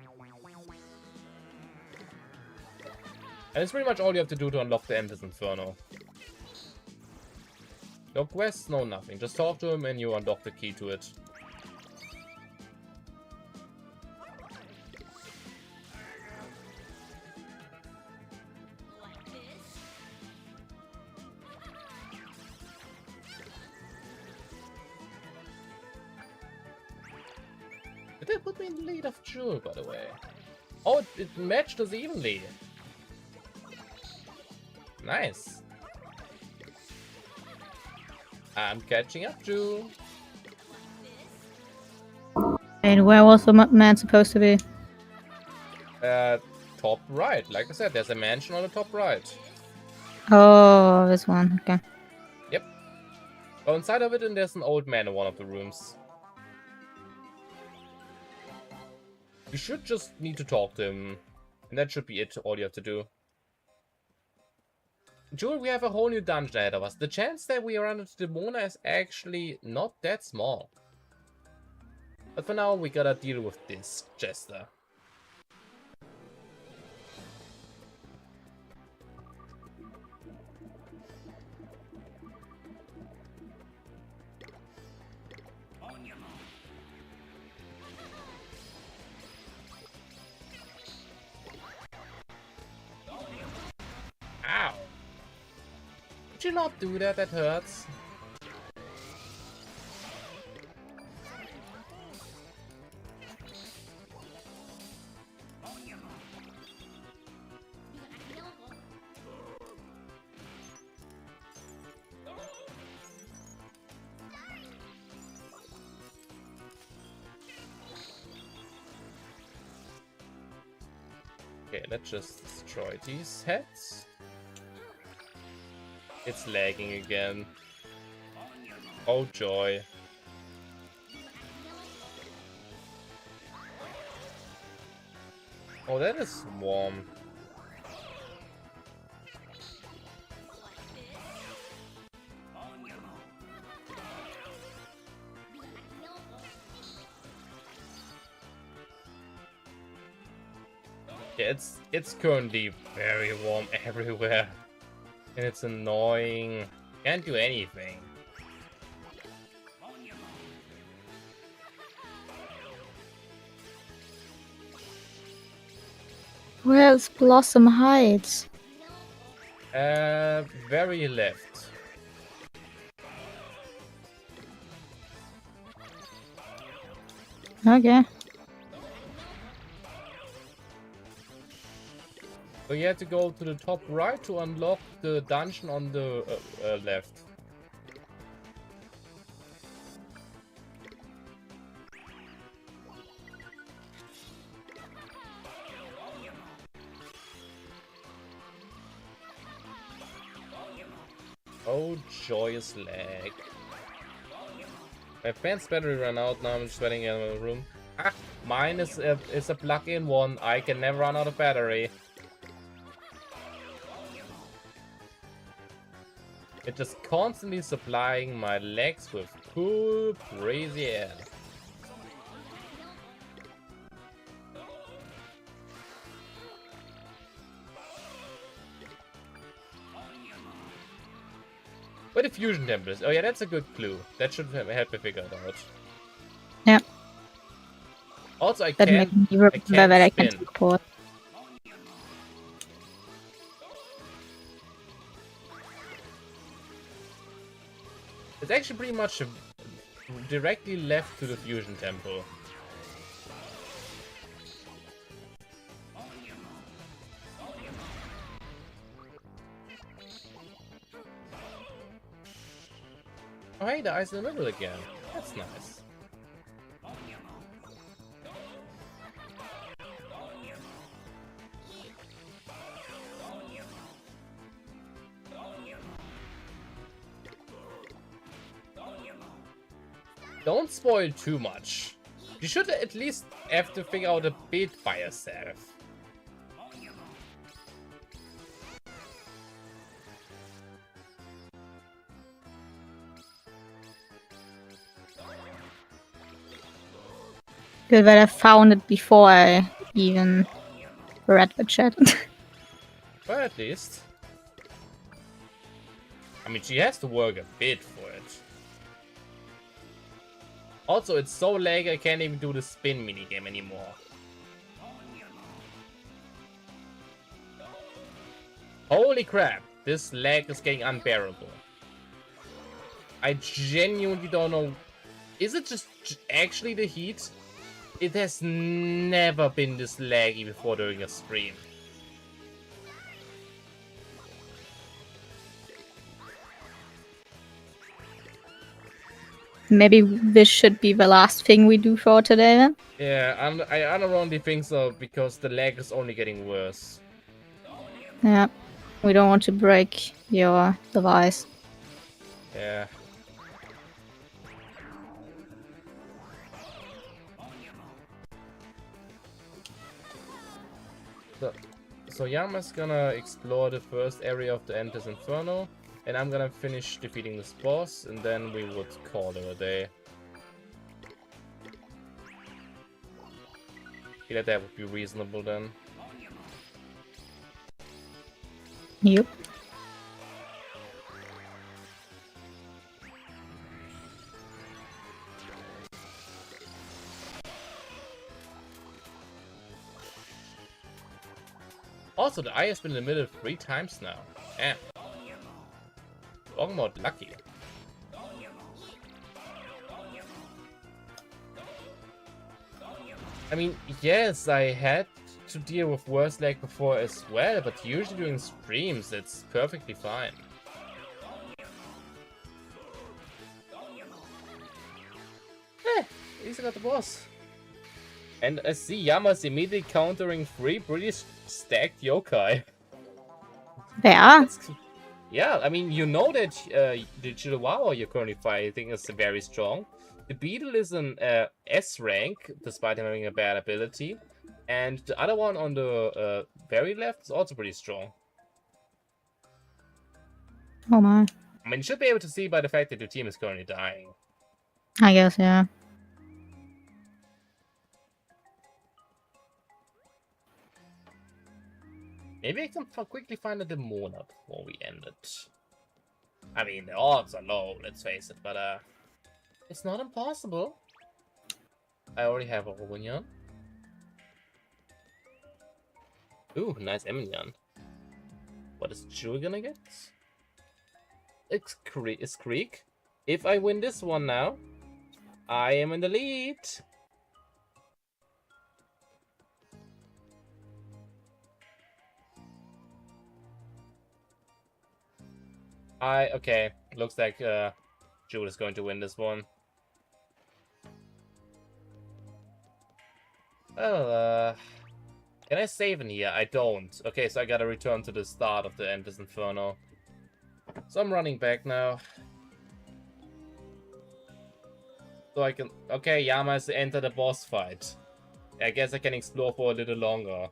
And it's pretty much all you have to do to unlock the Endless Inferno. No quests, no nothing. Just talk to him and you unlock the key to it. Did they put me in the lead of Jewel, by the way? Oh, it matched us evenly. Nice. I'm catching up, Jewel. And where was the man supposed to be? Top right. Like I said, there's a mansion on the top right. Oh, this one. Okay. Yep. Go inside of it and there's an old man in one of the rooms. You should just need to talk to him. And that should be it, all you have to do. Jewel, we have a whole new dungeon ahead of us. The chance that we run into Demona is actually not that small. But for now, we gotta deal with this Jester. Ow! Did you not do that? That hurts. Okay, let's just destroy these heads. It's lagging again. Oh joy. Oh, that is warm. Yeah, it's currently very warm everywhere. And it's annoying. Can't do anything. Where's Blossom Heights? Very left. Okay. So you have to go to the top right to unlock the dungeon on the left. Oh, joyous lag. My fan's battery ran out, now I'm just waiting in the room. Ah, mine is a plug-in one. I can never run out of battery. It's just constantly supplying my legs with cool, crazy air. Where the fusion temple is. Oh yeah, that's a good clue. That should help me figure it out. Yeah. Also, I That can't, makes me remember that I spin. can teleport. It's actually pretty much directly left to the fusion temple. Oh hey, the ice in the middle again. That's nice. Don't spoil too much. You should at least have to figure out a bit by yourself. Good that I found it before I even read the chat. But at least. I mean, she has to work a bit for it. Also, it's so laggy I can't even do the spin minigame anymore. Holy crap, this lag is getting unbearable. I genuinely don't know. Is it just actually the heat? It has never been this laggy before during a stream. Maybe this should be the last thing we do for today then. Yeah, I unironically think so, because the lag is only getting worse. Yeah. We don't want to break your device. Yeah. So Yama's gonna explore the first area of the Endless Inferno, and I'm gonna finish defeating this boss, and then we would call it a day. Yeah, that would be reasonable then. Yep. Also, the eye has been in the middle 3 times now. Damn. Talking about lucky. I mean, yes, I had to deal with worse lag before as well, but usually during streams, it's perfectly fine. At least I got the boss. And I see Yama's immediately countering 3 pretty stacked yokai. Yeah. Yeah, I mean, you know that the Chihuahua you're currently fighting is very strong. The Beetle is an S rank, despite him having a bad ability. And the other one on the very left is also pretty strong. Oh my. I mean, you should be able to see by the fact that your team is currently dying. I guess, yeah. Maybe I can quickly find a Demona before we end it. I mean, the odds are low, let's face it, but it's not impossible. I already have a Robinyan. Ooh, nice Emilian. What is Chewie gonna get? It's Creek. If I win this one now, I am in the lead. Okay, looks like Jude is going to win this one. Well, can I save in here? I don't. Okay, so I gotta return to the start of the Endless Inferno. So I'm running back now. So I can... Okay, Yama has to enter the boss fight. I guess I can explore for a little longer.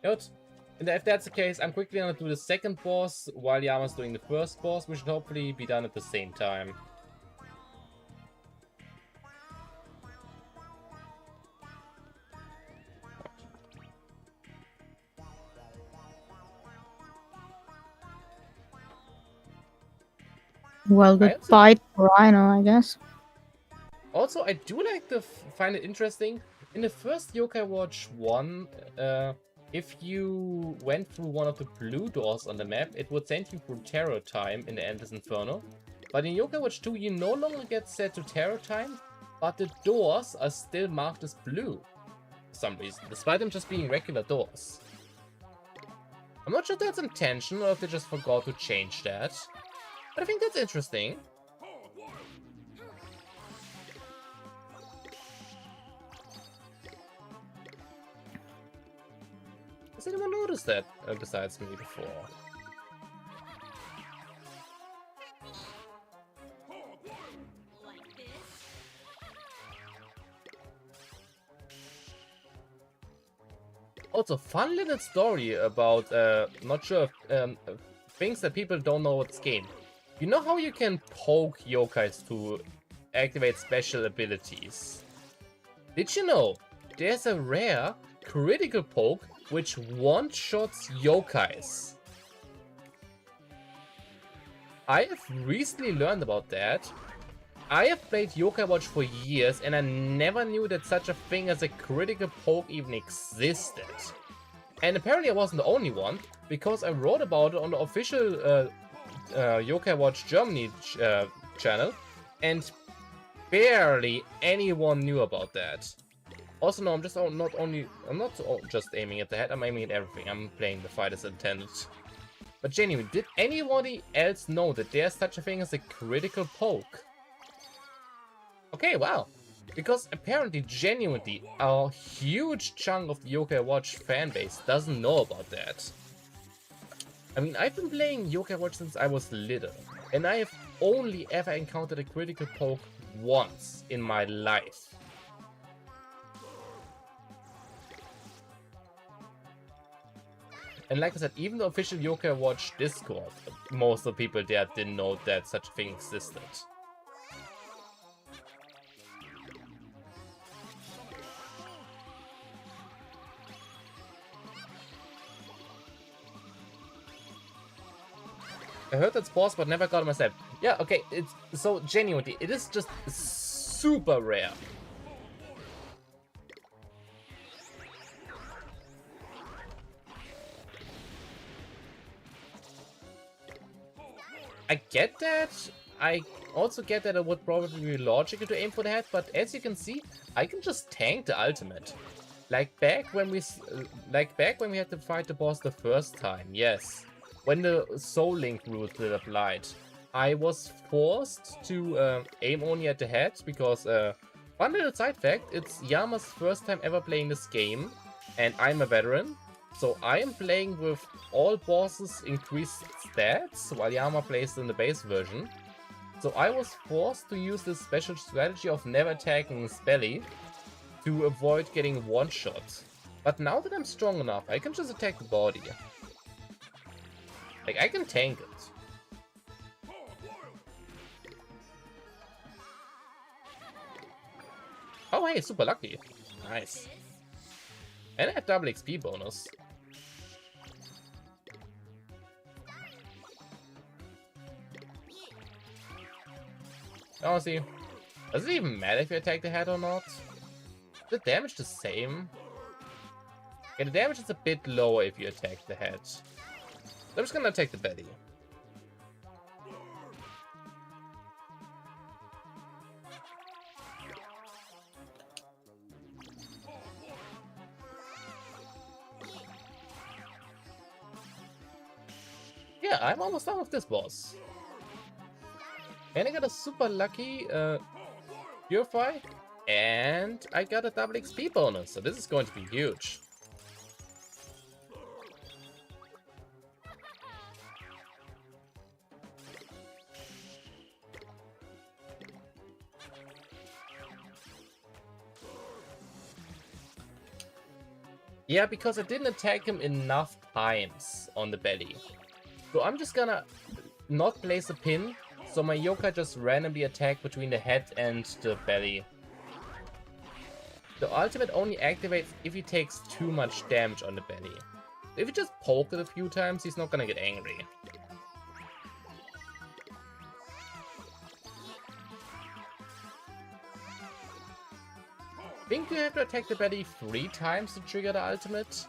Good. And if that's the case, I'm quickly gonna do the second boss while Yama's doing the first boss, which should hopefully be done at the same time. Well, goodbye, Rhino, I guess. Also, I do like to find it interesting. In the first Yokai Watch 1, if you went through one of the blue doors on the map, it would send you through Terror Time in the Endless Inferno. But in Yokai Watch 2, you no longer get set to Terror Time, but the doors are still marked as blue for some reason, despite them just being regular doors. I'm not sure if that's intentional or if they just forgot to change that, but I think that's interesting. Has anyone noticed that besides me before? Also, fun little story about, not sure if, things that people don't know about this game. You know how you can poke yokais to activate special abilities? Did you know there's a rare critical poke which one-shots yokais? I have recently learned about that. I have played Yokai Watch for years and I never knew that such a thing as a critical poke even existed. And apparently I wasn't the only one, because I wrote about it on the official Yokai Watch Germany channel, and barely anyone knew about that. Also, no, I'm not just aiming at the head, I'm aiming at everything. I'm playing the fight as intended. But genuinely, did anybody else know that there's such a thing as a critical poke? Okay, wow. Because apparently, genuinely, a huge chunk of the Yokai Watch fanbase doesn't know about that. I mean, I've been playing Yokai Watch since I was little, and I have only ever encountered a critical poke once in my life. And like I said, even the official Yokai Watch Discord, most of the people there didn't know that such a thing existed. I heard that's boss, but never got it myself. Yeah, okay, it's so genuinely, it is just super rare. I get that. I also get that it would probably be logical to aim for the head, but as you can see, I can just tank the ultimate. Like back when we had to fight the boss the first time, yes. When the Soullink rules were applied, I was forced to aim only at the head because, one little side fact, it's Yama's first time ever playing this game, and I'm a veteran. So I am playing with all bosses increased stats, while Yama plays in the base version. So I was forced to use this special strategy of never attacking his belly to avoid getting one-shot. But now that I'm strong enough, I can just attack the body. Like, I can tank it. Oh hey, super lucky. Nice. And I have double XP bonus. Honestly, does it even matter if you attack the head or not? Is the damage the same? Okay, the damage is a bit lower if you attack the head. I'm just gonna attack the belly. Yeah, I'm almost done with this boss. And I got a super lucky Purify, and I got a double XP bonus, so this is going to be huge. Yeah, because I didn't attack him enough times on the belly. So I'm just gonna not place a pin, so my yokai just randomly attack between the head and the belly. The ultimate only activates if he takes too much damage on the belly. If you just poke it a few times, he's not gonna get angry. I think you have to attack the belly 3 times to trigger the ultimate.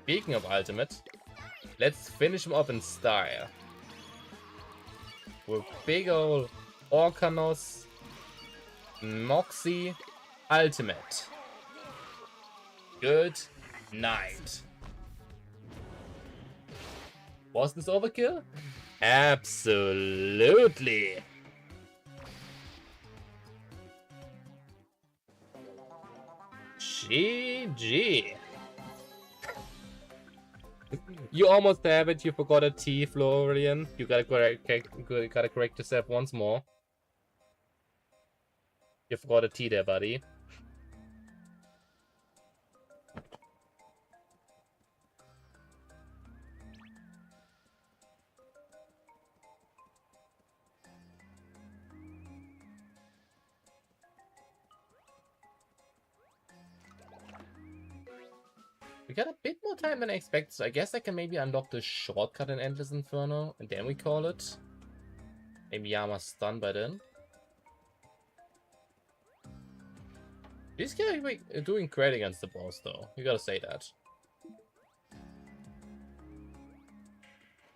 Speaking of ultimate, let's finish him off in style. With big ol' Orkanos Moxie ultimate. Good night. Was this overkill? Absolutely. GG. You almost have it. You forgot a T, Florian. You gotta correct yourself once more. You forgot a T there, buddy. We got a bit more time than I expected, so I guess I can maybe unlock the shortcut in Endless Inferno, and then we call it. Maybe Yama's done by then. This guy doing great against the boss, though. You gotta say that.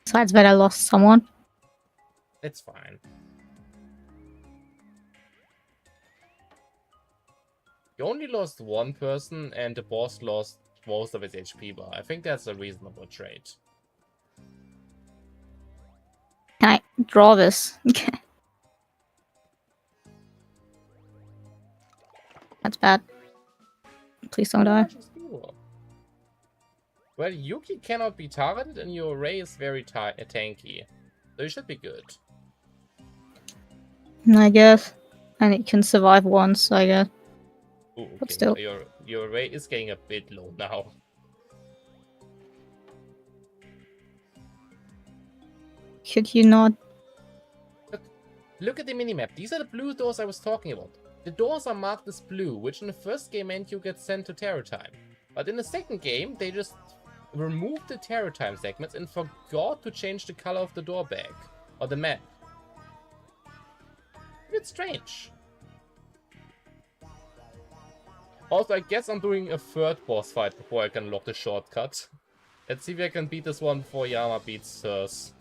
Besides that, I lost someone. It's fine. You only lost one person, and the boss lost most of his HP bar. I think that's a reasonable trade. Can I draw this? That's bad. Please don't die. Well, Yuki cannot be targeted, and your array is very tanky. So you should be good. I guess. And it can survive once, I guess. Ooh, But okay, still. your array is getting a bit low now. Could you not? Look at the minimap. These are the blue doors I was talking about. The doors are marked as blue, which in the first game meant you get sent to Terror Time. But in the second game, they just removed the Terror Time segments and forgot to change the color of the door bag. Or the map. It's strange. Also, I guess I'm doing a third boss fight before I can unlock the shortcut. Let's see if I can beat this one before Yama beats hers.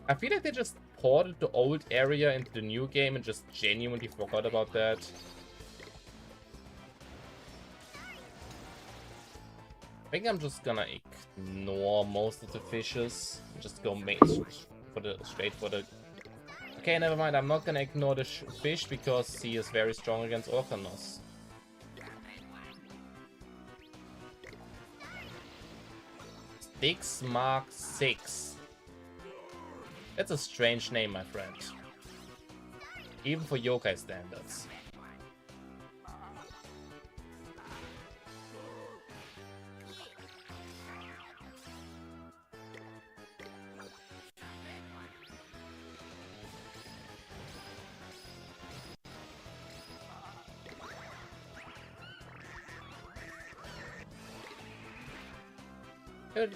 I feel like they just ported the old area into the new game and just genuinely forgot about that. I think I'm just gonna ignore most of the fishes. Just go straight for the... Okay, never mind. I'm not gonna ignore the fish because he is very strong against Orkanos. Styx Mark 6. That's a strange name, my friend. Even for Yokai standards.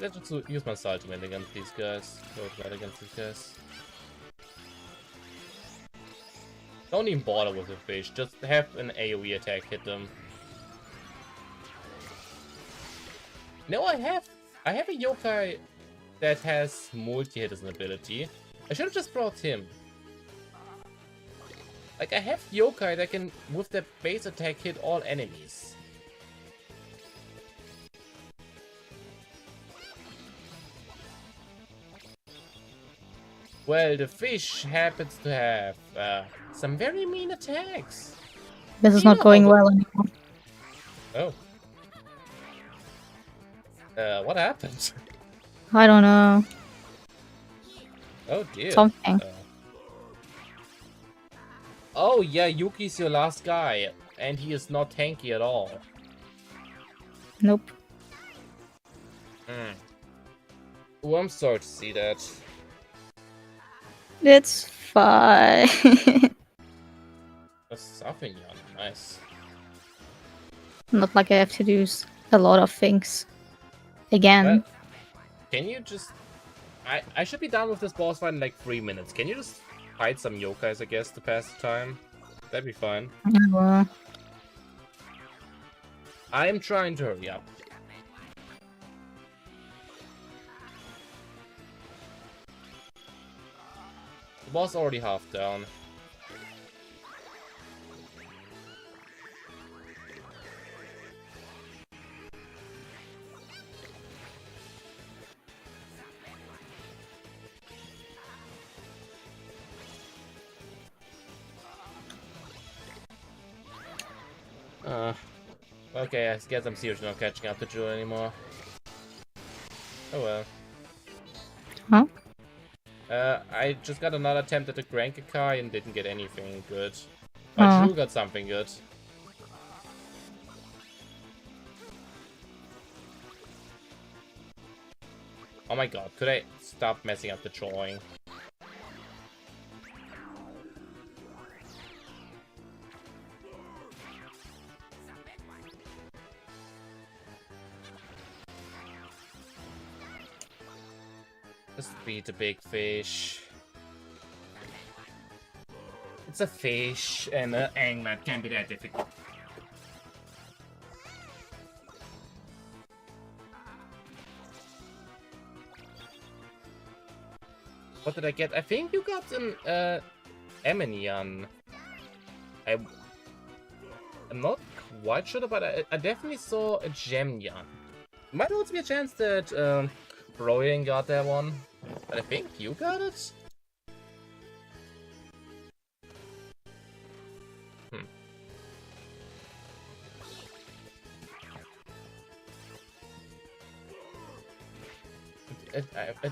Let's just use my ultimate against these guys. Go right against these guys. Don't even bother with the fish. Just have an AoE attack hit them. No, I have a yokai that has multi-hit as an ability. I should have just brought him. Like, I have yokai that can, with their base attack, hit all enemies. Well, the fish happens to have some very mean attacks. This is not going well anymore. Oh. What happened? I don't know. Oh dear. Something. Oh yeah, Yuki's your last guy, and he is not tanky at all. Nope. Oh, I'm sorry to see that. It's fine. That's something young. Nice. Not like I have to do a lot of things. Again. Well, can you just... I should be done with this boss fight in like 3 minutes. Can you just fight some yokais, I guess, to pass the time? That'd be fine. I'm trying to hurry up. The boss already half down. Okay, I guess I'm seriously not catching up to Drew anymore. Oh well. Huh? I just got another attempt at the Grankakai and didn't get anything good. But Drew got something good. Oh my god, could I stop messing up the drawing? Just beat the big fish. It's a fish, and an angler can't be that difficult. What did I get? I think you got an Eminian. I'm not quite sure, but I definitely saw a Gemnian. Might also be a chance that Broyan got that one, but I think you got it?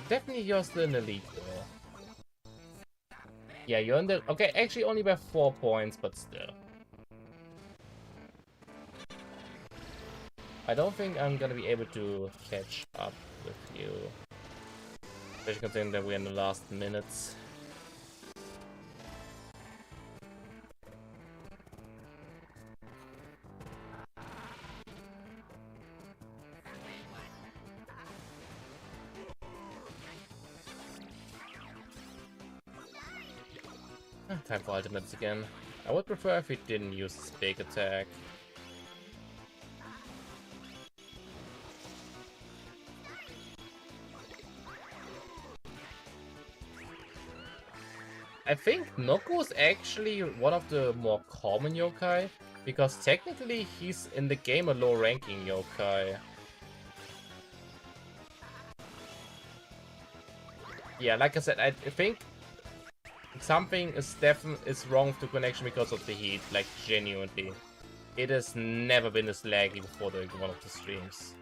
Definitely you're still in the league though. Yeah, you're in the... Okay, actually only by 4 points, but still. I don't think I'm gonna be able to catch up with you. Especially considering that we're in the last minutes. Time for ultimates again. I would prefer if we didn't use this big attack. I think Noko is actually one of the more common yokai, because technically he's in the game a low ranking yokai. Yeah, like I said, I think something is wrong with the connection because of the heat, like genuinely. It has never been this laggy before one of the streams.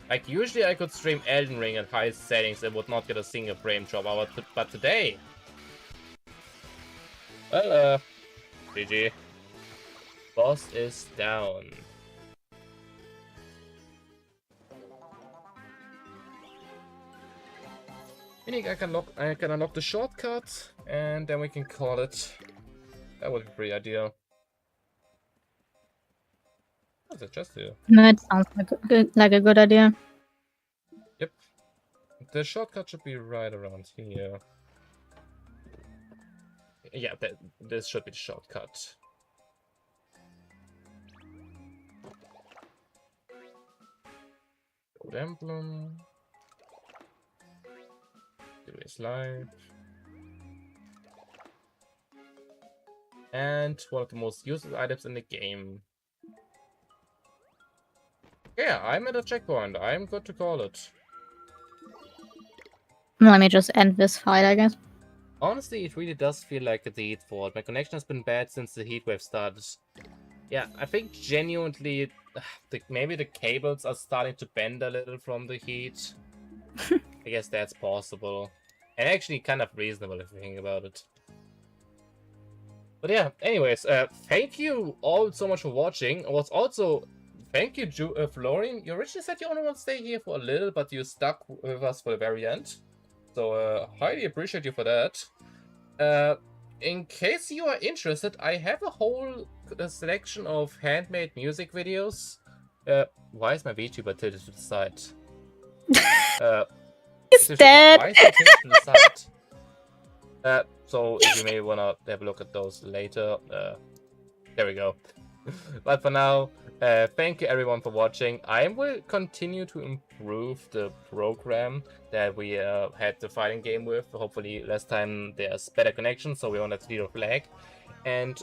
Like usually I could stream Elden Ring at high settings and would not get a single frame drop, but today... GG. Boss is down. I think I can unlock the shortcut, and then we can call it. That would be pretty ideal. What is it just here? No, it sounds like a good idea. Yep. The shortcut should be right around here. Yeah, this should be the shortcut. Gold emblem. Erase life. And one of the most useless items in the game. Yeah, I'm at a checkpoint. I'm good to call it. Let me just end this fight, I guess. Honestly, it really does feel like the heat fault. My connection has been bad since the heat wave started. Yeah, I think genuinely, maybe the cables are starting to bend a little from the heat. I guess that's possible. And actually kind of reasonable if you think about it. But yeah, anyways, thank you all so much for watching. Thank you, Florian. You originally said you only want to stay here for a little, but you stuck with us for the very end. So, highly appreciate you for that. In case you are interested, I have a whole selection of handmade music videos. Why is my VTuber tilted to the side? He's dead! Why is he tilted to the side? So, if you may want to have a look at those later, there we go. But for now, thank you everyone for watching. I will continue to improve the program that we had the fighting game with. Hopefully last time there's better connection, so we won't have to deal with lag. And